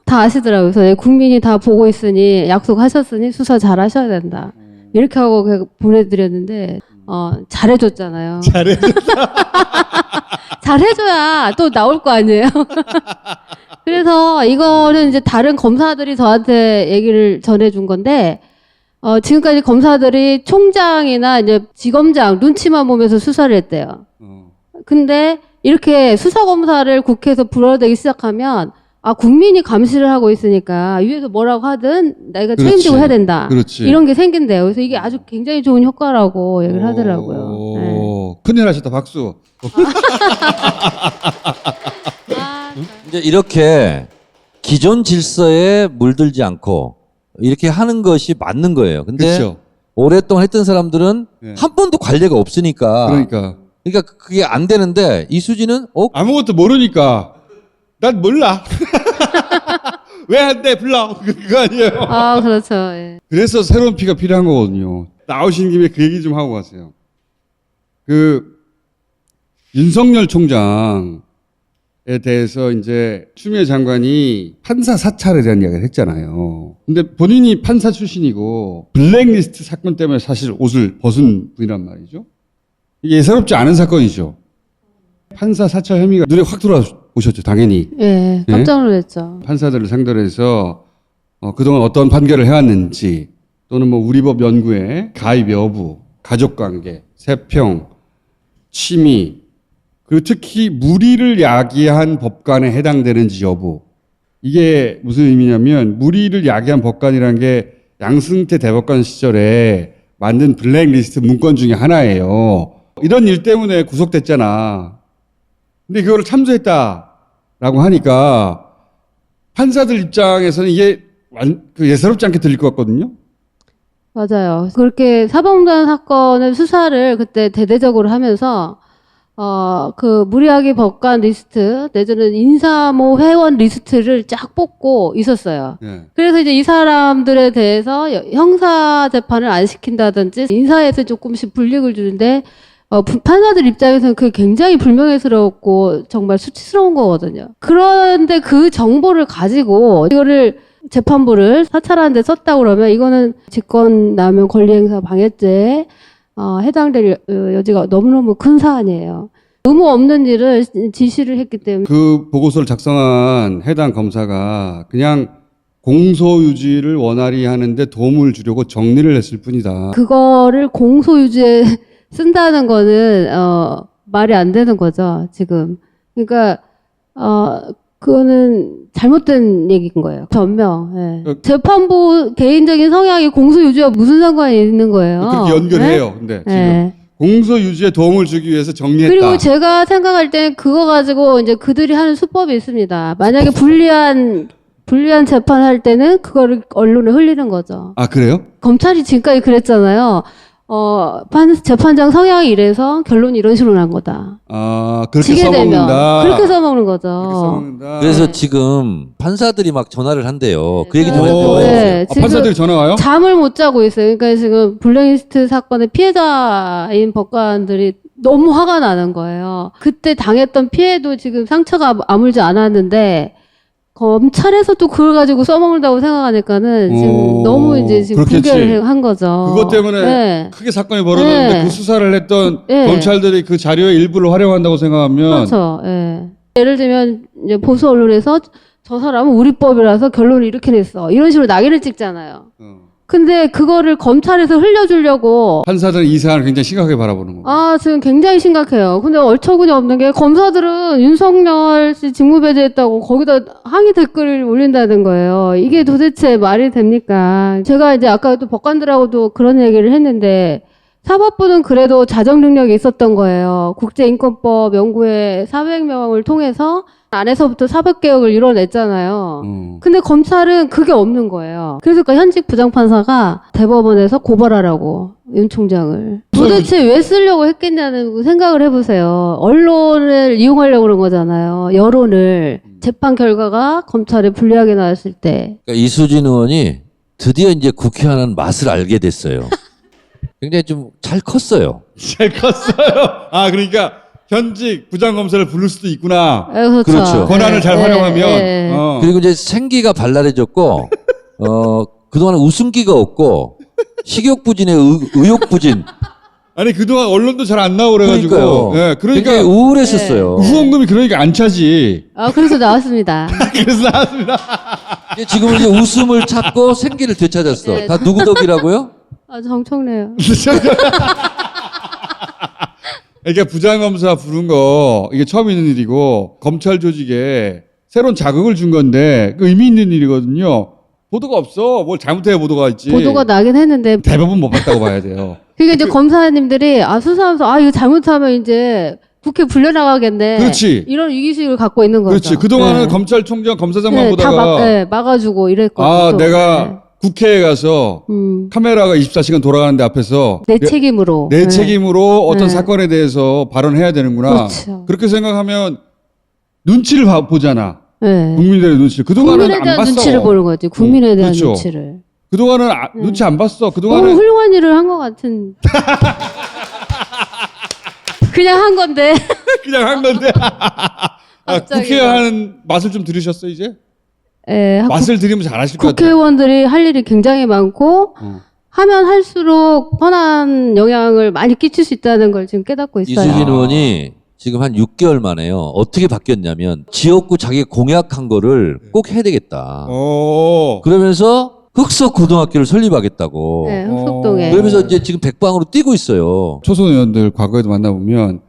다 아시더라고요. 그래서 국민이 다 보고 있으니 약속하셨으니 수사 잘 하셔야 된다. 이렇게 하고 보내드렸는데 잘해줬잖아요. 잘해줘야 또 나올 거 아니에요. 그래서 이거는 이제 다른 검사들이 저한테 얘기를 전해준 건데 지금까지 검사들이 총장이나 이제 지검장 눈치만 보면서 수사를 했대요. 근데 이렇게 수사검사를 국회에서 불러대기 시작하면 국민이 감시를 하고 있으니까 위에서 뭐라고 하든 내가 그렇지. 책임지고 해야 된다. 그렇지. 이런 게 생긴대요. 그래서 이게 아주 굉장히 좋은 효과라고 얘기를 하더라고요. 네. 큰일 하셨다. 박수. 이제 이렇게 기존 질서에 물들지 않고 이렇게 하는 것이 맞는 거예요. 근데 그렇죠. 오랫동안 했던 사람들은 한 번도 관례가 없으니까. 그러니까 그게 안 되는데 이수진은 아무것도 모르니까 난 몰라. 왜 안 돼? 불러. 그거 아니에요. 그렇죠. 예. 그래서 새로운 피가 필요한 거거든요. 나오신 김에 그 얘기 좀 하고 가세요. 윤석열 총장에 대해서 이제 추미애 장관이 판사 사찰에 대한 이야기를 했잖아요. 근데 본인이 판사 출신이고 블랙리스트 사건 때문에 사실 옷을 벗은 분이란 말이죠. 이게 예사롭지 않은 사건이죠. 판사 사찰 혐의가 눈에 확 들어오셨죠, 당연히. 예, 깜짝 놀랐죠. 판사들을 상대로 해서 그동안 어떤 판결을 해왔는지 또는 뭐 우리 법 연구에 가입 여부, 가족관계, 세평, 취미 그리고 특히 무리를 야기한 법관에 해당되는지 여부. 이게 무슨 의미냐면 무리를 야기한 법관이라는 게 양승태 대법관 시절에 만든 블랙리스트 문건 중에 하나예요. 이런 일 때문에 구속됐잖아. 근데 그거를 참조했다라고 하니까 판사들 입장에서는 이게 예사롭지 않게 들릴 것 같거든요. 맞아요. 그렇게 사법농단 사건의 수사를 그때 대대적으로 하면서 무리하게 법관 리스트 내지는 인사모 회원 리스트를 쫙 뽑고 있었어요. 그래서 이제 이 사람들에 대해서 형사 재판을 안 시킨다든지 인사에서 조금씩 불이익을 주는데 판사들 입장에서는 그게 굉장히 불명예스럽고 정말 수치스러운 거거든요. 그런데 그 정보를 가지고 이거를 재판부를 사찰하는 데 썼다고 그러면 이거는 직권남용 권리행사 방해죄에 해당될 여지가 너무너무 큰 사안이에요. 의무 없는 일을 지시를 했기 때문에. 그 보고서를 작성한 해당 검사가 그냥 공소유지를 원활히 하는데 도움을 주려고 정리를 했을 뿐이다. 그거를 공소유지에 쓴다는 거는 말이 안 되는 거죠, 지금. 그러니까 그거는 잘못된 얘기인 거예요. 변명. 예. 재판부 개인적인 성향이 공소유지와 무슨 상관이 있는 거예요? 그렇게 연결해요. 네? 근데 지금 공소유지에 도움을 주기 위해서 정리했다. 그리고 제가 생각할 땐 그거 가지고 이제 그들이 하는 수법이 있습니다. 만약에 불리한 재판할 때는 그거를 언론에 흘리는 거죠. 아, 그래요? 검찰이 지금까지 그랬잖아요. 재판장 성향이 이래서 결론이 이런 식으로 난 거다. 그렇게 써먹는다. 그렇게 써먹는 거죠. 그래서 지금 판사들이 막 전화를 한대요. 그 얘기 좀 해주세요. 네, 판사들이 전화 와요? 잠을 못 자고 있어요. 그러니까 지금 블랙리스트 사건의 피해자인 법관들이 너무 화가 나는 거예요. 그때 당했던 피해도 지금 상처가 아물지 않았는데 검찰에서 또 그걸 가지고 써먹는다고 생각하니까는 지금 너무 이제 지금 분개를 한 거죠. 그것 때문에 크게 사건이 벌어졌는데 그 수사를 했던 검찰들이 그 자료의 일부를 활용한다고 생각하면 그렇죠. 예를 들면 이제 보수 언론에서 저 사람은 우리 법이라서 결론을 이렇게 냈어. 이런 식으로 낙인을 찍잖아요. 근데 그거를 검찰에서 흘려주려고 판사들은 이 사안을 굉장히 심각하게 바라보는 거예요. 지금 굉장히 심각해요. 근데 얼처구니 없는 게 검사들은 윤석열 씨 직무배제했다고 거기다 항의 댓글을 올린다는 거예요. 이게 도대체 말이 됩니까? 제가 이제 아까 또 법관들하고도 그런 얘기를 했는데 사법부는 그래도 자정 능력이 있었던 거예요. 국제인권법 연구회 400명을 통해서 안에서부터 사법개혁을 이뤄냈잖아요. 근데 검찰은 그게 없는 거예요. 그래서 현직 부장판사가 대법원에서 고발하라고 윤 총장을. 도대체 왜 쓰려고 했겠냐는 생각을 해보세요. 언론을 이용하려고 그런 거잖아요. 여론을. 재판 결과가 검찰에 불리하게 나왔을 때. 그러니까 이수진 의원이 드디어 이제 국회의원은 맛을 알게 됐어요. 굉장히 좀 잘 컸어요. 잘 컸어요. 그러니까 현직 부장검사를 부를 수도 있구나. 그렇죠. 권한을 잘 활용하면. 그리고 이제 생기가 발랄해졌고, 그동안은 웃음기가 없고, 식욕부진에 의욕부진. 아니, 그동안 언론도 잘 안 나오고 그래가지고. 그러니까요. 그러니까. 굉장히 우울했었어요. 후원금이 그러니까 안 차지. 그래서 나왔습니다. 그래서 나왔습니다. 지금 이제 웃음을 찾고 생기를 되찾았어. 다 누구 덕이라고요? 정청래요. 그러니까 부장검사 부른 거 이게 처음 있는 일이고 검찰 조직에 새로운 자극을 준 건데 그 의미 있는 일이거든요. 보도가 없어. 뭘 잘못해야 보도가 있지. 보도가 나긴 했는데 대부분 못 봤다고 봐야 돼요. 그러니까 이제 검사님들이 수사하면서 이거 잘못하면 이제 국회 불려나가겠네. 그렇지. 이런 위기의식을 갖고 있는 거죠. 그렇지. 그동안은 네. 검찰총장, 검사장만 다 보다가 막아주고 이랬거든요. 내가 국회에 가서 카메라가 24시간 돌아가는데 앞에서 내 책임으로. 내 책임으로 어떤 네. 사건에 대해서 발언해야 되는구나. 그렇죠. 그렇게 생각하면 눈치를 보잖아. 네. 국민들의 눈치를. 그동안은 국민에 안 대한 봤어. 눈치를 보는 거지. 국민에 대한 그렇죠. 눈치를. 그동안은 눈치 안 봤어. 너무 그동안은 훌륭한 일을 한 것 같은. 그냥 한 건데. 그냥 한 건데. 갑자기. 국회 하는 맛을 좀 들으셨어 이제? 예, 맛을 들으면 잘하실 것 같아요. 국회의원들이 할 일이 굉장히 많고 하면 할수록 선한 영향을 많이 끼칠 수 있다는 걸 지금 깨닫고 있어요. 이수진 의원이 지금 한 6개월 만에요. 어떻게 바뀌었냐면 지역구 자기가 공약한 거를 꼭 해야 되겠다. 그러면서 흑석 고등학교를 설립하겠다고. 네, 흑석동에. 그러면서 이제 지금 백방으로 뛰고 있어요. 초선 의원들 과거에도 만나보면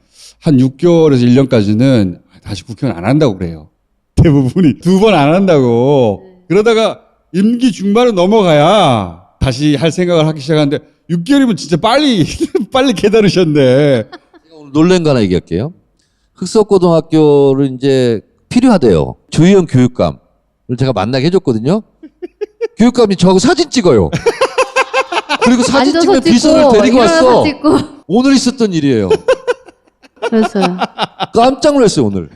한 6개월에서 1년까지는 다시 국회의원 안 한다고 그래요. 대부분이 2번 안 한다고. 그러다가 임기 중반을 넘어가야 다시 할 생각을 하기 시작하는데 6개월이면 진짜 빨리 깨달으셨네. 오늘 놀란 거 하나 얘기할게요. 흑석고등학교를 이제 필요하대요. 조희연 교육감을 제가 만나게 해줬거든요. 교육감이 저하고 사진 찍어요. 그리고 사진 찍는 비서를 데리고 왔어. 오늘 있었던 일이에요. 그랬어요. 깜짝 놀랐어요 오늘.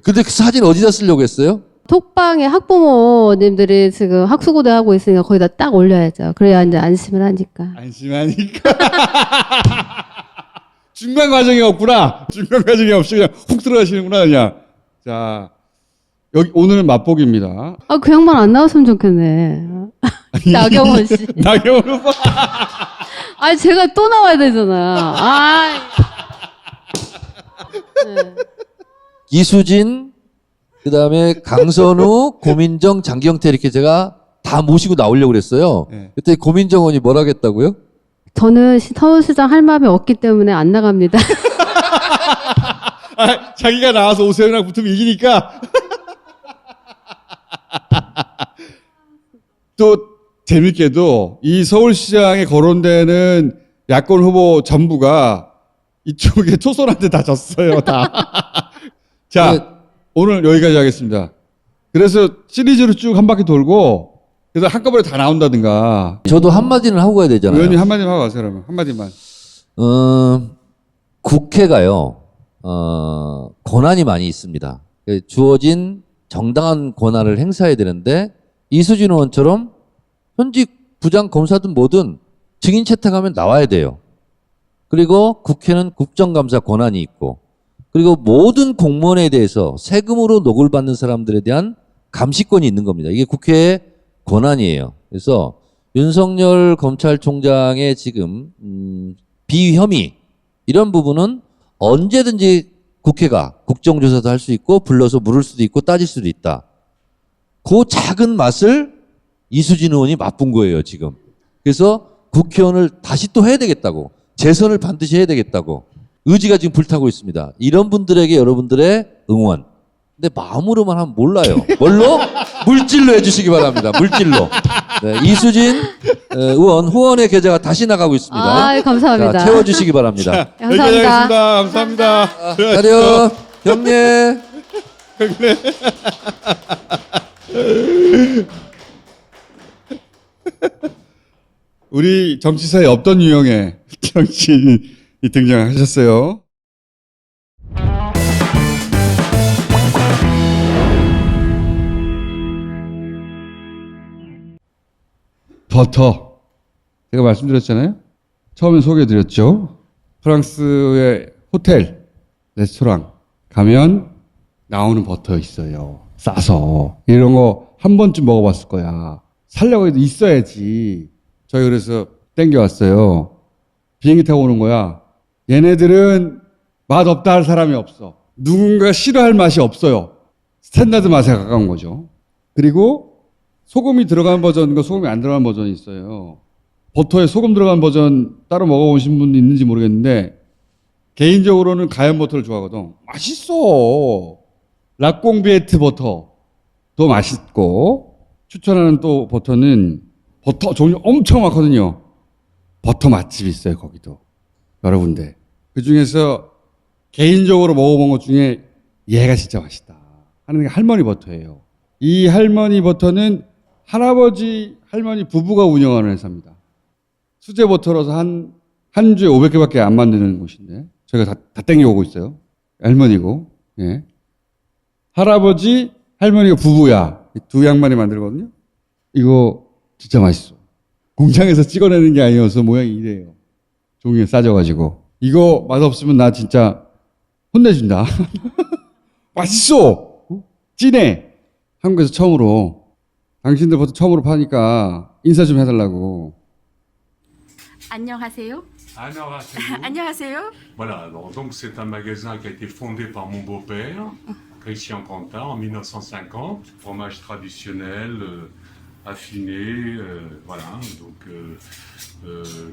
근데 그 사진 어디다 쓰려고 했어요? 톡방에 학부모님들이 지금 학수고대 하고 있으니까 거기다 딱 올려야죠. 그래야 이제 안심을 하니까. 안심하니까. 중간 과정이 없구나. 중간 과정이 없이 그냥 훅 들어가시는구나 그냥. 자, 여기 오늘은 맛보기입니다. 그 양반 안 나왔으면 좋겠네. 나경원 씨. 나경원 오빠. 제가 또 나와야 되잖아. 네. 이수진, 그 다음에 강선우, 고민정, 장경태 이렇게 제가 다 모시고 나오려고 그랬어요. 네. 그때 고민정 의원이 뭐라 하겠다고요? 저는 서울시장 할 마음이 없기 때문에 안 나갑니다. 자기가 나와서 오세훈이랑 붙으면 이기니까. 또 재밌게도 이 서울시장에 거론되는 야권 후보 전부가 이쪽에 초선한테 다 졌어요. 다. 자, 오늘 여기까지 하겠습니다. 그래서 시리즈로 쭉 한 바퀴 돌고 그래서 한꺼번에 다 나온다든가. 저도 한마디는 하고 가야 되잖아요. 의원님 한마디만 하고 가세요. 그러면 한마디만. 국회가요. 권한이 많이 있습니다. 주어진 정당한 권한을 행사해야 되는데 이수진 의원처럼 현직 부장 검사든 뭐든 증인 채택하면 나와야 돼요. 그리고 국회는 국정감사 권한이 있고 그리고 모든 공무원에 대해서 세금으로 녹을 받는 사람들에 대한 감시권이 있는 겁니다. 이게 국회의 권한이에요. 그래서 윤석열 검찰총장의 지금 비혐의 이런 부분은 언제든지 국회가 국정조사도 할 수 있고 불러서 물을 수도 있고 따질 수도 있다. 그 작은 맛을 이수진 의원이 맛본 거예요, 지금. 그래서 국회의원을 다시 또 해야 되겠다고. 재선을 반드시 해야 되겠다고. 의지가 지금 불타고 있습니다. 이런 분들에게 여러분들의 응원. 근데 마음으로만 하면 몰라요. 뭘로? 물질로 해주시기 바랍니다. 물질로. 네, 이수진 의원 후원의 계좌가 다시 나가고 있습니다. 감사합니다. 자, 채워주시기 바랍니다. 감사합니다. 감사합니다. 가려 경례. 우리 정치사에 없던 유형의 정치인이 등장하셨어요. 버터. 제가 말씀드렸잖아요. 처음에 소개해드렸죠. 프랑스의 호텔, 레스토랑 가면 나오는 버터 있어요. 싸서. 이런 거 한 번쯤 먹어봤을 거야. 살려고 해도 있어야지. 저희 그래서 땡겨왔어요. 비행기 타고 오는 거야. 얘네들은 맛없다 할 사람이 없어. 누군가 싫어할 맛이 없어요. 스탠다드 맛에 가까운 거죠. 그리고 소금이 들어간 버전과 소금이 안 들어간 버전이 있어요. 버터에 소금 들어간 버전 따로 먹어보신 분 있는지 모르겠는데 개인적으로는 가염 버터를 좋아하거든. 맛있어. 라꽁비에트 버터도 맛있고, 추천하는 또 버터는 버터 종류 엄청 많거든요. 버터 맛집이 있어요, 거기도. 여러 군데. 그 중에서 개인적으로 먹어본 것 중에 얘가 진짜 맛있다 하는 게 할머니 버터예요. 이 할머니 버터는 할아버지, 할머니 부부가 운영하는 회사입니다. 수제 버터라서 한 주에 500개밖에 안 만드는 곳인데, 저희가 다 땡겨오고 있어요. 할머니고, 예. 할아버지, 할머니가 부부야. 두 양반이 만들거든요. 이거 진짜 맛있어. 공장에서 찍어내는 게 아니어서 모양이 이래요. 종이에 싸져가지고. 이거 맛없으면 나 진짜 혼내준다. 맛있어! 진해! 한국에서 처음으로, 당신들 버터 처음으로 파니까 인사 좀 해달라고. 안녕하세요. 안녕하세요. Voilà, alors, donc c'est un magasin qui a été fondé par mon beau-père, Christian Quentin, en 1950. Fromage traditionnel, affiné, voilà. Donc,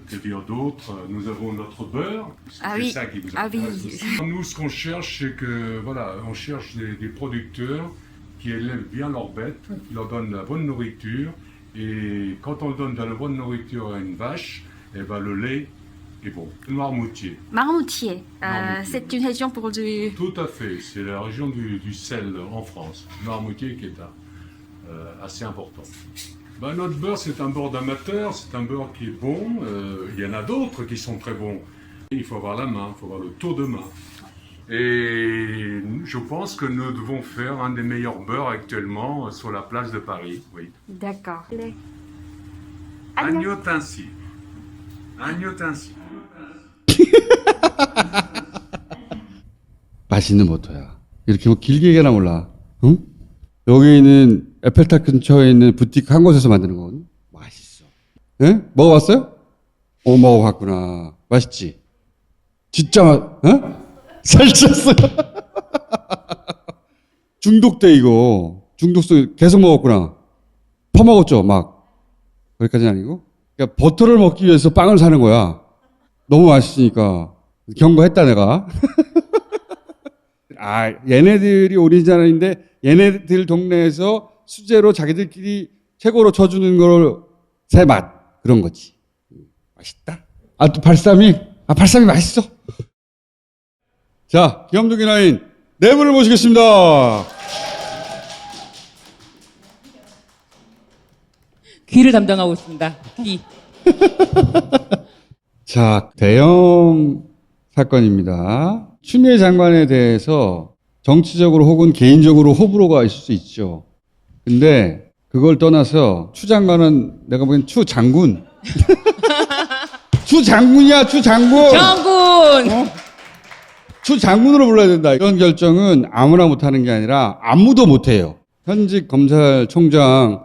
que dire d'autre? Nous avons notre beurre. C'est ça qui vous intéresse aussi. Nous, ce qu'on cherche, c'est que, voilà, on cherche des producteurs qui élèvent bien leurs bêtes, qui leur donnent de la bonne nourriture. Et quand on donne de la bonne nourriture à une vache, eh ben, le lait est bon. Noirmoutier. Marmoutier. C'est une région pour du... Tout à fait. C'est la région du sel en France. Noirmoutier qui est assez important. Ben, notre beurre, c'est un beurre d'amateur. C'est un beurre qui est bon. Il y en a d'autres qui sont très bons. Il faut avoir la main, il faut avoir le tour de main. Et je pense que nous devons faire un des meilleurs beurres actuellement sur la place de Paris. Oui. D'accord. Agnotinci. Agnotinci. 맛있는 버터야. 이렇게 뭐 길게 얘기하나 몰라. 응? 여기 있는 에펠탑 근처에 있는 부티크 한 곳에서 만드는 거거든. 맛있어. 예? 먹어봤어요? 먹어봤구나. 맛있지? 진짜 살쪘어요. 중독돼 이거. 중독성 계속 먹었구나. 퍼먹었죠 막. 거기까지는 아니고. 그러니까 버터를 먹기 위해서 빵을 사는 거야. 너무 맛있으니까. 경고했다 내가. 얘네들이 오리지널인데 얘네들 동네에서 수제로 자기들끼리 최고로 쳐주는 걸 새 맛. 그런 거지. 맛있다. 또 발사믹. 발사믹 맛있어. 자, 김ам독 라인 네 분을 모시겠습니다. 귀를 담당하고 있습니다. 귀. 자, 대형 사건입니다. 추미애 장관에 대해서 정치적으로 혹은 개인적으로 호불호가 있을 수 있죠. 근데 그걸 떠나서 추 장관은 내가 보기엔 추 장군. 추 장군이야, 추 장군. 장군. 추 장군으로 불러야 된다. 이런 결정은 아무나 못하는 게 아니라 아무도 못해요. 현직 검찰총장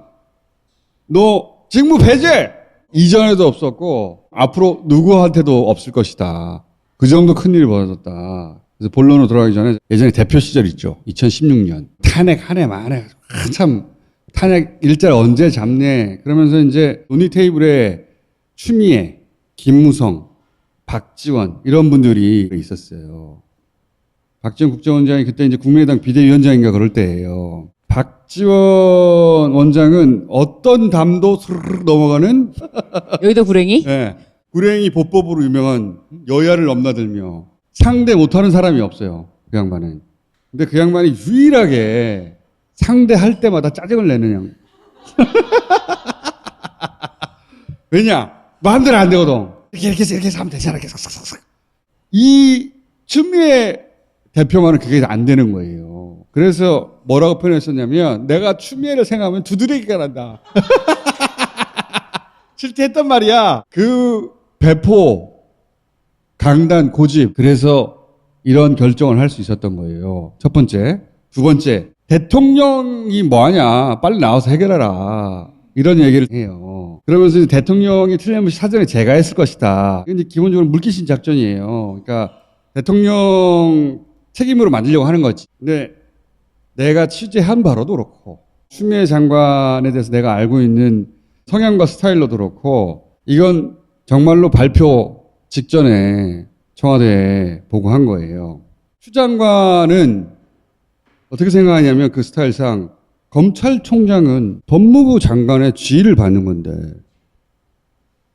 너 직무 배제! 이전에도 없었고 앞으로 누구한테도 없을 것이다. 그 정도 큰일이 벌어졌다. 그래서 본론으로 돌아가기 전에 예전에 대표 시절 있죠. 2016년. 탄핵 한 해 만에 한참 탄핵 일자를 언제 잡네. 그러면서 이제 논의 테이블에 추미애, 김무성, 박지원 이런 분들이 있었어요. 박지원 국정원장이 그때 이제 국민의당 비대위원장인가 그럴 때예요. 박지원 원장은 어떤 담도 스르르 넘어가는 여의도 구랭이? 네. 구랭이 보법으로 유명한 여야를 넘나들며 상대 못하는 사람이 없어요. 그 양반은. 근데 그 양반이 유일하게 상대할 때마다 짜증을 내는 양. 왜냐? 마음대로 안 되거든. 이렇게 해서 하면 되잖아. 이렇게 싹싹싹. 이 추미애 대표만은 그게 안 되는 거예요. 그래서 뭐라고 표현했었냐면 내가 추미애를 생각하면 두드러기가 난다. 실제 했단 말이야. 그 배포, 강단, 고집. 그래서 이런 결정을 할 수 있었던 거예요. 첫 번째. 두 번째. 대통령이 뭐하냐. 빨리 나와서 해결하라. 이런 얘기를 해요. 그러면서 이제 대통령이 틀림없이 사전에 제가했을 것이다. 이게 이제 기본적으로 물귀신 작전이에요. 그러니까 대통령 책임으로 만들려고 하는 거지. 근데 내가 취재한 바로도 그렇고 추미애 장관에 대해서 내가 알고 있는 성향과 스타일로도 그렇고 이건 정말로 발표 직전에 청와대에 보고한 거예요. 추 장관은 어떻게 생각하냐면 그 스타일상 검찰총장은 법무부 장관의 지휘를 받는 건데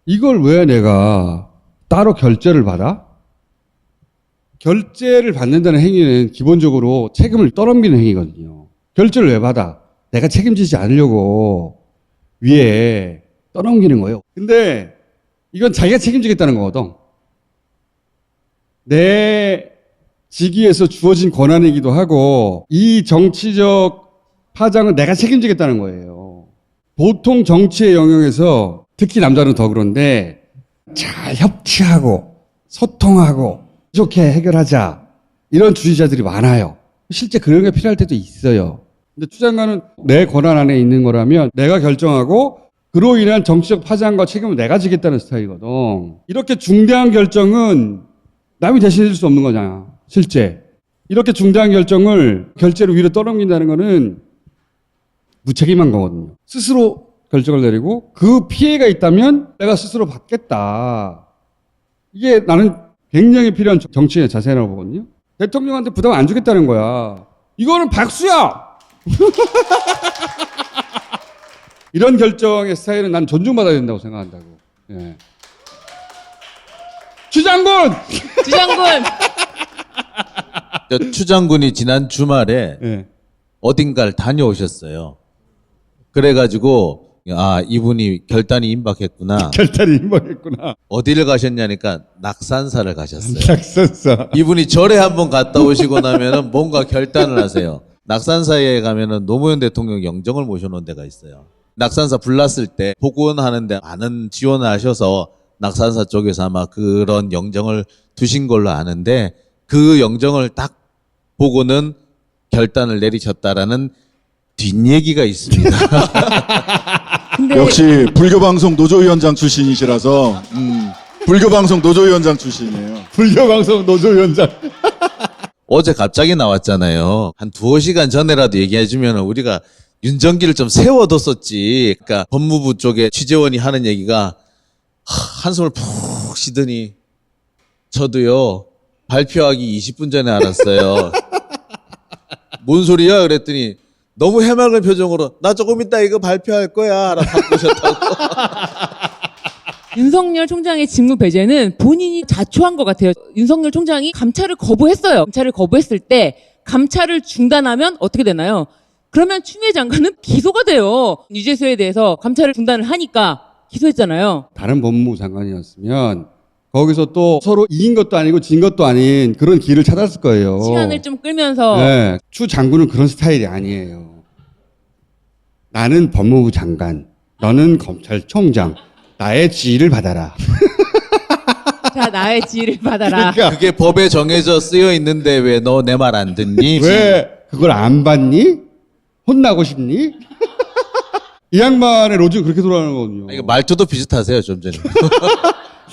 이걸 왜 내가 따로 결재를 받아? 결재를 받는다는 행위는 기본적으로 책임을 떠넘기는 행위거든요. 결재를 왜 받아? 내가 책임지지 않으려고 위에 떠넘기는 거예요. 근데 이건 자기가 책임지겠다는 거거든. 내 직위에서 주어진 권한이기도 하고 이 정치적 파장은 내가 책임지겠다는 거예요. 보통 정치의 영역에서 특히 남자는 더 그런데 잘 협치하고 소통하고 좋게 해결하자 이런 주의자들이 많아요. 실제 그런 게 필요할 때도 있어요. 근데 추 장관은 내 권한 안에 있는 거라면 내가 결정하고 그로 인한 정치적 파장과 책임을 내가 지겠다는 스타일이거든. 이렇게 중대한 결정은 남이 대신해 줄 수 없는 거잖아. 실제. 이렇게 중대한 결정을 결재로 위로 떠넘긴다는 거는 무책임한 거거든요. 스스로 결정을 내리고 그 피해가 있다면 내가 스스로 받겠다. 이게 나는 굉장히 필요한 정치인의 자세라고 보거든요. 대통령한테 부담 안 주겠다는 거야. 이거는 박수야! 이런 결정의 스타일은 난 존중받아야 된다고 생각한다고. 예. 추 장군! 추 장군! 추 장군이 지난 주말에 네. 어딘가를 다녀오셨어요. 그래가지고 아 이분이 결단이 임박했구나. 결단이 임박했구나. 어디를 가셨냐니까 낙산사를 가셨어요. 낙산사. 이분이 절에 한번 갔다 오시고 나면은 뭔가 결단을 하세요. 낙산사에 가면은 노무현 대통령 영정을 모셔놓은 데가 있어요. 낙산사 불났을 때 복원하는데 많은 지원을 하셔서 낙산사 쪽에서 아마 그런 영정을 두신 걸로 아는데 그 영정을 딱 보고는 결단을 내리셨다라는 뒷얘기가 있습니다. 역시 불교방송 노조위원장 출신이시라서 불교방송 노조위원장 출신이에요. 불교방송 노조위원장. 어제 갑자기 나왔잖아요. 한 2시간 전에라도 얘기해주면 우리가 윤정기를 좀 세워뒀었지. 그러니까 법무부 쪽에 취재원이 하는 얘기가 한숨을 푹 쉬더니 저도요 발표하기 20분 전에 알았어요. 뭔 소리야? 그랬더니 너무 해맑은 표정으로 나 조금 이따 이거 발표할 거야 라고 바꾸셨다고. 윤석열 총장의 직무 배제는 본인이 자초한 것 같아요. 윤석열 총장이 감찰을 거부했어요. 감찰을 거부했을 때 감찰을 중단하면 어떻게 되나요? 그러면 추미애 장관은 기소가 돼요. 유재수에 대해서 감찰을 중단을 하니까 기소했잖아요. 다른 법무부 장관이었으면 거기서 또 서로 이긴 것도 아니고 진 것도 아닌 그런 길을 찾았을 거예요. 시간을 좀 끌면서. 네. 추 장군은 그런 스타일이 아니에요. 나는 법무부 장관, 너는 검찰총장, 나의 지휘를 받아라. 자, 나의 지휘를 받아라. 그러니까. 그게 법에 정해져 쓰여 있는데 왜 너 내 말 안 듣니? 왜 그걸 안 받니? 혼나고 싶니? 이 양반의 로직은 그렇게 돌아가는 거거든요. 이거 말투도 비슷하세요, 좀 전에.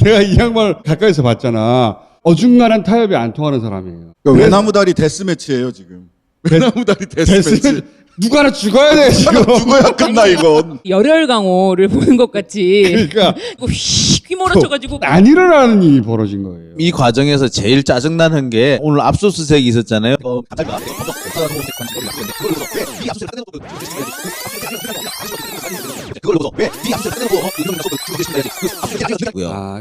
제가 이 양반을 가까이서 봤잖아. 어중간한 타협이 안 통하는 사람이에요. 그러니까 외나무다리 데스매치예요 지금. 외나무다리 데스매치. 누가 하나 죽어야 돼 지금. 죽어야 끝나 이건. 열혈 강호를 보는 것 같이. 그러니까 휘몰아쳐가지고 안 일어나는 일이 벌어진 거예요. 이 과정에서 제일 짜증나는 게 오늘 압수수색이 있었잖아요.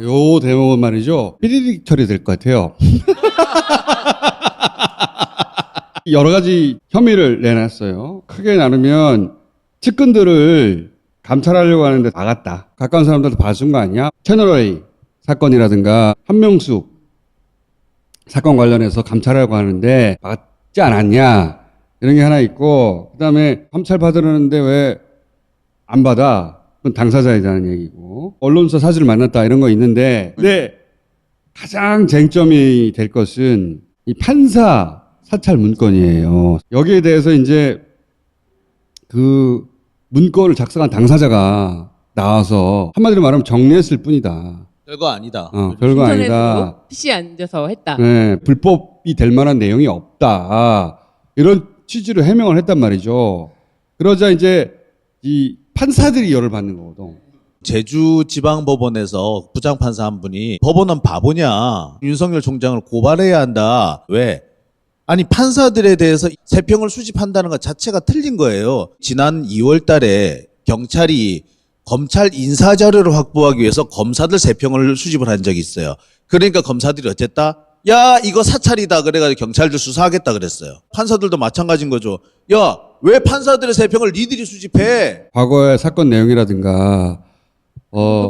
요 대목은 말이죠. 삐리릭 처리될 것 같아요. 여러 가지 혐의를 내놨어요. 크게 나누면 측근들을 감찰하려고 하는데 나갔다. 가까운 사람들한테 봐준 거 아니야? 채널A 사건이라든가 한명숙 사건 관련해서 감찰하려고 하는데 막지 않았냐? 이런 게 하나 있고, 그 다음에 감찰 받으려는데 왜 안 받아? 그건 당사자이라는 얘기고, 언론사 사실을 만났다 이런 거 있는데, 근데 가장 쟁점이 될 것은 이 판사 사찰 문건이에요. 여기에 대해서 이제 그 문건을 작성한 당사자가 나와서 한마디로 말하면 정리했을 뿐이다. 별거 아니다. 별거 아니다. PC 앉아서 했다. 네, 불법이 될 만한 내용이 없다. 이런 취지로 해명을 했단 말이죠. 그러자 이제 이 판사들이 열을 받는 거거든. 제주지방법원에서 부장판사 한 분이 법원은 바보냐? 윤석열 총장을 고발해야 한다. 왜? 아니 판사들에 대해서 세평을 수집한다는 것 자체가 틀린 거예요. 지난 2월 달에 경찰이 검찰 인사자료를 확보하기 위해서 검사들 세평을 수집을 한 적이 있어요. 그러니까 검사들이 어쨌다? 야 이거 사찰이다 그래가지고 경찰들 수사하겠다 그랬어요. 판사들도 마찬가지인 거죠. 야 왜 판사들의 세평을 니들이 수집해? 과거의 사건 내용이라든가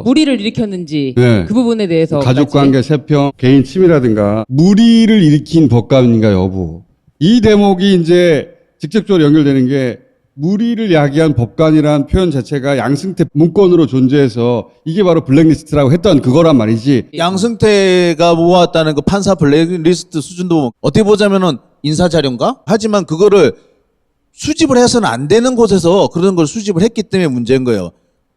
무리를 일으켰는지 네. 그 부분에 대해서 가족관계 세평, 개인 침해라든가 무리를 일으킨 법관인가 여부 이 대목이 이제 직접적으로 연결되는 게 무리를 야기한 법관이라는 표현 자체가 양승태 문건으로 존재해서 이게 바로 블랙리스트라고 했던 그거란 말이지. 양승태가 모았다는 그 판사 블랙리스트 수준도 어떻게 보자면은 인사자료인가? 하지만 그거를 수집을 해서는 안 되는 곳에서 그런 걸 수집을 했기 때문에 문제인 거예요.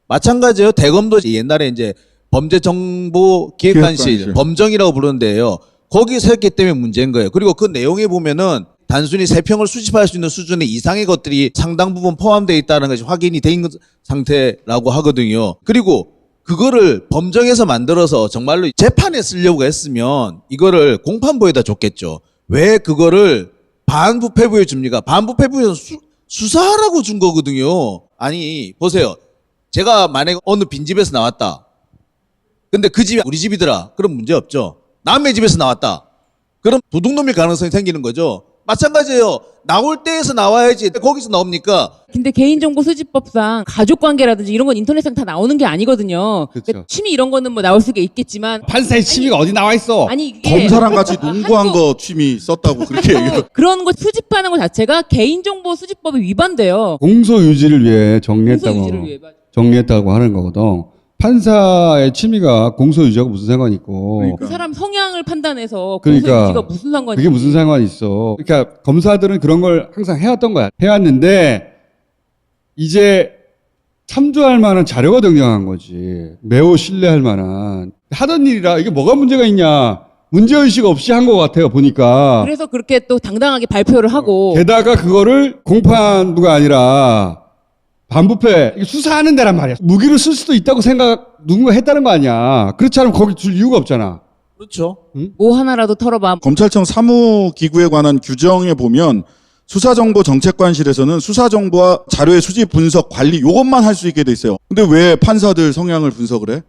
마찬가지예요. 대검도 옛날에 이제 범죄정보기획관실, 범정이라고 부르는데요. 거기서 했기 때문에 문제인 거예요. 그리고 그 내용에 보면은 단순히 세평을 수집할 수 있는 수준의 이상의 것들이 상당 부분 포함되어 있다는 것이 확인이 돼 있는 상태라고 하거든요. 그리고 그거를 범정에서 만들어서 정말로 재판에 쓰려고 했으면 이거를 공판부에다 줬겠죠. 왜 그거를 반부패부에 줍니까? 반부패부에서 수사하라고 준 거거든요. 아니 보세요. 제가 만약에 어느 빈집에서 나왔다. 근데 그 집이 우리 집이더라. 그럼 문제 없죠. 남의 집에서 나왔다. 그럼 도둑놈일 가능성이 생기는 거죠. 마찬가지예요. 나올 때에서 나와야지. 거기서 나옵니까? 근데 개인정보 수집법상 가족관계라든지 이런 건 인터넷상 다 나오는 게 아니거든요. 그러니까 취미 이런 거는 뭐 나올 수가 있겠지만 판사의 취미가 어디 나와 있어? 아니 이게 검사랑 같이 농구한 거 취미 썼다고 그렇게 얘기해요. 그런 거 수집하는 것 자체가 개인정보 수집법에 위반돼요. 공소 유지를 위해 공소 유지를 위해, 맞아. 정리했다고 하는 거거든. 판사의 취미가 공소 유지하고 무슨 상관이 있고. 그 사람 성향을 판단해서 공소 그러니까 유지가 무슨 상관이 그게 무슨 상관이 있어. 그러니까 검사들은 그런 걸 항상 해왔던 거야. 해왔는데 이제 참조할 만한 자료가 등장한 거지. 매우 신뢰할 만한. 하던 일이라 이게 뭐가 문제가 있냐. 문제의식 없이 한 것 같아요, 보니까. 그래서 그렇게 또 당당하게 발표를 하고. 게다가 그거를 공판부가 아니라 반부패 수사하는 데란 말이야. 무기를 쓸 수도 있다고 누군가 했다는 거 아니야. 그렇지 않으면 거기 줄 이유가 없잖아. 그렇죠. 응? 뭐 하나라도 털어봐. 검찰청 사무기구에 관한 규정에 보면 수사정보정책관실에서는 수사정보와 자료의 수집, 분석, 관리 요것만 할 수 있게 돼 있어요. 근데 왜 판사들 성향을 분석을 해?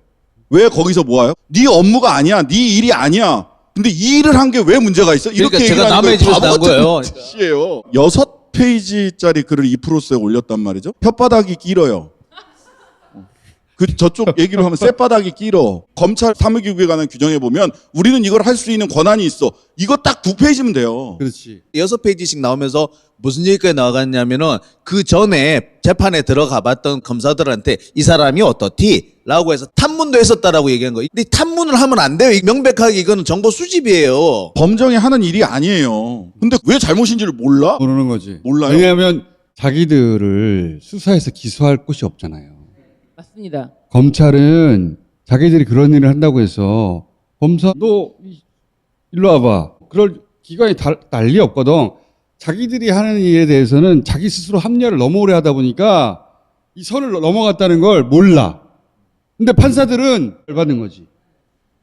왜 거기서 모아요? 네 업무가 아니야. 네 일이 아니야. 근데 이 일을 한 게 왜 문제가 있어? 이렇게 그러니까 제가 남의 집에서 나온 거예요. 짓이에요. 6페이지짜리 글을 이프로스에 올렸단 말이죠. 혓바닥이 길어요. 그 저쪽 얘기로 하면 쌔바닥이 길어. 검찰 사무기구에 관한 규정에 보면 우리는 이걸 할 수 있는 권한이 있어. 이거 딱 2페이지면 돼요. 그렇지. 6페이지씩 나오면서 무슨 얘기까지 나와갔냐면은 그 전에 재판에 들어가 봤던 검사들한테 이 사람이 어떻디? 라고 해서 탐문도 했었다라고 얘기한 거예요. 근데 탐문을 하면 안 돼요. 명백하게 이거는 정보 수집이에요. 범정이 하는 일이 아니에요. 근데 왜 잘못인지를 몰라? 모르는 거지. 몰라요. 왜냐하면 자기들을 수사해서 기소할 곳이 없잖아요. 맞습니다. 검찰은 자기들이 그런 일을 한다고 해서 검사 너 일로 와봐. 그럴 기관이 난리 없거든. 자기들이 하는 일에 대해서는 자기 스스로 합리화를 너무 오래 하다 보니까 이 선을 넘어갔다는 걸 몰라. 근데 판사들은 열받는 거지.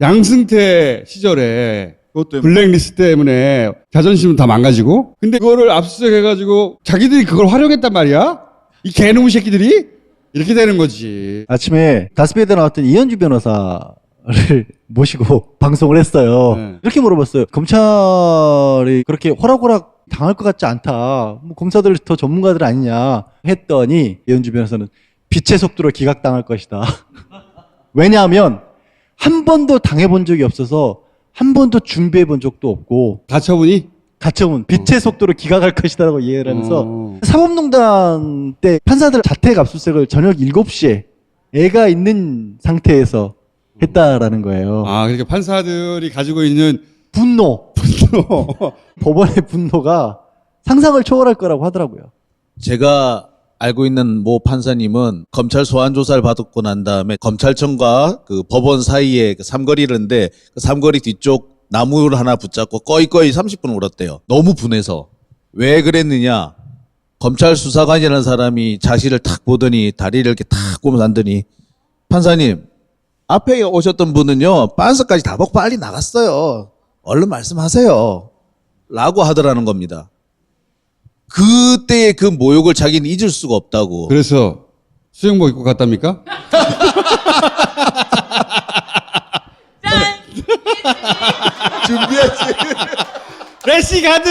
양승태 시절에 블랙리스트 때문에 자존심은 다 망가지고 근데 그거를 압수수색 해가지고 자기들이 그걸 활용했단 말이야? 이 개놈의 새끼들이? 이렇게 되는 거지. 아침에 다스베이드 나왔던 이현주 변호사를 모시고 방송을 했어요. 네. 이렇게 물어봤어요. 검찰이 그렇게 호락호락 당할 것 같지 않다. 뭐 검사들 더 전문가들 아니냐 했더니 이현주 변호사는 빛의 속도로 기각당할 것이다. 왜냐하면 한 번도 당해본 적이 없어서 한 번도 준비해본 적도 없고 가처분이? 가처분 빛의 속도로 기각할 것이다라고 이해를 하면서 사법농단 때 판사들 자택 압수수색을 저녁 7시에 애가 있는 상태에서 했다라는 거예요. 아, 그러니까 판사들이 가지고 있는 분노. 법원의 분노가 상상을 초월할 거라고 하더라고요. 제가 알고 있는 모 판사님은 검찰 소환 조사를 받고 난 다음에 검찰청과 그 법원 사이에 그 삼거리인데 그 삼거리 뒤쪽 나무를 하나 붙잡고 꺼이꺼이 30분 울었대요. 너무 분해서. 왜 그랬느냐? 검찰 수사관이라는 사람이 자신을 탁 보더니 다리를 이렇게 탁 꼬면서 앉더니 판사님 앞에 오셨던 분은요 빤스까지 다 먹고 빨리 나갔어요. 얼른 말씀하세요. 라고 하더라는 겁니다. 그때의 그 모욕을 자기는 잊을 수가 없다고. 그래서 수영복 입고 갔답니까? 준비했지. 래시 가드.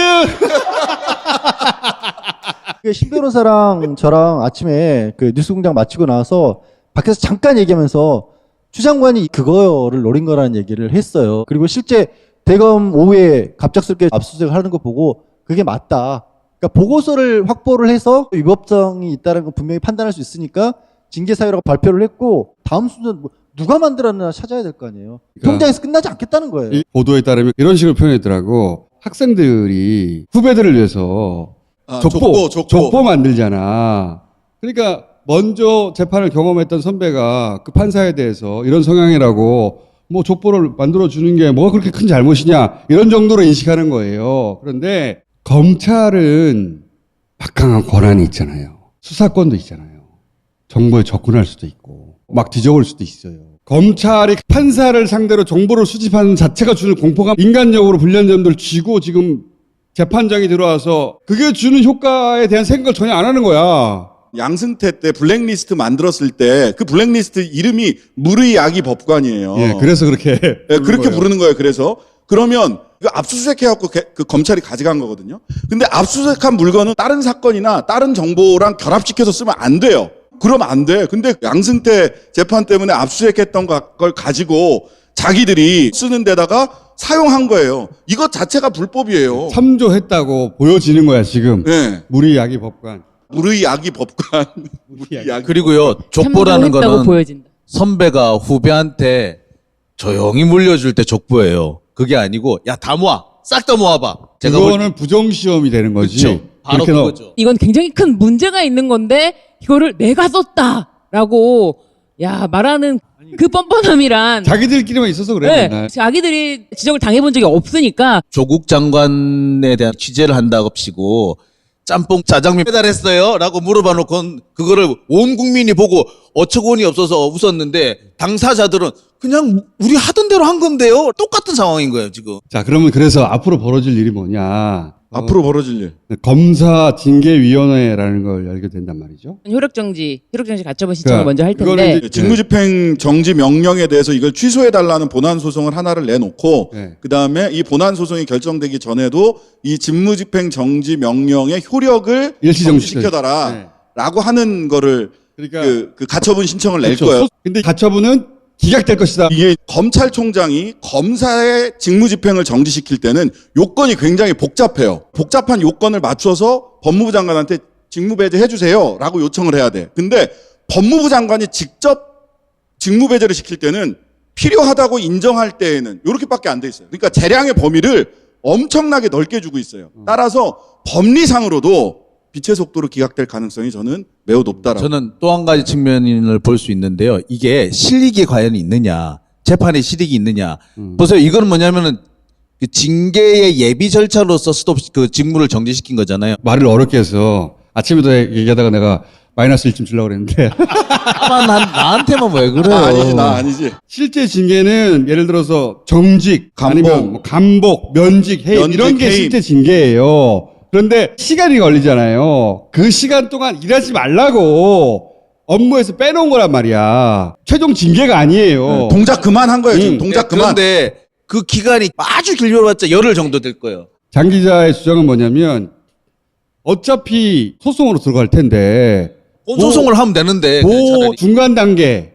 신 변호사랑 저랑 아침에 그 뉴스공장 마치고 나서 밖에서 잠깐 얘기하면서 추 장관이 그거를 노린 거라는 얘기를 했어요. 그리고 실제 대검 오후에 갑작스럽게 압수수색을 하는 거 보고 그게 맞다. 그러니까 보고서를 확보를 해서 위법성이 있다는 걸 분명히 판단할 수 있으니까 징계 사유라고 발표를 했고 다음 순서는 누가 만들었나 찾아야 될 거 아니에요. 통장에서 끝나지 않겠다는 거예요. 이 보도에 따르면 이런 식으로 표현했더라고. 학생들이 후배들을 위해서 족보 만들잖아. 그러니까 먼저 재판을 경험했던 선배가 그 판사에 대해서 이런 성향이라고 뭐 족보를 만들어주는 게 뭐가 그렇게 큰 잘못이냐 이런 정도로 인식하는 거예요. 그런데 검찰은 막강한 권한이 있잖아요. 수사권도 있잖아요. 정보에 접근할 수도 있고 막 뒤져볼 수도 있어요. 검찰이 판사를 상대로 정보를 수집하는 자체가 주는 공포감, 인간적으로 불리한 점들 쥐고 지금 재판장이 들어와서 그게 주는 효과에 대한 생각을 전혀 안 하는 거야. 양승태 때 블랙리스트 만들었을 때 그 블랙리스트 이름이 무르이 야기 법관이에요. 예, 그래서 그렇게 그렇게 부르는 거예요. 그래서 그러면 이거 압수수색해갖고 그 검찰이 가져간 거거든요. 근데 압수수색한 물건은 다른 사건이나 다른 정보랑 결합시켜서 쓰면 안 돼요. 그러면 안 돼. 근데 양승태 재판 때문에 압수수색했던 걸 가지고 자기들이 쓰는 데다가 사용한 거예요. 이것 자체가 불법이에요. 참조했다고 보여지는 거야 지금. 네. 무르이 야기 법관. 무르이 야기 법관. 그리고요, 족보라는 거는 선배가 후배한테 조용히 물려줄 때 족보예요. 그게 아니고 야 다 모아, 싹 다 모아봐. 그거는 부정시험이 되는 거지. 그렇죠. 바로 그거죠. 이건 굉장히 큰 문제가 있는 건데 이거를 내가 썼다라고 말하는 그 뻔뻔함이란 자기들끼리만 있어서 그래. 네, 맨날. 자기들이 지적을 당해본 적이 없으니까. 조국 장관에 대한 취재를 한다고 치고 짬뽕 짜장면 배달했어요? 라고 물어봐 놓고 그거를 온 국민이 보고 어처구니 없어서 웃었는데 당사자들은 그냥 우리 하던 대로 한 건데요. 똑같은 상황인 거예요 지금. 자, 그러면 그래서 앞으로 벌어질 일이 뭐냐. 앞으로 벌어질 일. 검사 징계위원회라는 걸 열게 된단 말이죠. 효력정지 가처분 신청을 먼저 할 텐데. 이제 직무집행 정지 명령에 대해서 이걸 취소해달라는 본안 소송을 하나를 내놓고 그 다음에 이 본안 소송이 결정되기 전에도 이 직무집행 정지 명령의 효력을 정지시켜달라 라고 하는 거를 그 가처분 신청을 낼 거예요. 근데 가처분은 기각될 것이다. 이게 검찰총장이 검사의 직무집행을 정지시킬 때는 요건이 굉장히 복잡해요. 복잡한 요건을 맞춰서 법무부 장관한테 직무배제 해주세요 라고 요청을 해야 돼. 근데 법무부 장관이 직접 직무배제를 시킬 때는 필요하다고 인정할 때에는 요렇게밖에 안 돼 있어요. 그러니까 재량의 범위를 엄청나게 넓게 주고 있어요. 따라서 법리상으로도 빛의 속도로 기각될 가능성이 저는 매우 높다라고. 저는 또 한 가지 측면을 볼 수 있는데요. 이게 실익이 과연 있느냐, 재판에 실익이 있느냐. 보세요. 이거는 뭐냐면은 그 징계의 예비 절차로서 그 직무를 정지시킨 거잖아요. 말을 어렵게 해서 아침에도 얘기하다가 내가 마이너스 1점 주려고 그랬는데. 나한테만 왜 그래요? 나 아니지. 실제 징계는 예를 들어서 정직, 아니면 뭐 감복, 면직, 해임 이런 게 실제 징계예요. 그런데 시간이 걸리잖아요. 그 시간 동안 일하지 말라고 업무에서 빼놓은 거란 말이야. 최종 징계가 아니에요. 동작 그만한 거예요. 지금 동작 그만. 그런데 그 기간이 아주 길어봤자 열흘 정도 될 거예요. 장 기자의 주장은 뭐냐면 어차피 소송으로 들어갈 텐데 소송을 하면 되는데 중간 단계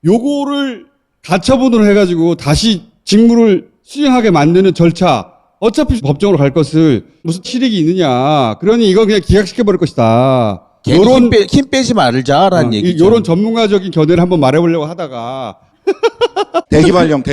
요거를 가처분으로 해가지고 다시 직무를 수행하게 만드는 절차 어차피 법정으로 갈 것을 무슨 실익이 있느냐. 그러니 이거 그냥 기각시켜버릴 것이다. 요런 힘 빼지 말자라는 얘기죠. 요런 전문가적인 견해를 한번 말해보려고 하다가. 대기발령.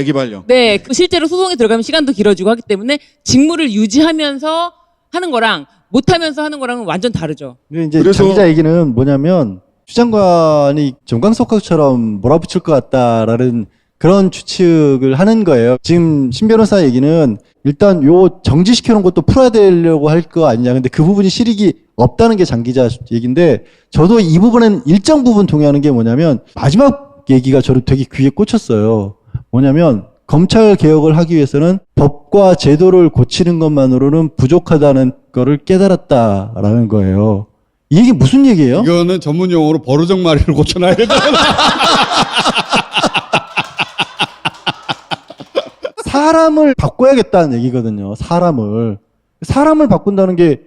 네, 실제로 소송에 들어가면 시간도 길어지고 하기 때문에 직무를 유지하면서 하는 거랑 못하면서 하는 거랑은 완전 다르죠. 근데 이제 장 기자 얘기는 뭐냐면 추 장관이 정광석학처럼 몰아붙일 것 같다라는 그런 추측을 하는 거예요. 지금 신 변호사 얘기는 일단 요 정지시켜놓은 것도 풀어야 되려고 할 거 아니냐. 근데 그 부분이 실익이 없다는 게 장 기자 얘기인데 저도 이 부분은 일정 부분 동의하는 게 뭐냐면 마지막 얘기가 저를 되게 귀에 꽂혔어요. 뭐냐면 검찰 개혁을 하기 위해서는 법과 제도를 고치는 것만으로는 부족하다는 거를 깨달았다라는 거예요. 이 얘기 무슨 얘기예요? 이거는 전문 용어로 버르장마리를 고쳐놔야 된다. 사람을 바꿔야겠다는 얘기거든요. 사람을 바꾼다는 게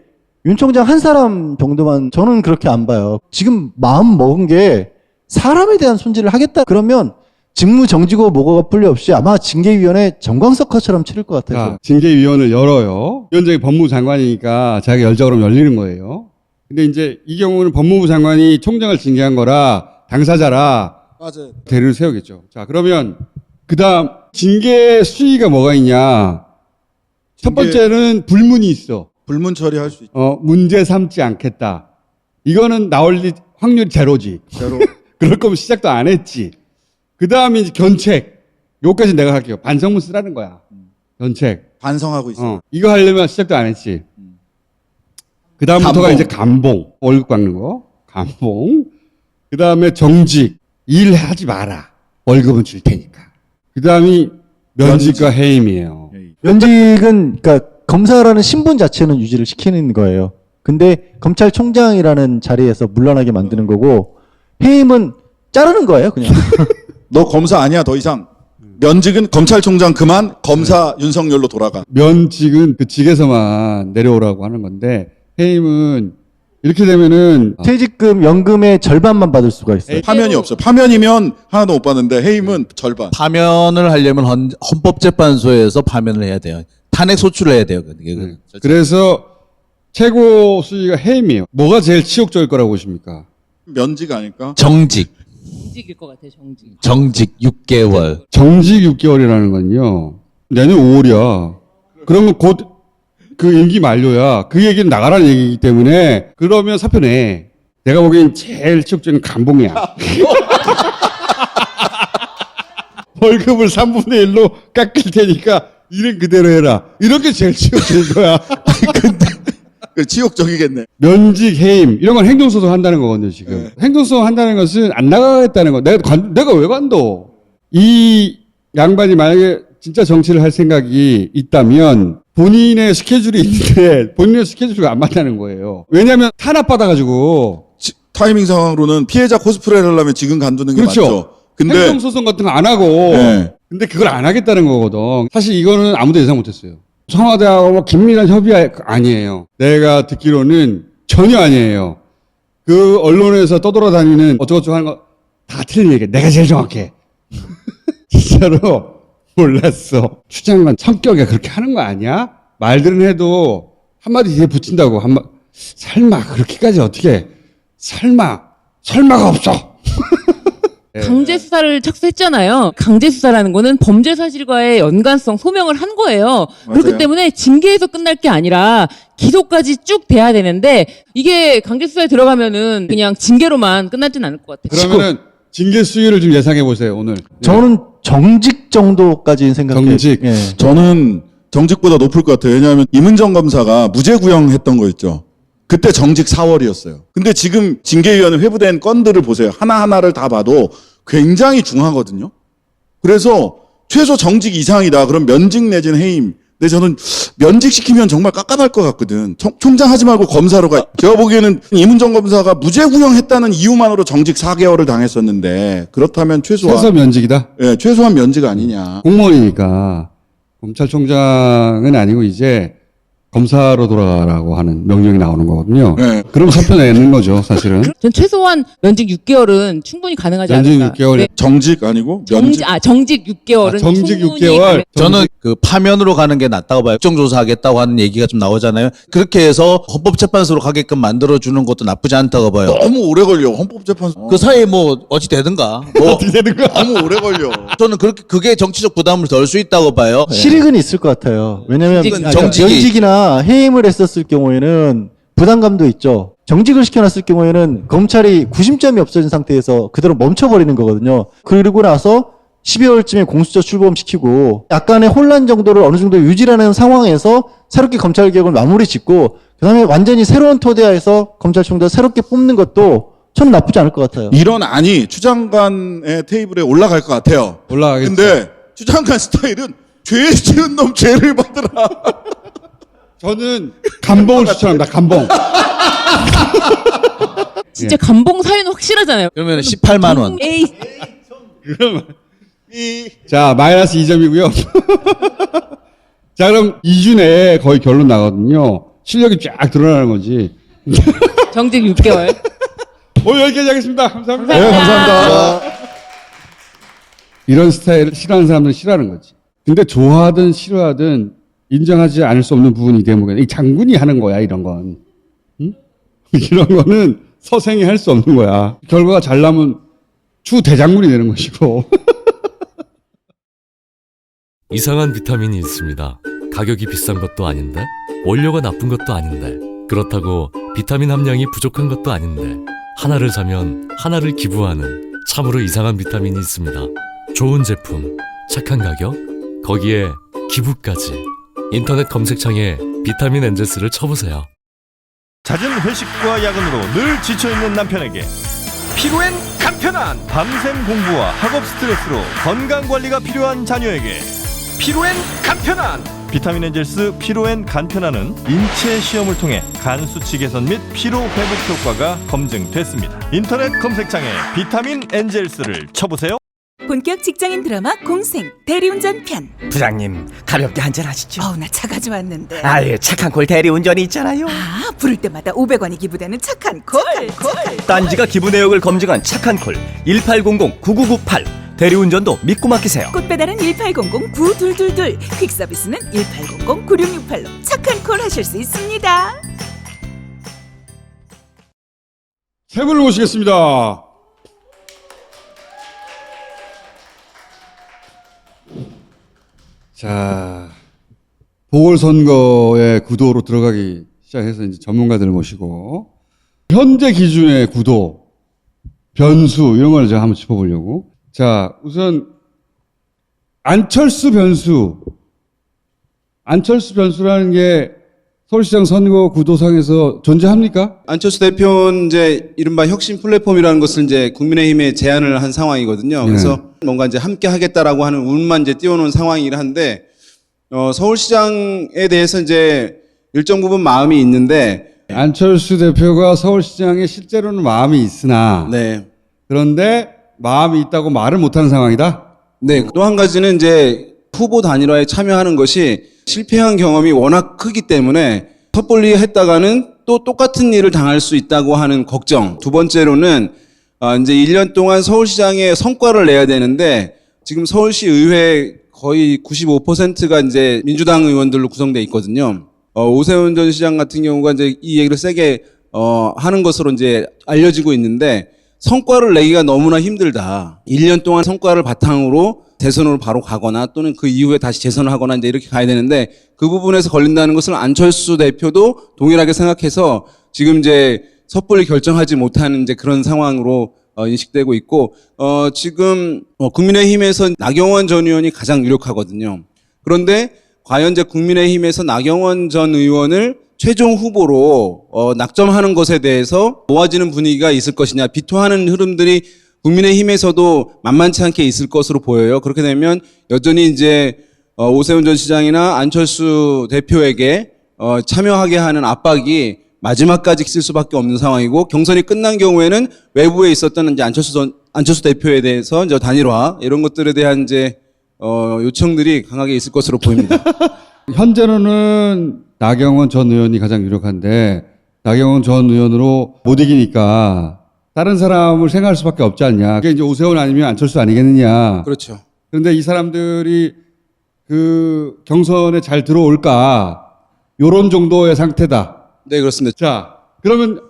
윤 총장 한 사람 정도만 저는 그렇게 안 봐요. 지금 마음 먹은 게 사람에 대한 손질을 하겠다 그러면 직무 정지고 뭐가 풀려 없이 아마 징계위원회 정광석화처럼 치를 것 같아요. 징계위원을 열어요. 위원장이 법무부 장관이니까 자기가 열자 그러면 열리는 거예요. 근데 이제 이 경우는 법무부 장관이 총장을 징계한 거라 당사자라 맞아요. 대리를 세우겠죠. 자, 그러면 그다음 징계 수위가 뭐가 있냐? 첫 번째는 불문이 있어. 불문 처리할 수 있죠. 문제 삼지 않겠다. 이거는 나올 확률이 제로지. 제로. 그럴 거면 시작도 안 했지. 그 다음에 이제 견책. 요까지 내가 할게요. 반성문 쓰라는 거야. 견책. 반성하고 있어. 이거 하려면 시작도 안 했지. 그 다음부터가 이제 감봉. 월급 깎는 거. 감봉. 그 다음에 정직. 일하지 마라. 월급은 줄 테니까. 그 다음이 면직과 해임이에요. 면직은 그러니까 검사라는 신분 자체는 유지를 시키는 거예요. 근데 검찰총장이라는 자리에서 물러나게 만드는 거고 해임은 자르는 거예요, 그냥. 너 검사 아니야, 더 이상. 면직은 검찰총장 그만, 검사 윤석열로 돌아가. 면직은 그 직에서만 내려오라고 하는 건데 해임은 이렇게 되면은 퇴직금, 연금의 절반만 받을 수가 있어요. 파면이 없어요. 파면이면 하나도 못 받는데 해임은 절반. 파면을 하려면 헌법재판소에서 파면을 해야 돼요. 탄핵 소추를 해야 돼요. 그래서 최고 수위가 해임이에요. 뭐가 제일 치욕적일 거라고 보십니까? 면직 아닐까? 정직. 정직일 것 같아요. 정직. 정직 6개월. 정직 6개월이라는 건요. 내년 5월이야. 그러면 곧 그 임기 만료야. 그 얘기는 나가라는 얘기이기 때문에 그러면 사표 내. 내가 보기엔 제일 치욕적인 감봉이야. 월급을 3분의 1로 깎을 테니까 일은 그대로 해라. 이렇게 제일 치욕적인 거야. 근데 치욕적이겠네. 면직, 해임 이런 건 행정소송 한다는 거거든요. 지금 행정소송 한다는 것은 안 나가겠다는 거. 내가 왜 관둬? 이 양반이 만약에 진짜 정치를 할 생각이 있다면 본인의 스케줄이 있는데 본인의 스케줄과 안 맞다는 거예요. 왜냐하면 탄압받아가지고 타이밍 상황으로는 피해자 코스프레를 하려면 지금 간두는 게 그렇죠. 맞죠. 근데 행정소송 같은 거 안 하고 근데 그걸 안 하겠다는 거거든. 사실 이거는 아무도 예상 못했어요. 청와대하고 뭐 긴밀한 협의 아니에요. 내가 듣기로는 전혀 아니에요. 그 언론에서 떠돌아다니는 어쩌고저쩌고 하는 거 다 틀린 얘기야. 내가 제일 정확해. 진짜로 몰랐어. 추장관 성격이 그렇게 하는 거 아니야? 말들은 해도 한마디 뒤에 붙인다고 설마 그렇게까지 어떻게 설마가 없어. 강제 수사를 착수했잖아요. 강제 수사라는 거는 범죄 사실과의 연관성 소명을 한 거예요. 맞아요. 그렇기 때문에 징계에서 끝날 게 아니라 기소까지 쭉 돼야 되는데 이게 강제 수사에 들어가면은 그냥 징계로만 끝나진 않을 것 같아요. 그러면은 징계 수위를 좀 예상해 보세요, 오늘. 저는 정직 정도까지 생각해요. 정직. 예. 저는 정직보다 높을 것 같아요. 왜냐하면 임은정 검사가 무죄 구형했던 거 있죠. 그때 정직 4월이었어요. 근데 지금 징계위원회 회부된 건들을 보세요. 하나하나를 다 봐도 굉장히 중하거든요. 그래서 최소 정직 이상이다. 그럼 면직 내지는 해임. 근데 저는 면직시키면 정말 깝깝할 것 같거든. 총장 하지 말고 검사로 가. 제가 보기에는 임은정 검사가 무죄 구형했다는 이유만으로 정직 4개월을 당했었는데 그렇다면 최소 면직이다? 예, 최소한 면직 아니냐. 공무원이니까 검찰총장은 아니고 이제 검사로 돌아가라고 하는 명령이 나오는 거거든요. 네. 그럼 사표 내는 거죠, 사실은. 전 최소한 면직 6개월은 충분히 가능하지 면직 않을까. 6개월. 네. 정직 아니고 면직. 정직 6개월은 정직 충분히 6개월. 저는 그 파면으로 가는 게 낫다고 봐요. 국정조사하겠다고 하는 얘기가 좀 나오잖아요. 그렇게 해서 헌법재판소로 가게끔 만들어주는 것도 나쁘지 않다고 봐요. 너무 오래 걸려. 헌법재판소. 그 사이에 뭐 어찌 되든가. 어떻게 되든가. 너무 오래 걸려. 저는 그게 정치적 부담을 덜 수 있다고 봐요. 실익은 있을 것 같아요. 왜냐하면 정직이- 면직이나 해임을 했었을 경우에는 부담감도 있죠. 정직을 시켜놨을 경우에는 검찰이 구심점이 없어진 상태에서 그대로 멈춰버리는 거거든요. 그리고 나서 12월쯤에 공수처 출범시키고 약간의 혼란 정도를 어느 정도 유지하는 상황에서 새롭게 검찰개혁을 마무리 짓고 그다음에 완전히 새로운 토대에서 검찰총장 새롭게 뽑는 것도 저는 나쁘지 않을 것 같아요. 이런 안이 추장관의 테이블에 올라갈 것 같아요. 올라가겠죠. 근데 주장관 스타일은 죄 지은 놈 죄를 받으라. 저는 감봉을 추천합니다. 감봉. 진짜 감봉 사유는 확실하잖아요. 그러면 18만 원. 에이. 그러면 자 마이너스 2점이고요. 자 그럼 2주 내에 거의 결론 나거든요. 실력이 쫙 드러나는 거지. 정직 6개월. 오늘 여기까지 하겠습니다. 감사합니다. 네, 감사합니다. 이런 스타일을 싫어하는 사람들은 싫어하는 거지. 근데 좋아하든 싫어하든 인정하지 않을 수 없는 부분이 대목에 이 장군이 하는 거야 이런 건. 응? 이런 거는 서생이 할 수 없는 거야. 결과가 잘 나면 추 대장군이 되는 것이고. 이상한 비타민이 있습니다. 가격이 비싼 것도 아닌데 원료가 나쁜 것도 아닌데 그렇다고 비타민 함량이 부족한 것도 아닌데 하나를 사면 하나를 기부하는 참으로 이상한 비타민이 있습니다. 좋은 제품, 착한 가격, 거기에 기부까지. 인터넷 검색창에 비타민 엔젤스를 쳐보세요. 잦은 회식과 야근으로 늘 지쳐있는 남편에게 피로엔 간편한 밤샘 공부와 학업 스트레스로 건강관리가 필요한 자녀에게 피로엔 간편한 비타민 엔젤스 피로엔 간편한은 인체 시험을 통해 간 수치 개선 및 피로 회복 효과가 검증됐습니다. 인터넷 검색창에 비타민 엔젤스를 쳐보세요. 본격 직장인 드라마 공생 대리운전 편. 부장님 가볍게 한잔 하시죠. 나 차 가져왔는데. 아예 착한 콜 대리운전이 있잖아요. 부를 때마다 500원이 기부되는 착한 콜. 딴지가 기부 내역을 검증한 착한 콜 1800-9998 대리운전도 믿고 맡기세요. 꽃배달은 1800-9222 퀵서비스는 1800-9668로 착한 콜 하실 수 있습니다. 세 분을 모시겠습니다. 자, 보궐선거의 구도로 들어가기 시작해서 이제 전문가들을 모시고 현재 기준의 구도, 변수 이런 걸 제가 한번 짚어보려고. 자, 우선 안철수 변수라는 게 서울시장 선거 구도상에서 존재합니까? 안철수 대표는 이제 이른바 혁신 플랫폼이라는 것을 이제 국민의힘에 제안을 한 상황이거든요. 그래서 뭔가 이제 함께 하겠다라고 하는 운만 이제 띄워놓은 상황이긴 한데, 서울시장에 대해서 이제 일정 부분 마음이 있는데, 안철수 대표가 서울시장에 실제로는 마음이 있으나, 네. 그런데 마음이 있다고 말을 못하는 상황이다? 네. 또 한 가지는 이제 후보 단일화에 참여하는 것이 실패한 경험이 워낙 크기 때문에 섣불리 했다가는 또 똑같은 일을 당할 수 있다고 하는 걱정. 두 번째로는 이제 1년 동안 서울시장에 성과를 내야 되는데 지금 서울시 의회 거의 95%가 이제 민주당 의원들로 구성되어 있거든요. 오세훈 전 시장 같은 경우가 이제 이 얘기를 세게 하는 것으로 이제 알려지고 있는데 성과를 내기가 너무나 힘들다. 1년 동안 성과를 바탕으로 대선으로 바로 가거나 또는 그 이후에 다시 재선을 하거나 이제 이렇게 가야 되는데 그 부분에서 걸린다는 것을 안철수 대표도 동일하게 생각해서 지금 이제 섣불리 결정하지 못하는 이제 그런 상황으로 인식되고 있고, 지금 국민의힘에서 나경원 전 의원이 가장 유력하거든요. 그런데 과연 이제 국민의힘에서 나경원 전 의원을 최종 후보로 낙점하는 것에 대해서 모아지는 분위기가 있을 것이냐, 비토하는 흐름들이 국민의힘에서도 만만치 않게 있을 것으로 보여요. 그렇게 되면 여전히 이제 오세훈 전 시장이나 안철수 대표에게 참여하게 하는 압박이 마지막까지 있을 수밖에 없는 상황이고, 경선이 끝난 경우에는 외부에 있었던 이제 안철수 대표에 대해서 이제 단일화 이런 것들에 대한 이제 요청들이 강하게 있을 것으로 보입니다. 현재로는 나경원 전 의원이 가장 유력한데 나경원 전 의원으로 못 이기니까 다른 사람을 생각할 수밖에 없지 않냐. 그게 이제 오세훈 아니면 안철수 아니겠느냐. 그렇죠. 그런데 이 사람들이 그 경선에 잘 들어올까? 요런 정도의 상태다. 네, 그렇습니다. 자, 그러면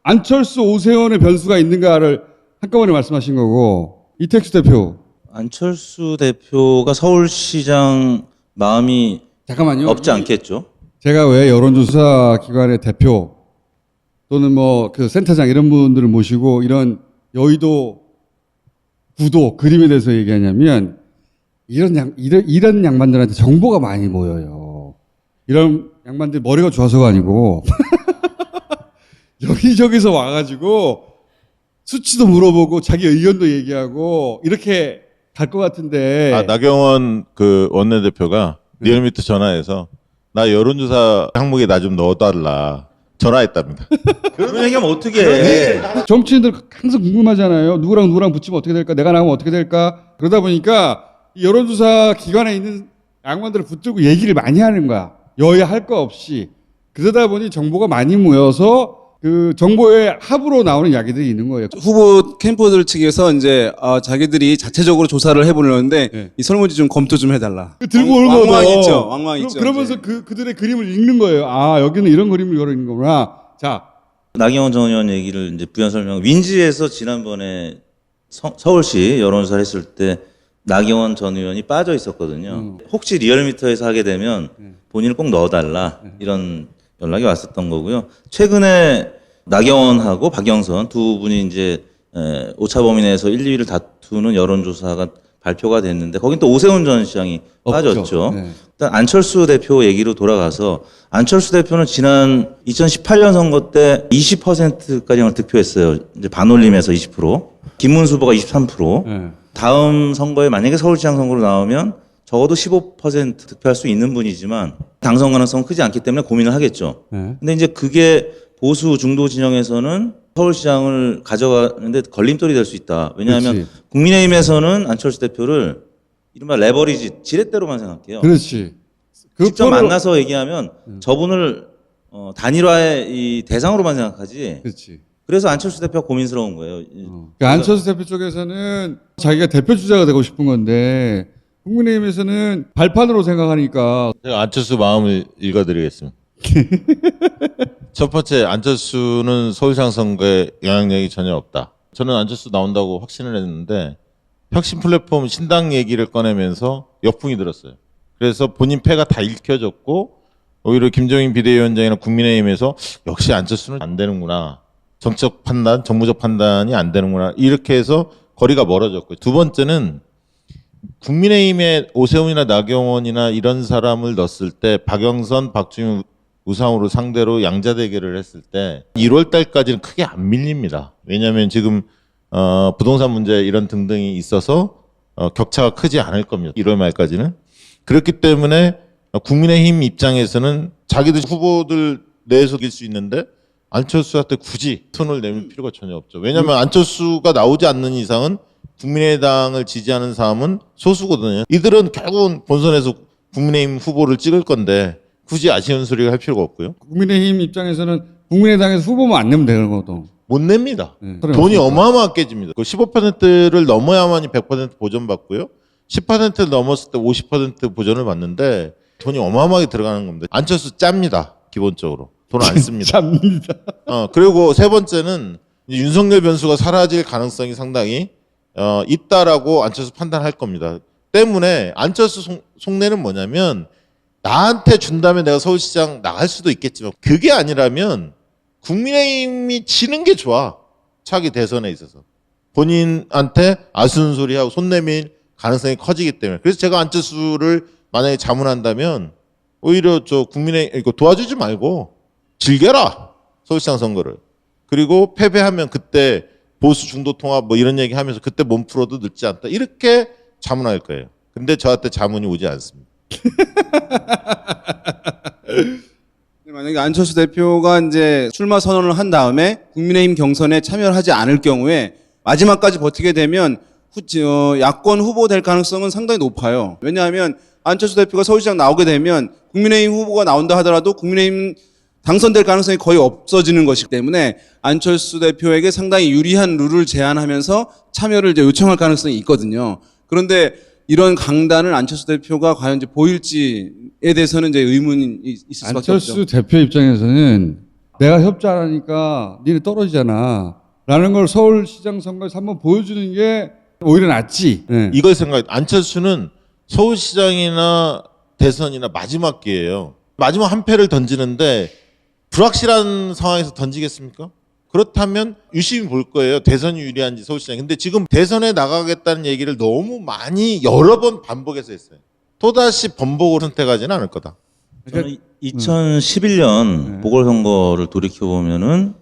안철수, 오세훈의 변수가 있는가를 한꺼번에 말씀하신 거고, 이택수 대표. 안철수 대표가 서울시장 마음이 잠깐만요. 없지 않겠죠? 제가 왜 여론조사 기관의 대표 또는 뭐 그 센터장 이런 분들을 모시고 이런 여의도 구도 그림에 대해서 얘기하냐면 이런 양반들한테 정보가 많이 모여요. 이런 양반들 머리가 좋아서가 아니고 여기저기서 와가지고 수치도 물어보고 자기 의견도 얘기하고 이렇게 갈 것 같은데. 아, 나경원 그 원내대표가 리얼미터 전화해서 나 여론조사 항목에 나 좀 넣어달라 전화했답니다. 그런 얘기하면 어떻게 해? 정치인들 항상 궁금하잖아요. 누구랑 붙이면 어떻게 될까? 내가 나가면 어떻게 될까? 그러다 보니까 이 여론조사 기관에 있는 양반들을 붙들고 얘기를 많이 하는 거야. 여야 할 거 없이. 그러다 보니 정보가 많이 모여서 그 정보의 합으로 나오는 이야기들이 있는 거예요. 후보 캠프들 측에서 이제 자기들이 자체적으로 조사를 해보려는데 이 설문지 좀 검토 좀 해달라. 들고 올 거죠. 왕왕 있죠. 왕왕 있죠. 그러면서 그들의 그림을 읽는 거예요. 아, 여기는 이런 그림을 그리는 거구나. 자, 나경원 전 의원 얘기를 이제 부연 설명. 윈지에서 지난번에 서울시 여론조사를 했을 때 나경원 전 의원이 빠져 있었거든요. 혹시 리얼미터에서 하게 되면 본인을 꼭 넣어달라 이런 연락이 왔었던 거고요. 최근에 나경원하고 박영선 두 분이 이제 오차 범위 내에서 1, 2위를 다투는 여론조사가 발표가 됐는데 거긴 또 오세훈 전 시장이 빠졌죠. 네. 일단 안철수 대표 얘기로 돌아가서 안철수 대표는 지난 2018년 선거 때 20%가량을 득표했어요. 이제 반올림에서 20%, 김문수 후보가 23%. 네. 다음 선거에 만약에 서울시장 선거로 나오면 적어도 15% 득표할 수 있는 분이지만 당선 가능성은 크지 않기 때문에 고민을 하겠죠. 네. 근데 이제 그게 보수 중도 진영에서는 서울시장을 가져가는데 걸림돌이 될 수 있다. 왜냐하면 그렇지. 국민의힘에서는 안철수 대표를 이른바 레버리지, 지렛대로만 생각해요. 그렇지. 직접 만나서 얘기하면 저분을 단일화의 이 대상으로만 생각하지. 그렇지. 그래서 안철수 대표가 고민스러운 거예요. 그러니까 안철수 대표 쪽에서는 자기가 대표 주자가 되고 싶은 건데 국민의힘에서는 발판으로 생각하니까. 제가 안철수 마음을 읽어드리겠습니다. 첫 번째, 안철수는 서울시장 선거에 영향력이 전혀 없다. 저는 안철수 나온다고 확신을 했는데 혁신 플랫폼 신당 얘기를 꺼내면서 역풍이 들었어요. 그래서 본인 패가 다 읽혀졌고 오히려 김종인 비대위원장이나 국민의힘에서 역시 안철수는 안 되는구나. 정책 판단, 정무적 판단이 안 되는구나. 이렇게 해서 거리가 멀어졌고요. 두 번째는 국민의힘에 오세훈이나 나경원이나 이런 사람을 넣었을 때 박영선, 박주민, 우상으로 상대로 양자 대결을 했을 때 1월 달까지는 크게 안 밀립니다. 왜냐하면 지금 부동산 문제 이런 등등이 있어서 격차가 크지 않을 겁니다. 1월 말까지는. 그렇기 때문에 국민의힘 입장에서는 자기들 후보들 내에서 이길 수 있는데 안철수한테 굳이 손을 내밀 필요가 전혀 없죠. 왜냐하면 안철수가 나오지 않는 이상은 국민의당을 지지하는 사람은 소수거든요. 이들은 결국은 본선에서 국민의힘 후보를 찍을 건데 굳이 아쉬운 소리를 할 필요가 없고요. 국민의힘 입장에서는 국민의당에서 후보만 안 내면 되는 거도. 못 냅니다. 네. 돈이 어마어마하게 깨집니다. 그 15%를 넘어야만이 100% 보전받고요. 10%를 넘었을 때 50% 보전을 받는데 돈이 어마어마하게 들어가는 겁니다. 안철수 짭니다. 기본적으로. 돈 안 씁니다. 짭니다. 그리고 세 번째는 윤석열 변수가 사라질 가능성이 상당히 있다라고 안철수 판단할 겁니다. 때문에 안철수 속내는 뭐냐면 나한테 준다면 내가 서울시장 나갈 수도 있겠지만 그게 아니라면 국민의힘이 지는 게 좋아. 차기 대선에 있어서. 본인한테 아쉬운 소리하고 손 내밀 가능성이 커지기 때문에. 그래서 제가 안철수를 만약에 자문한다면 오히려 이거 도와주지 말고 즐겨라. 서울시장 선거를. 그리고 패배하면 그때 보수 중도 통합 뭐 이런 얘기 하면서 그때 몸 풀어도 늦지 않다. 이렇게 자문할 거예요. 근데 저한테 자문이 오지 않습니다. 만약에 안철수 대표가 이제 출마 선언을 한 다음에 국민의힘 경선에 참여를 하지 않을 경우에 마지막까지 버티게 되면 야권 후보 될 가능성은 상당히 높아요. 왜냐하면 안철수 대표가 서울시장 나오게 되면 국민의힘 후보가 나온다 하더라도 국민의힘 당선될 가능성이 거의 없어지는 것이기 때문에 안철수 대표에게 상당히 유리한 룰을 제안하면서 참여를 이제 요청할 가능성이 있거든요. 그런데 이런 강단을 안철수 대표가 과연 이제 보일지에 대해서는 이제 의문이 있을 수밖에 없죠. 안철수 대표 입장에서는 내가 협조 안 하니까 니네 떨어지잖아. 라는 걸 서울시장 선거에서 한번 보여주는 게 오히려 낫지. 네. 이걸 생각해. 안철수는 서울시장이나 대선이나 마지막 기회예요. 마지막 한 패를 던지는데 불확실한 상황에서 던지겠습니까? 그렇다면 유심히 볼 거예요. 대선이 유리한지 서울시장. 근데 지금 대선에 나가겠다는 얘기를 너무 많이 여러 번 반복해서 했어요. 또다시 번복을 선택하지는 않을 거다. 저는 2011년 보궐선거를 돌이켜보면은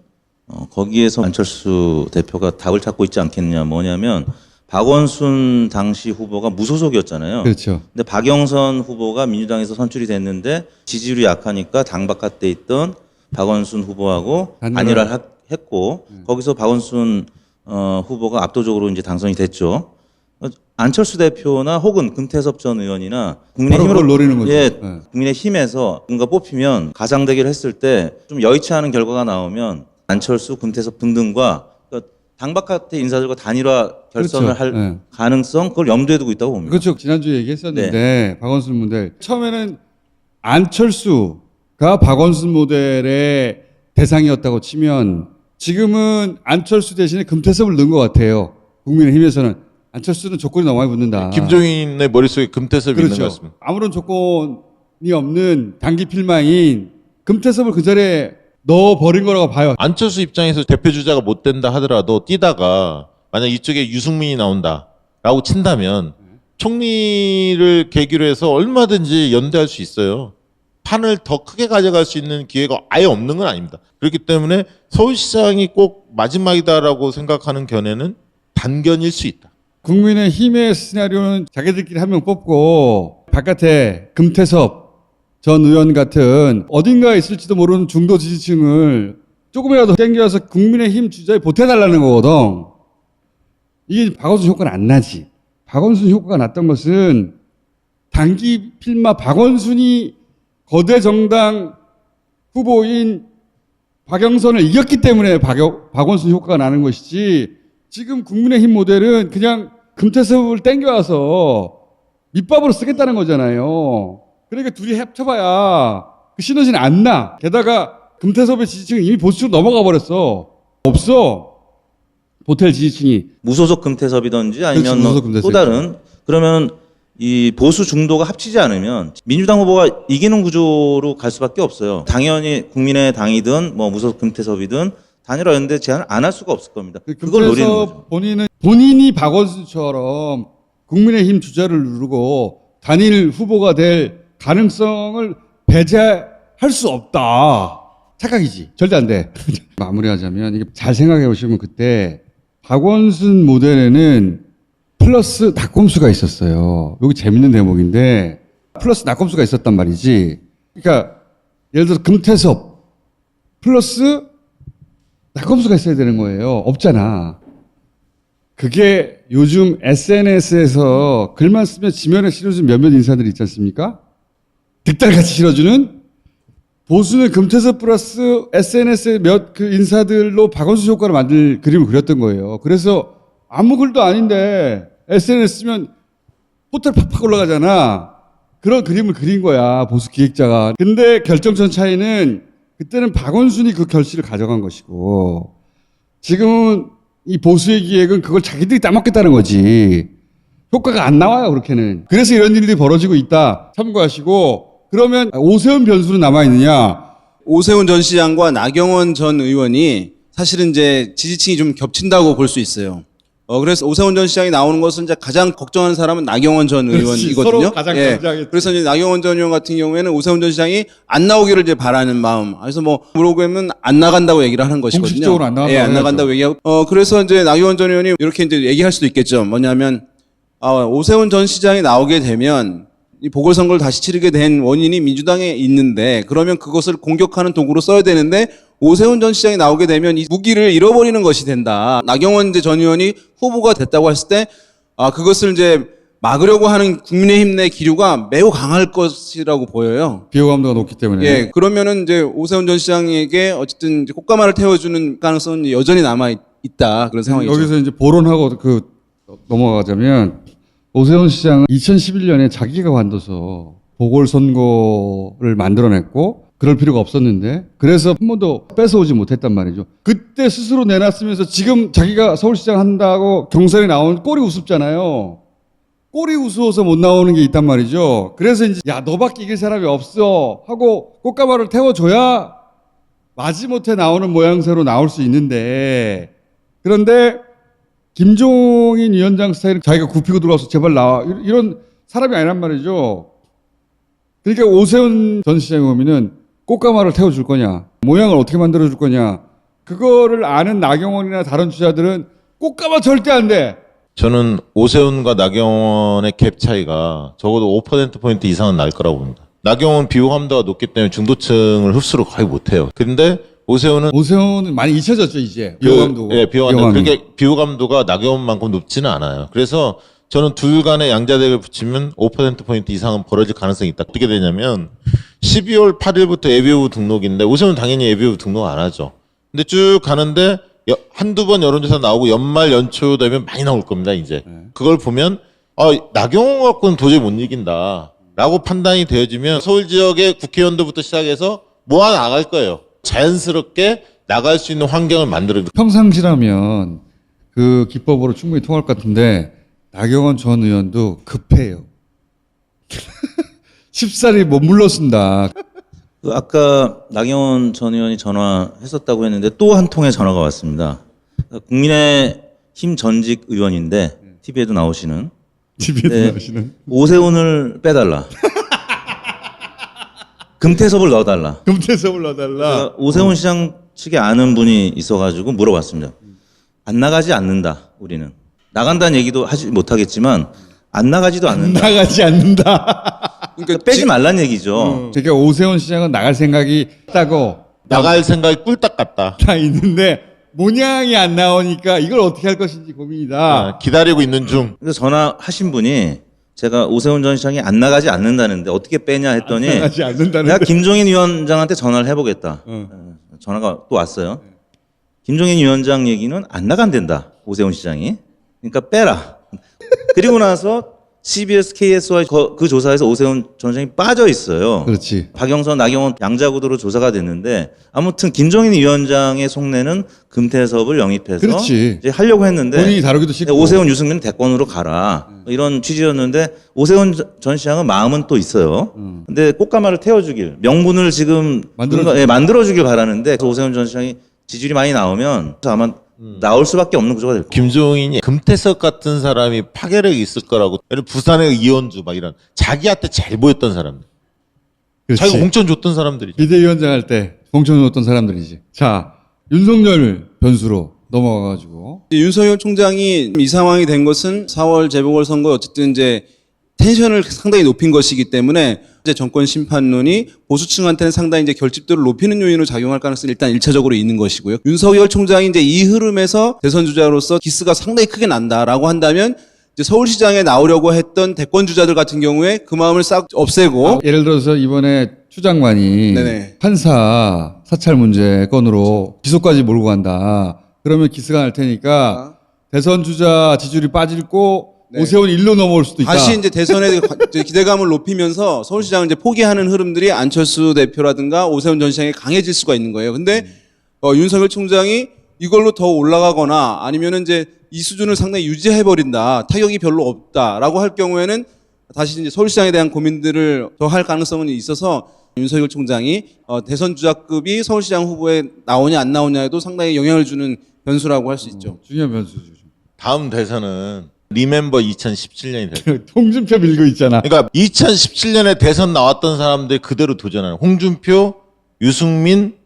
거기에서 안철수 대표가 답을 찾고 있지 않겠냐. 뭐냐면 박원순 당시 후보가 무소속이었잖아요. 그렇죠. 근데 박영선 후보가 민주당에서 선출이 됐는데 지지율이 약하니까 당 바깥에 있던 박원순 후보하고 단일화를 했고 거기서 박원순 후보가 압도적으로 이제 당선이 됐죠. 안철수 대표나 혹은 금태섭 전 의원이나 그걸 노리는 거죠. 예, 네. 국민의힘에서 뭔가 뽑히면 가상 대결을 했을 때 좀 여의치 않은 결과가 나오면 안철수, 금태섭 등등과 그러니까 당 바깥의 인사들과 단일화 결선을 그렇죠. 할 네. 가능성 그걸 염두에 두고 있다고 봅니다. 그렇죠. 지난주에 얘기했었는데 박원순 모델 처음에는 안철수가 박원순 모델의 대상이었다고 치면 지금은 안철수 대신에 금태섭을 넣은 것 같아요. 국민의힘에서는 안철수는 조건이 너무 많이 붙는다. 김종인의 머릿속에 금태섭이 그렇죠. 있는 것 같습니다. 아무런 조건이 없는 단기 필마인 금태섭을 그 자리에 넣어버린 거라고 봐요. 안철수 입장에서 대표 주자가 못 된다 하더라도 뛰다가 만약 이쪽에 유승민이 나온다라고 친다면 총리를 계기로 해서 얼마든지 연대할 수 있어요. 판을 더 크게 가져갈 수 있는 기회가 아예 없는 건 아닙니다. 그렇기 때문에 서울시장이 꼭 마지막이다라고 생각하는 견해는 단견일 수 있다. 국민의힘의 시나리오는 자기들끼리 한 명 뽑고 바깥에 금태섭 전 의원 같은 어딘가에 있을지도 모르는 중도 지지층을 조금이라도 땡겨서 국민의힘 주자에 보태달라는 거거든. 이게 박원순 효과는 안 나지. 박원순 효과가 났던 것은 단기 필마 박원순이 거대 정당 후보인 박영선을 이겼기 때문에 박원순 효과가 나는 것이지 지금 국민의힘 모델은 그냥 금태섭을 땡겨와서 밑밥으로 쓰겠다는 거잖아요. 그러니까 둘이 합쳐봐야 그 시너지는 안 나. 게다가 금태섭의 지지층이 이미 보수층으로 넘어가 버렸어. 없어. 보텔 지지층이. 무소속 금태섭이든지 아니면 그렇지, 무소속 금태섭. 또 다른 그러면 이 보수 중도가 합치지 않으면 민주당 후보가 이기는 구조로 갈 수밖에 없어요. 당연히 국민의당이든 뭐 무소속 금태섭이든 단일화 연대 제안을 안 할 수가 없을 겁니다. 그걸 노리는 거죠. 본인이 박원순처럼 국민의힘 주자를 누르고 단일 후보가 될 가능성을 배제할 수 없다. 착각이지. 절대 안 돼. 마무리하자면 이게 잘 생각해 보시면 그때 박원순 모델에는 플러스 낙검수가 있었어요. 여기 재밌는 대목인데 플러스 낙검수가 있었단 말이지. 그러니까 예를 들어서 금태섭 플러스 낙검수가 있어야 되는 거예요. 없잖아. 그게 요즘 SNS에서 글만 쓰면 지면에 실어주는 몇몇 인사들이 있지 않습니까? 득달같이 실어주는 보수는 금태섭 플러스 SNS의 몇 그 인사들로 박원순 효과를 만들 그림을 그렸던 거예요. 그래서 아무 글도 아닌데 SNS 쓰면 호텔 팍팍 올라가잖아. 그런 그림을 그린 거야. 보수 기획자가. 근데 결정전 차이는 그때는 박원순이 그 결실을 가져간 것이고 지금은 이 보수의 기획은 그걸 자기들이 따먹겠다는 거지. 효과가 안 나와요, 그렇게는. 그래서 이런 일들이 벌어지고 있다. 참고하시고 그러면 오세훈 변수는 남아있느냐? 오세훈 전 시장과 나경원 전 의원이 사실은 이제 지지층이 좀 겹친다고 볼 수 있어요. 그래서 오세훈 전 시장이 나오는 것은 이제 가장 걱정하는 사람은 나경원 전 의원이거든요. 서로 가장 걱정하겠지. 그래서 이제 나경원 전 의원 같은 경우에는 오세훈 전 시장이 안 나오기를 이제 바라는 마음. 그래서 뭐 물어보면 안 나간다고 얘기를 하는 것이거든요. 공식적으로 안 나간다고 예, 안 나간다고 얘기하고. 그래서 이제 나경원 전 의원이 이렇게 이제 얘기할 수도 있겠죠. 뭐냐면 오세훈 전 시장이 나오게 되면 이 보궐선거를 다시 치르게 된 원인이 민주당에 있는데 그러면 그것을 공격하는 도구로 써야 되는데 오세훈 전 시장이 나오게 되면 이 무기를 잃어버리는 것이 된다. 나경원 전 의원이 후보가 됐다고 했을 때 그것을 이제 막으려고 하는 국민의힘 내 기류가 매우 강할 것이라고 보여요. 비호감도가 높기 때문에. 예, 그러면은 이제 오세훈 전 시장에게 어쨌든 이제 꽃가마를 태워주는 가능성은 여전히 남아 있다 그런 상황이죠. 여기서 이제 보론하고 넘어가자면 오세훈 시장은 2011년에 자기가 관둬서 보궐선거를 만들어냈고 그럴 필요가 없었는데 그래서 한 번도 뺏어오지 못했단 말이죠. 그때 스스로 내놨으면서 지금 자기가 서울시장 한다고 경선에 나온 꼴이 우습잖아요. 꼴이 우스워서 못 나오는 게 있단 말이죠. 그래서 이제 야 너밖에 이길 사람이 없어 하고 꽃가마를 태워줘야 마지못해 나오는 모양새로 나올 수 있는데 그런데 김종인 위원장 스타일은 자기가 굽히고 들어와서 제발 나와 이런 사람이 아니란 말이죠. 그러니까 오세훈 전 시장의 의미는 꽃가마를 태워줄 거냐 모양을 어떻게 만들어줄 거냐 그거를 아는 나경원이나 다른 주자들은 꽃가마 절대 안 돼. 저는 오세훈과 나경원의 갭 차이가 적어도 5%포인트 이상은 날 거라고 봅니다. 나경원 비호감도가 높기 때문에 중도층을 흡수를 거의 못해요. 근데 오세훈은 많이 잊혀졌죠 이제. 비호감도. 예, 비호감도. 그게 비호감도가 나경원만큼 높지는 않아요. 그래서 저는 둘 간의 양자택을 붙이면 5%포인트 이상은 벌어질 가능성이 있다. 어떻게 되냐면 12월 8일부터 예비후보 등록인데 오세훈은 당연히 예비후보 등록 안 하죠. 근데 쭉 가는데 한두 번 여론조사 나오고 연말 연초 되면 많이 나올 겁니다, 이제. 그걸 보면 나경원 갖고는 도저히 못 이긴다 라고 판단이 되어지면 서울 지역의 국회의원들부터 시작해서 모아 나갈 거예요. 자연스럽게 나갈 수 있는 환경을 만들어. 평상시라면 그 기법으로 충분히 통할 것 같은데 나경원 전 의원도 급해요. 쉽사리 못 물러쓴다. 아까 나경원 전 의원이 전화했었다고 했는데 또 한 통의 전화가 왔습니다. 국민의힘 전직 의원인데 TV에도 나오시는. 오세훈을 빼달라. 금태섭을 넣어달라. 금태섭을 넣어달라. 오세훈 시장 측에 아는 분이 있어가지고 물어봤습니다. 안 나가지 않는다. 우리는 나간다는 얘기도 하지 못하겠지만 안 나가지도 않는다. 나가지 않는다. 그러니까 빼지 말란 얘기죠. 그러니까 오세훈 시장은 나갈 생각이 있다고. 나갈 생각이 꿀딱 같다. 다 있는데 모양이 안 나오니까 이걸 어떻게 할 것인지 고민이다. 기다리고 있는 중. 그래서 전화하신 분이 제가 오세훈 전 시장이 안 나가지 않는다는데 어떻게 빼냐 했더니 나가지 않는다는데. 내가 김종인 위원장한테 전화를 해보겠다. 전화가 또 왔어요. 김종인 위원장 얘기는 안 나간댄다. 오세훈 시장이. 그러니까 빼라. 그리고 나서 CBS, KSY 그 조사에서 오세훈 전 시장이 빠져 있어요. 그렇지. 박영선, 나경원 양자구도로 조사가 됐는데 아무튼 김종인 위원장의 속내는 금태섭을 영입해서 그렇지. 이제 하려고 했는데 본인이 다루기도 싫고. 오세훈, 유승민 대권으로 가라. 이런 취지였는데 오세훈 전 시장은 마음은 또 있어요. 근데 꽃가마를 태워주길 명분을 지금 만들어주길 바라는데 오세훈 전 시장이 지지율이 많이 나오면 아마 나올 수밖에 없는 구조가 될 거예요. 김종인이 금태섭 같은 사람이 파괴력이 있을 거라고. 예를 부산의 이현주 막 이런 자기한테 잘 보였던 사람들. 그렇지. 자기가 공천 줬던 사람들이죠. 비대위원장 할 때 공천 줬던 사람들이지. 자, 윤석열 변수로 넘어가가지고. 윤석열 총장이 이 상황이 된 것은 4월 재보궐선거 어쨌든 이제 텐션을 상당히 높인 것이기 때문에 이제 정권 심판론이 보수층한테는 상당히 이제 결집도를 높이는 요인으로 작용할 가능성이 일단 1차적으로 있는 것이고요. 윤석열 총장이 이제 이 흐름에서 대선 주자로서 기스가 상당히 크게 난다라고 한다면 이제 서울시장에 나오려고 했던 대권 주자들 같은 경우에 그 마음을 싹 없애고. 예를 들어서 이번에 추 장관이 판사 사찰 문제 건으로 기소까지 몰고 간다. 그러면 기스가 날 테니까 대선 주자 지지율이 빠지고 오세훈 일로 넘어올 수도 있다. 다시 이제 대선에 기대감을 높이면서 서울시장을 이제 포기하는 흐름들이 안철수 대표라든가 오세훈 전 시장이 강해질 수가 있는 거예요. 근데 윤석열 총장이 이걸로 더 올라가거나 아니면은 이제 이 수준을 상당히 유지해버린다. 타격이 별로 없다라고 할 경우에는 다시 이제 서울시장에 대한 고민들을 더 할 가능성은 있어서 윤석열 총장이 대선 주자급이 서울시장 후보에 나오냐 안 나오냐에도 상당히 영향을 주는 변수라고 할 수 있죠. 중요한 변수죠. 다음 대선은 리멤버 2017년이 될 거예요. 홍준표 밀고 있잖아. 그러니까 2017년에 대선 나왔던 사람들 그대로 도전하는 홍준표, 유승민,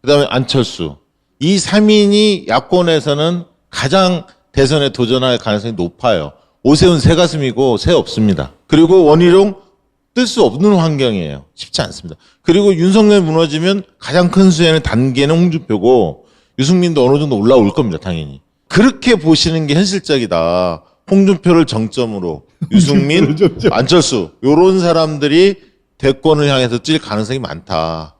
그다음에 안철수. 이 3인이 야권에서는 가장 대선에 도전할 가능성이 높아요. 오세훈 새 가슴이고 새 없습니다. 그리고 원희룡 뜰 수 없는 환경이에요. 쉽지 않습니다. 그리고 윤석열 무너지면 가장 큰 수혜는 단계는 홍준표고 유승민도 어느 정도 올라올 겁니다. 당연히. 그렇게 보시는 게 현실적이다. 홍준표를 정점으로 유승민, 안철수 이런 사람들이 대권을 향해서 뛸 가능성이 많다.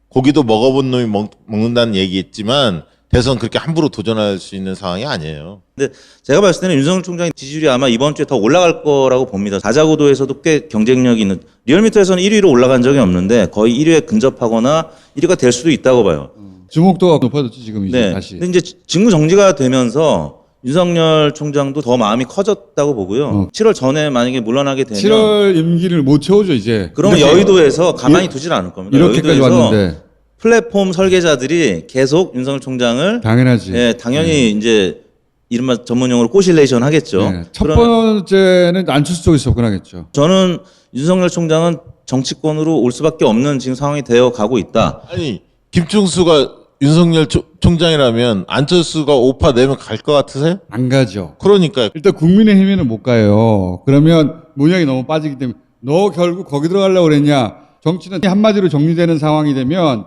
고기도 먹어본 놈이 먹는다는 얘기했지만 대선 그렇게 함부로 도전할 수 있는 상황이 아니에요. 근데 제가 봤을 때는 윤석열 총장의 지지율이 아마 이번 주에 더 올라갈 거라고 봅니다. 다자구도에서도 꽤 경쟁력이 있는, 리얼미터에서는 1위로 올라간 적이 없는데 거의 1위에 근접하거나 1위가 될 수도 있다고 봐요. 주목도가 높아졌지 지금 이제 다시. 근데 이제 직무 정지가 되면서 윤석열 총장도 더 마음이 커졌다고 보고요. 7월 전에 만약에 물러나게 되면 7월 임기를 못 채우죠 이제. 그러면 여의도에서 가만히 두질 않을 겁니다. 이렇게까지 왔는데. 플랫폼 설계자들이 계속 윤석열 총장을 당연하지. 당연히 이제 이른바 전문용어로 꼬실레이션 하겠죠. 첫 번째는 안철수 쪽에 접근하겠죠. 저는 윤석열 총장은 정치권으로 올 수밖에 없는 지금 상황이 되어 가고 있다. 아니 김충수가 윤석열 총장이라면 안철수가 5파 내면 갈 것 같으세요? 안 가죠. 그러니까 일단 국민의힘에는 못 가요. 그러면 문영이 너무 빠지기 때문에 너 결국 거기 들어가려고 그랬냐. 정치는 한마디로 정리되는 상황이 되면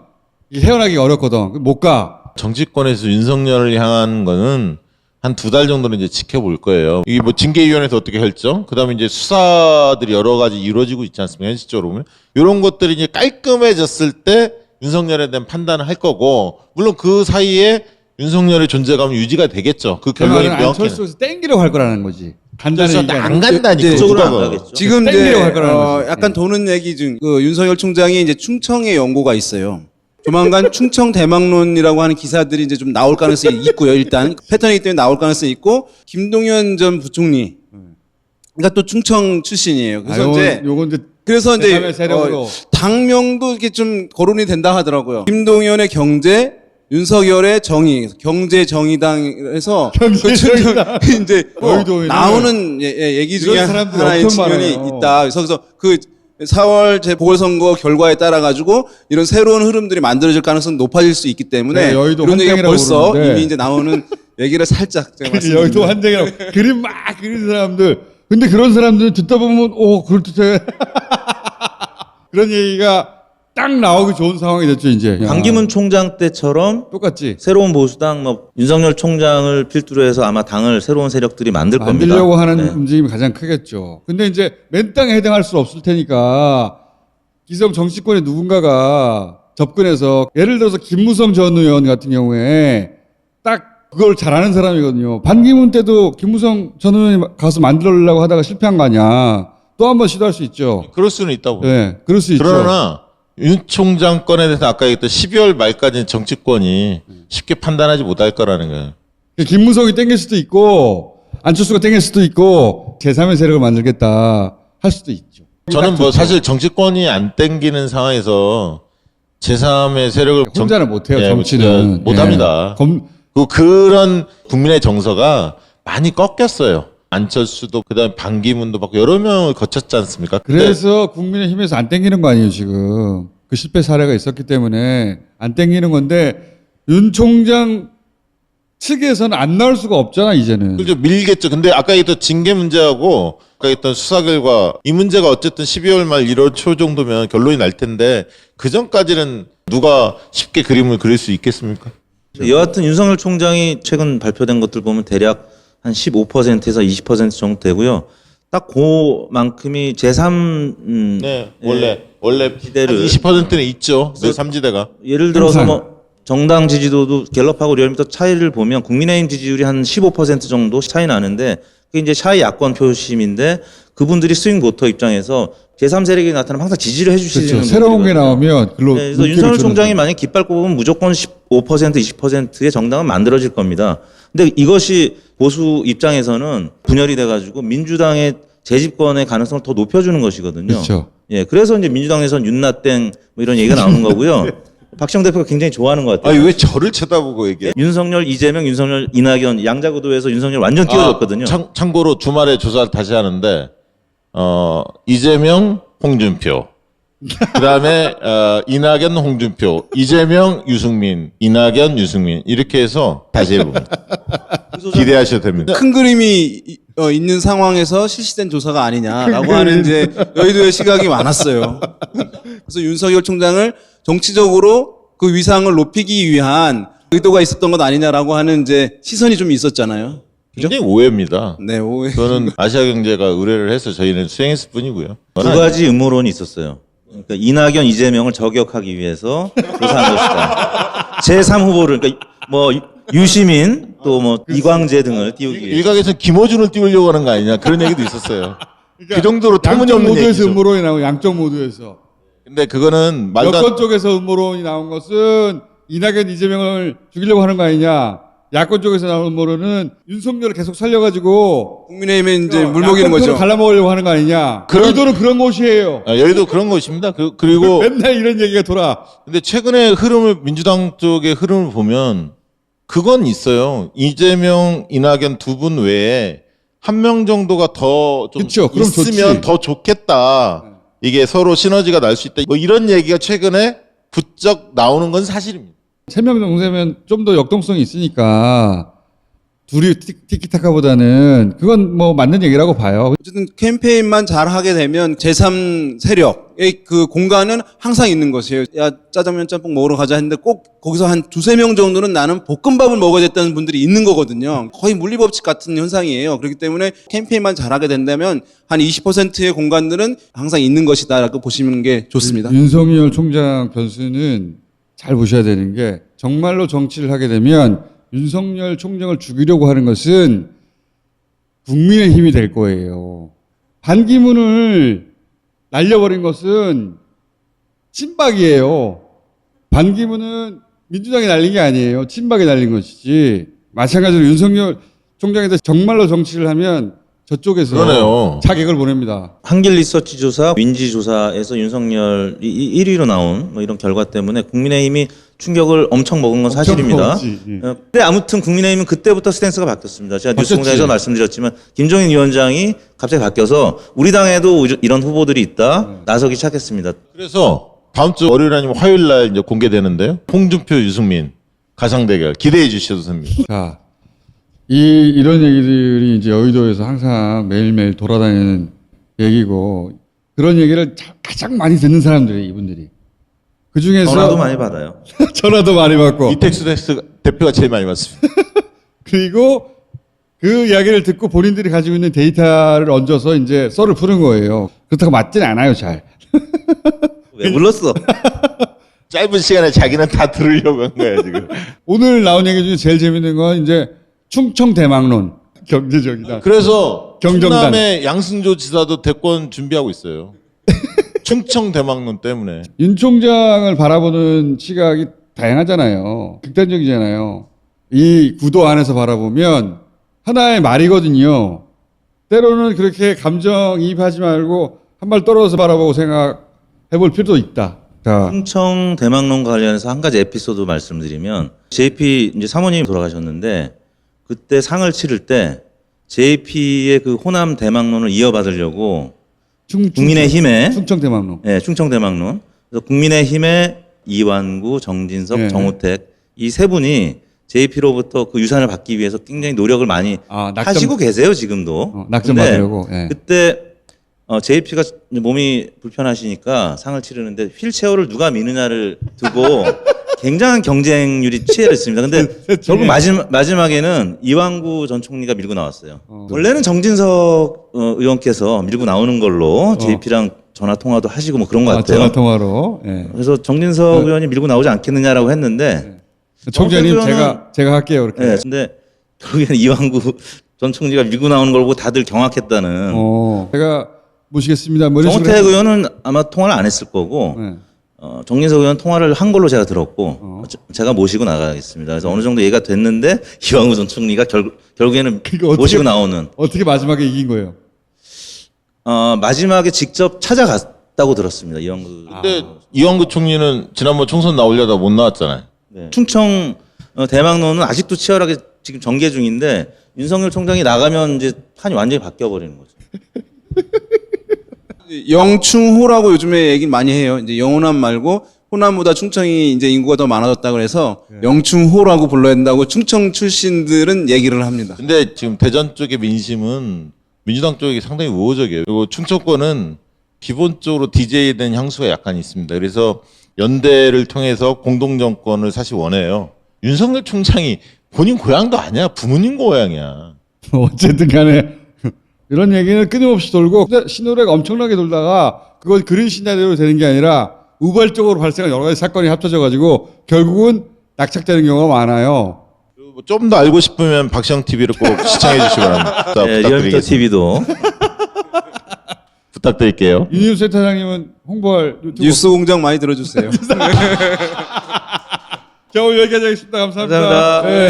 이게 헤어나기가 어렵거든. 못 가. 정치권에서 윤석열을 향한 거는 한 2달 정도는 이제 지켜볼 거예요. 이게 뭐 징계위원회에서 어떻게 결정? 그 다음에 이제 수사들이 여러 가지 이루어지고 있지 않습니까? 현실적으로 보면. 이런 것들이 이제 깔끔해졌을 때 윤석열에 대한 판단을 할 거고, 물론 그 사이에 윤석열의 존재감은 유지가 되겠죠. 그 결론이 명확해요. 안철수에서 땡기려고 할 거라는 거지. 간단히 안 간다니까. 그쪽으로 안 가겠죠. 지금 이제 땡기려고 할 거라는 거지. 약간 도는 얘기 중 그 윤석열 총장이 이제 충청에 연고가 있어요. 조만간 충청 대망론이라고 하는 기사들이 이제 좀 나올 가능성이 있고요. 일단 패턴이기 때문에 나올 가능성이 있고, 김동연 전 부총리, 그러니까 또 충청 출신이에요. 그래서 요건 이제 그래서 이제 제3의 세력으로. 당명도 이게 좀 거론이 된다 하더라고요. 김동연의 경제, 윤석열의 정의, 경제정의당에서 경제정의당. 이제 뭐 여의도에는 나오는 얘기 중에 이런 사람들이 하나의 엄청 측면이 많아요. 있다. 그래서 그 4월 재보궐선거 결과에 따라 가지고 이런 새로운 흐름들이 만들어질 가능성이 높아질 수 있기 때문에 네, 여의도 이런 얘기가 환장이라고 벌써 그러는데. 이미 이제 나오는 얘기를 살짝 제가 말씀드리면 여의도 환장이라고 그림 막 그리는 사람들. 근데 그런 사람들 듣다 보면 그럴듯해. 그런 얘기가 딱 나오기 좋은 상황이 됐죠, 이제. 강기문 총장 때처럼 똑같지. 새로운 보수당, 뭐 윤석열 총장을 필두로 해서 아마 당을 새로운 세력들이 만들 겁니다. 만들려고 하는 네. 움직임이 가장 크겠죠. 근데 이제 맨 땅에 해당할 수 없을 테니까 기성 정치권의 누군가가 접근해서, 예를 들어서 김무성 전 의원 같은 경우에 딱 그걸 잘하는 사람이거든요. 반기문 때도 김무성 전 의원이 가서 만들려고 하다가 실패한 거 아니야. 또 한 번 시도할 수 있죠. 그럴 수는 있다고. 네, 그럴 수 있죠. 그러나 윤 총장 건에 대해서 아까 얘기했던 12월 말까지는 정치권이 쉽게 판단하지 못할 거라는 거예요. 김무성이 땡길 수도 있고 안철수가 땡길 수도 있고 제3의 세력을 만들겠다 할 수도 있죠. 저는 뭐 사실 정치권이 안 땡기는 상황에서 제3의 세력을 혼자는 못해요. 정치는 못합니다. 그런 국민의 정서가 많이 꺾였어요. 안철수도 그다음에 반기문도 받고 여러 명을 거쳤지 않습니까? 그래서 국민의힘에서 안 땡기는 거 아니에요, 지금. 그 실패 사례가 있었기 때문에 안 땡기는 건데 윤 총장 측에서는 안 나올 수가 없잖아, 이제는. 그렇죠. 밀겠죠. 근데 아까 얘기했던 징계 문제하고 아까 했던 수사 결과 이 문제가 어쨌든 12월 말 1월 초 정도면 결론이 날 텐데 그 전까지는 누가 쉽게 그림을 그릴 수 있겠습니까? 여하튼 윤석열 총장이 최근 발표된 것들 보면 대략 한 15%에서 20% 정도 되고요. 딱 그만큼이 제3 네, 원래 기대를 20%는 있죠. 제3지대가. 예를 들어서 뭐 정당 지지도도 갤럽하고 리얼미터 차이를 보면 국민의힘 지지율이 한 15% 정도 차이 나는데 그게 이제 샤이 야권 표심인데 그분들이 스윙 보터 입장에서 제3세력이 나타나면 항상 지지를 해주시는 그렇죠. 새로운 게 나오면 글로. 네, 그래서 윤석열 총장이 만약 깃발 꼽으면 무조건 15% 20%의 정당은 만들어질 겁니다. 근데 이것이 보수 입장에서는 분열이 돼가지고 민주당의 재집권의 가능성을 더 높여주는 것이거든요. 그렇죠. 예, 그래서 이제 민주당에서는 윤나땡 뭐 이런 얘기가 나오는 거고요. 박시영 대표가 굉장히 좋아하는 것 같아요. 아니 왜 저를 쳐다보고 얘기해? 윤석열, 이재명, 윤석열, 이낙연 양자구도에서 윤석열 완전 띄워줬거든요. 참고로 주말에 조사를 다시 하는데 이재명, 홍준표. 그다음에 이낙연, 홍준표, 이재명, 유승민, 이낙연, 유승민 이렇게 해서 다시 해봅니다. 기대하셔도 됩니다. 큰 그림이 있는 상황에서 실시된 조사가 아니냐라고 하는 이제 여의도의 시각이 많았어요. 그래서 윤석열 총장을 정치적으로 그 위상을 높이기 위한 의도가 있었던 것 아니냐라고 하는 이제 시선이 좀 있었잖아요. 굉장히 오해입니다. 네, 오해. 저는 아시아경제가 의뢰를 해서 저희는 수행했을 뿐이고요. 두 가지 음모론이 있었어요. 그러니까 이낙연, 이재명을 저격하기 위해서 조사한 것이다. 제3 후보를 그러니까 뭐 유시민 또 뭐 이광재 등을 띄우기 위해서. 일각에서 김어준을 띄우려고 하는 거 아니냐 그런 얘기도 있었어요. 그 정도로 양쪽 터무니없는 모두에서 얘기죠. 음모론이 나오고 양쪽 모두에서. 근데 그거는 말도 여권 쪽에서 음모론이 나온 것은 이낙연, 이재명을 죽이려고 하는 거 아니냐. 야권 쪽에서 나온 음모론은 윤석열을 계속 살려가지고 국민의힘에 이제 물먹이는 거죠. 갈라먹으려고 하는 거 아니냐. 여의도는 그런 곳이에요. 여의도 그런 것입니다. 그리고 맨날 이런 얘기가 돌아. 근데 최근에 흐름을 민주당 쪽의 흐름을 보면 그건 있어요. 이재명, 이낙연 두 분 외에 한 명 정도가 더 좀 그럼 있으면 좋지. 더 좋겠다. 이게 서로 시너지가 날 수 있다. 뭐 이런 얘기가 최근에 부쩍 나오는 건 사실입니다. 3명 정도면 좀 더 역동성이 있으니까 둘이 티키타카보다는 그건 뭐 맞는 얘기라고 봐요. 어쨌든 캠페인만 잘 하게 되면 제3 세력의 그 공간은 항상 있는 것이에요. 야, 짜장면 짬뽕 먹으러 가자 했는데 꼭 거기서 한 2-3명 정도는 나는 볶음밥을 먹어야겠다는 분들이 있는 거거든요. 거의 물리법칙 같은 현상이에요. 그렇기 때문에 캠페인만 잘 하게 된다면 한 20%의 공간들은 항상 있는 것이다라고 보시는 게 좋습니다. 윤석열 총장 변수는 잘 보셔야 되는 게 정말로 정치를 하게 되면 윤석열 총장을 죽이려고 하는 것은 국민의 힘이 될 거예요. 반기문을 날려버린 것은 친박이에요. 반기문은 민주당이 날린 게 아니에요. 친박이 날린 것이지. 마찬가지로 윤석열 총장에 대해서 정말로 정치를 하면 저쪽에서 그러네요. 자객을 보냅니다. 한길 리서치 조사, 윈지 조사에서 윤석열이 1위로 나온 뭐 이런 결과 때문에 국민의힘이 충격을 엄청 먹은 건 사실입니다. 근데 아무튼 국민의힘은 그때부터 스탠스가 바뀌었습니다. 제가 뉴스공장에서 말씀드렸지만 김종인 위원장이 갑자기 바뀌어서 우리 당에도 이런 후보들이 있다 나서기 시작했습니다. 그래서 다음 주 월요일 아니면 화요일 날 이제 공개되는데요. 홍준표, 유승민 가상 대결 기대해 주셔도 됩니다. 자, 이런 얘기들이 이제 여의도에서 항상 매일매일 돌아다니는 얘기고 그런 얘기를 가장 많이 듣는 사람들이 이분들이. 그 중에서 전화도 많이 받아요. 전화도 많이 받고. 이택수 대표가 제일 많이 받습니다. 그리고 그 이야기를 듣고 본인들이 가지고 있는 데이터를 얹어서 이제 썰을 푸는 거예요. 그렇다고 맞진 않아요, 잘. 왜 불렀어? 짧은 시간에 자기는 다 들으려고 한 거야, 지금. 오늘 나온 얘기 중에 제일 재밌는 건 이제 충청 대망론. 경제적이다. 그래서 경정단. 충남의 양승조 지사도 대권 준비하고 있어요. 충청 대망론 때문에. 윤 총장을 바라보는 시각이 다양하잖아요. 극단적이잖아요. 이 구도 안에서 바라보면 하나의 말이거든요. 때로는 그렇게 감정이입하지 말고 한 발 떨어져서 바라보고 생각해 볼 필요도 있다. 자. 충청 대망론 관련해서 한 가지 에피소드 말씀드리면 JP 이제 사모님이 돌아가셨는데 그때 상을 치를 때 JP의 그 호남 대망론을 이어받으려고 국민의힘에 충청 대망론. 네, 충청 대망론. 그래서 국민의힘의 이완구, 정진석, 네. 정우택 이 세 분이 JP로부터 그 유산을 받기 위해서 굉장히 노력을 많이 하시고 계세요 지금도. 낙점 근데 받으려고. 예. 그때 JP가 몸이 불편하시니까 상을 치르는데 휠체어를 누가 미느냐를 두고 굉장한 경쟁률이 치열했습니다. 근데 결국 마지막에는 이완구 전 총리가 밀고 나왔어요. 원래는 정진석 의원께서 밀고 나오는 걸로 JP랑 전화 통화도 하시고 뭐 그런 것 같아요. 전화 통화로. 예. 그래서 정진석 의원이 밀고 나오지 않겠느냐라고 했는데 총장님 제가 할게요. 그렇게. 네, 근데 결국에는 이완구 전 총리가 밀고 나오는 걸 보고 다들 경악했다는. 제가 모시겠습니다. 뭐 정우택 의원은 아마 통화를 안 했을 거고 정진석 의원 통화를 한 걸로 제가 들었고 제가 모시고 나가겠습니다. 그래서 어느 정도 얘기가 됐는데 이완구 전 총리가 결국에는 모시고 나오는. 어떻게 마지막에 이긴 거예요? 마지막에 직접 찾아갔다고 들었습니다. 이완구. 근데 이완구 총리는 지난번 총선 나오려다 못 나왔잖아요. 네. 충청 대망론은 아직도 치열하게 지금 전개 중인데 윤석열 총장이 나가면 이제 판이 완전히 바뀌어 버리는 거죠. 영충호라고 요즘에 얘기 많이 해요. 이제 영호남 말고 호남보다 충청이 이제 인구가 더 많아졌다 그래서 영충호라고 불러야 된다고 충청 출신들은 얘기를 합니다. 근데 지금 대전 쪽의 민심은 민주당 쪽이 상당히 우호적이에요. 그리고 충청권은 기본적으로 DJ에 향수가 약간 있습니다. 그래서 연대를 통해서 공동정권을 사실 원해요. 윤석열 총장이 본인 고향도 아니야. 부모님 고향이야. 어쨌든 간에 이런 얘기는 끊임없이 돌고 신호래가 엄청나게 돌다가 그걸 그린 시나리오로 되는 게 아니라 우발적으로 발생한 여러 가지 사건이 합쳐져가지고 결국은 낙착되는 경우가 많아요. 좀 더 알고 싶으면 박시영 TV를 꼭 시청해 주시기 바랍니다. 네, 리얼미터 TV도 부탁드릴게요. 윤희우 센터장님은 홍보할 유튜브 뉴스공장 많이 들어주세요. 자, 오늘 여기까지 하겠습니다. 감사합니다. 감사합니다. 네.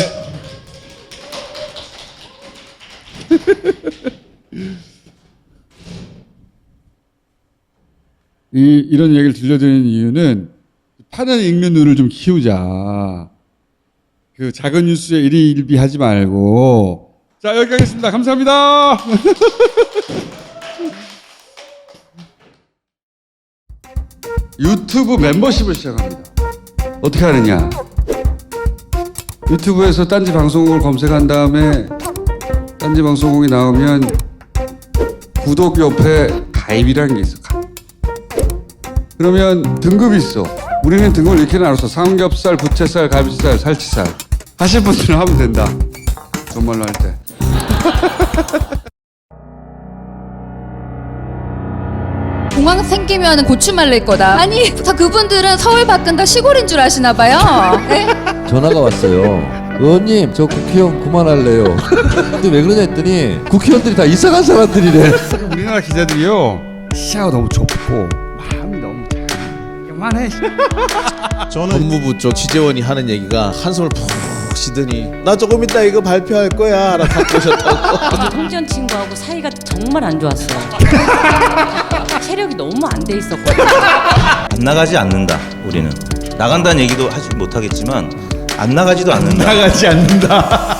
이런 얘기를 들려드리는 이유는 파는 읽는 눈을 좀 키우자. 그 작은 뉴스에 일희일비하지 말고. 자, 여기까지 하겠습니다. 감사합니다. 유튜브 멤버십을 시작합니다. 어떻게 하느냐? 유튜브에서 딴지 방송국을 검색한 다음에 딴지 방송국이 나오면 구독 옆에 가입이라는 게 있어. 그러면 등급이 있어. 우리는 등급을 이렇게 나눴어. 삼겹살, 부채살, 갈비살, 살치살. 하실 분들은 하면 된다. 정말로 할 때. 공항 생기면 고추 말릴 거다. 아니, 다 그분들은 서울 밖은 다 시골인 줄 아시나 봐요. 네? 전화가 왔어요. 의원님, 저 국회의원 그만할래요. 근데 왜 그러냐 했더니 국회의원들이 다 이상한 사람들이래. 우리나라 기자들이요. 시야가 너무 좁고 마음이 너무 그만해. 저는 법무부 쪽 취재원이 하는 얘기가 한숨을 푹 쉬더니 나 조금 이따 이거 발표할 거야 라고 갖고 오셨다고. 홍지연 친구하고 사이가 정말 안 좋았어요. 체력이 너무 안 돼 있었거든요. 안 나가지 않는다. 우리는 나간다는 얘기도 하지 못하겠지만 안 나가지도 않는다. 나가지 않는다.